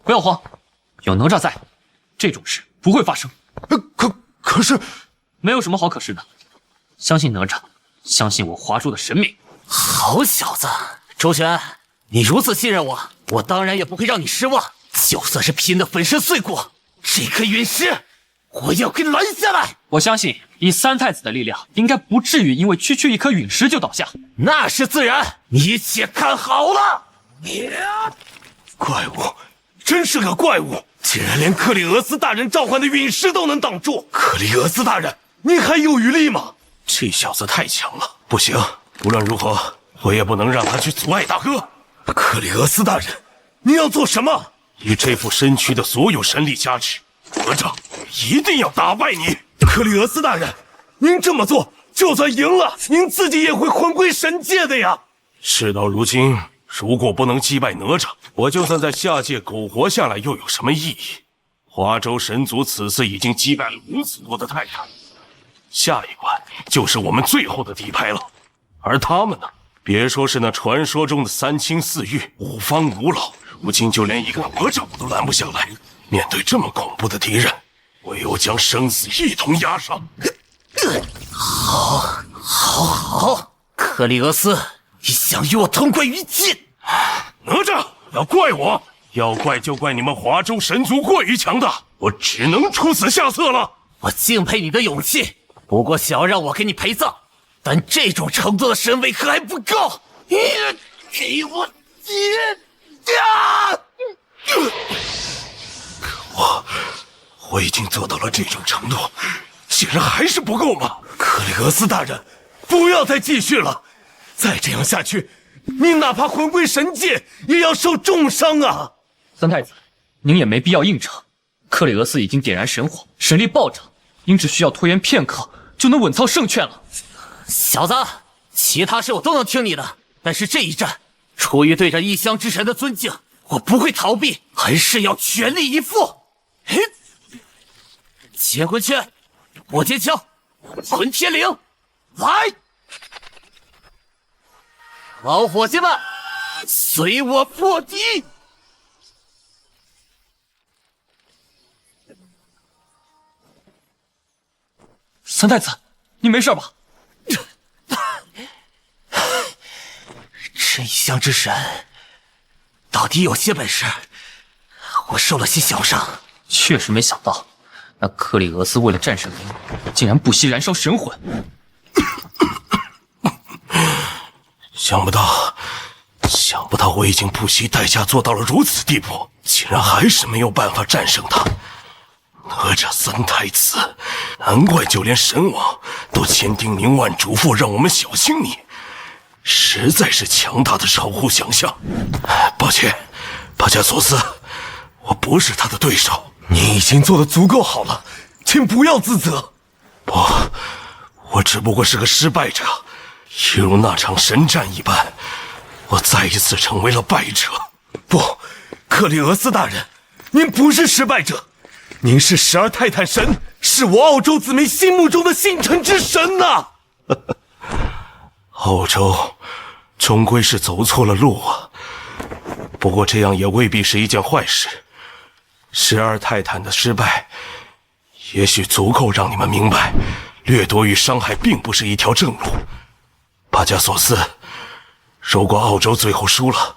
不要慌，有哪吒在，这种事不会发生。可是，没有什么好可是的，相信哪吒，相信我华州的神明。好小子，周旋，你如此信任我，我当然也不会让你失望。就算是拼得粉身碎骨，这颗陨石我要给拦下来。我相信以三太子的力量，应该不至于因为区区一颗陨石就倒下。那是自然，你且看好了。怪物，真是个怪物，竟然连克里俄斯大人召唤的陨石都能挡住。克里俄斯大人，你还有余力吗？这小子太强了，不行，无论如何，我也不能让他去阻碍大哥。克里俄斯大人，你要做什么？以这副身躯的所有神力加持，哪吒一定要打败你。克里俄斯大人，您这么做，就算赢了，您自己也会魂归神界的呀。事到如今，如果不能击败哪吒，我就算在下界苟活下来又有什么意义？华州神族此次已经击败了如此多的泰坦，下一关就是我们最后的底牌了。而他们呢？别说是那传说中的三清四御、五方五老，如今就连一个哪吒我都拦不下来。面对这么恐怖的敌人，唯有将生死一同押上。好，克里俄斯，你想与我同归于尽？哪吒，要怪我，要怪就怪你们华州神族过于强大，我只能出此下策了。我敬佩你的勇气，不过想要让我给你陪葬，但这种程度的神威可还不够。给我接！我已经做到了这种程度，竟然还是不够吗？克里俄斯大人，不要再继续了，再这样下去，您哪怕魂归神界，也要受重伤啊！三太子，您也没必要硬撑。克里俄斯已经点燃神火，神力暴涨，您只需要拖延片刻，就能稳操胜券了。小子，其他事我都能听你的，但是这一战，出于对这异乡之神的尊敬，我不会逃避，还是要全力以赴。乾坤圈，火尖枪，混天绫，来！老伙计们，随我破敌！三太子，你没事吧？这异乡之神到底有些本事，我受了些小伤。确实没想到，那克里俄斯为了战胜您，竟然不惜燃烧神魂。想不到我已经不惜代价做到了如此地步，竟然还是没有办法战胜他。哪吒三太子，难怪就连神王都千叮咛万嘱咐让我们小心你，实在是强大的超乎想象。抱歉，巴加索斯，我不是他的对手。你已经做得足够好了，请不要自责。我只不过是个失败者，一如那场神战一般，我再一次成为了败者。不，克里俄斯大人，您不是失败者，您是12泰坦神，是我澳洲子民心目中的星辰之神呐！澳洲终归是走错了路啊，不过这样也未必是一件坏事。12泰坦的失败，也许足够让你们明白，掠夺与伤害并不是一条正路。巴加索斯，如果澳洲最后输了，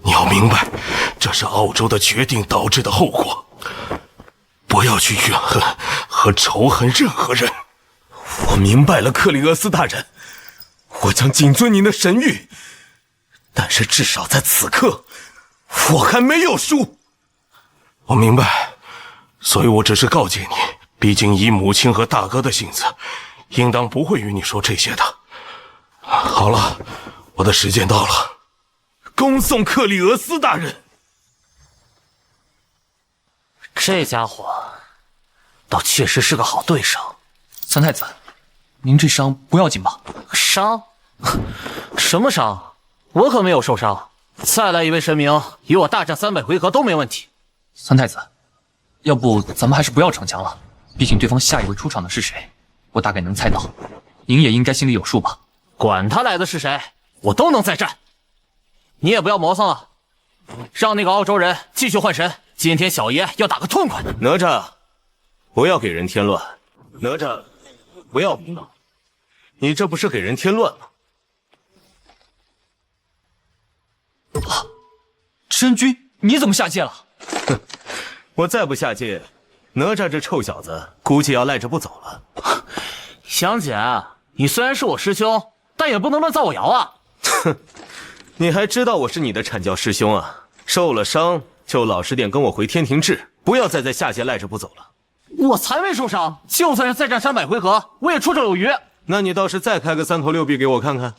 你要明白，这是澳洲的决定导致的后果。不要去怨恨和仇恨任何人。我明白了，克里俄斯大人，我将谨遵您的神谕，但是至少在此刻，我还没有输。我明白，所以我只是告诫你，毕竟以母亲和大哥的性子，应当不会与你说这些的。好了，我的时间到了。恭送克里俄斯大人。这家伙倒确实是个好对手。三太子，您这伤不要紧吧？伤？什么伤？我可没有受伤。再来一位神明，与我大战300回合都没问题。三太子，要不咱们还是不要逞强了，毕竟对方下一位出场的是谁，我大概能猜到，您也应该心里有数吧？管他来的是谁，我都能再战。你也不要磨蹭了，让那个澳洲人继续换神。今天小爷要打个痛快。哪吒，不要给人添乱。哪吒，不要胡闹，你这不是给人添乱吗？啊，真君，你怎么下界了？哼，我再不下界，哪吒这臭小子估计要赖着不走了。香姐，你虽然是我师兄，但也不能乱造我谣啊！哼，你还知道我是你的阐教师兄啊？受了伤就老实点跟我回天庭治，不要再在下界赖着不走了。我才没受伤，就算是再战300回合，我也出手有余。那你倒是再开个3头6臂给我看看。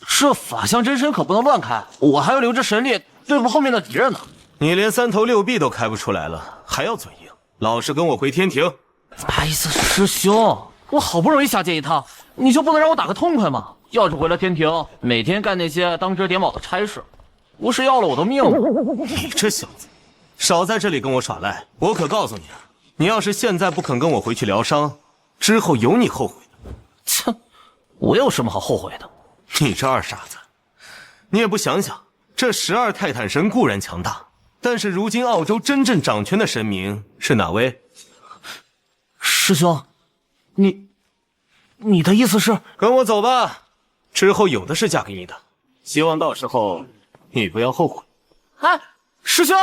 这法相真身可不能乱开，我还要留着神力对付后面的敌人呢。你连3头6臂都开不出来了，还要嘴硬？老实跟我回天庭。哎呀，师兄，我好不容易下界一趟，你就不能让我打个痛快吗？要是回了天庭，每天干那些当值点卯的差事，不是要了我的命吗？你这小子，少在这里跟我耍赖！我可告诉你啊，你要是现在不肯跟我回去疗伤，之后有你后悔的。切，我有什么好后悔的？你这二傻子，你也不想想，这12泰坦神固然强大，但是如今澳洲真正掌权的神明是哪位？师兄，你的意思是跟我走吧，之后有的是嫁给你的，希望到时候你不要后悔。哎，师兄，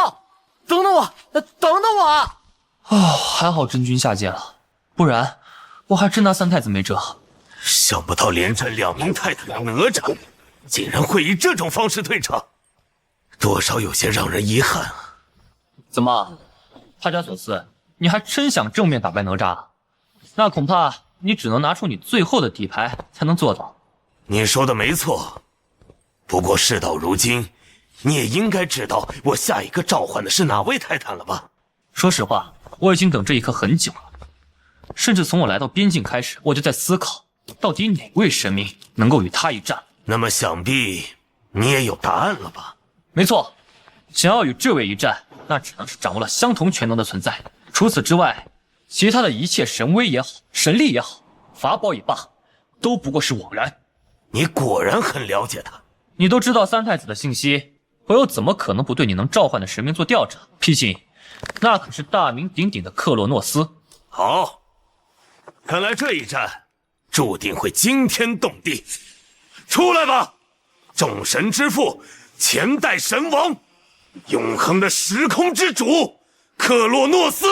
等等我，等等我啊！哦，还好真君下界了，不然我还真拿三太子没辙。想不到连战2名泰坦的哪吒，竟然会以这种方式退场，多少有些让人遗憾啊。怎么，帕加索斯，你还真想正面打败哪吒？那恐怕你只能拿出你最后的底牌才能做到。你说的没错，不过事到如今，你也应该知道我下一个召唤的是哪位泰坦了吧？说实话，我已经等这一刻很久了，甚至从我来到边境开始，我就在思考，到底哪位神明能够与他一战。那么想必你也有答案了吧？没错，想要与这位一战，那只能是掌握了相同全能的存在。除此之外，其他的一切神威也好，神力也好，法宝也罢，都不过是枉然。你果然很了解他。你都知道三太子的信息，我又怎么可能不对你能召唤的神明做调查？毕竟，那可是大名鼎鼎的克洛诺斯。好，看来这一战注定会惊天动地。出来吧，众神之父，前代神王，永恒的时空之主，克洛诺斯。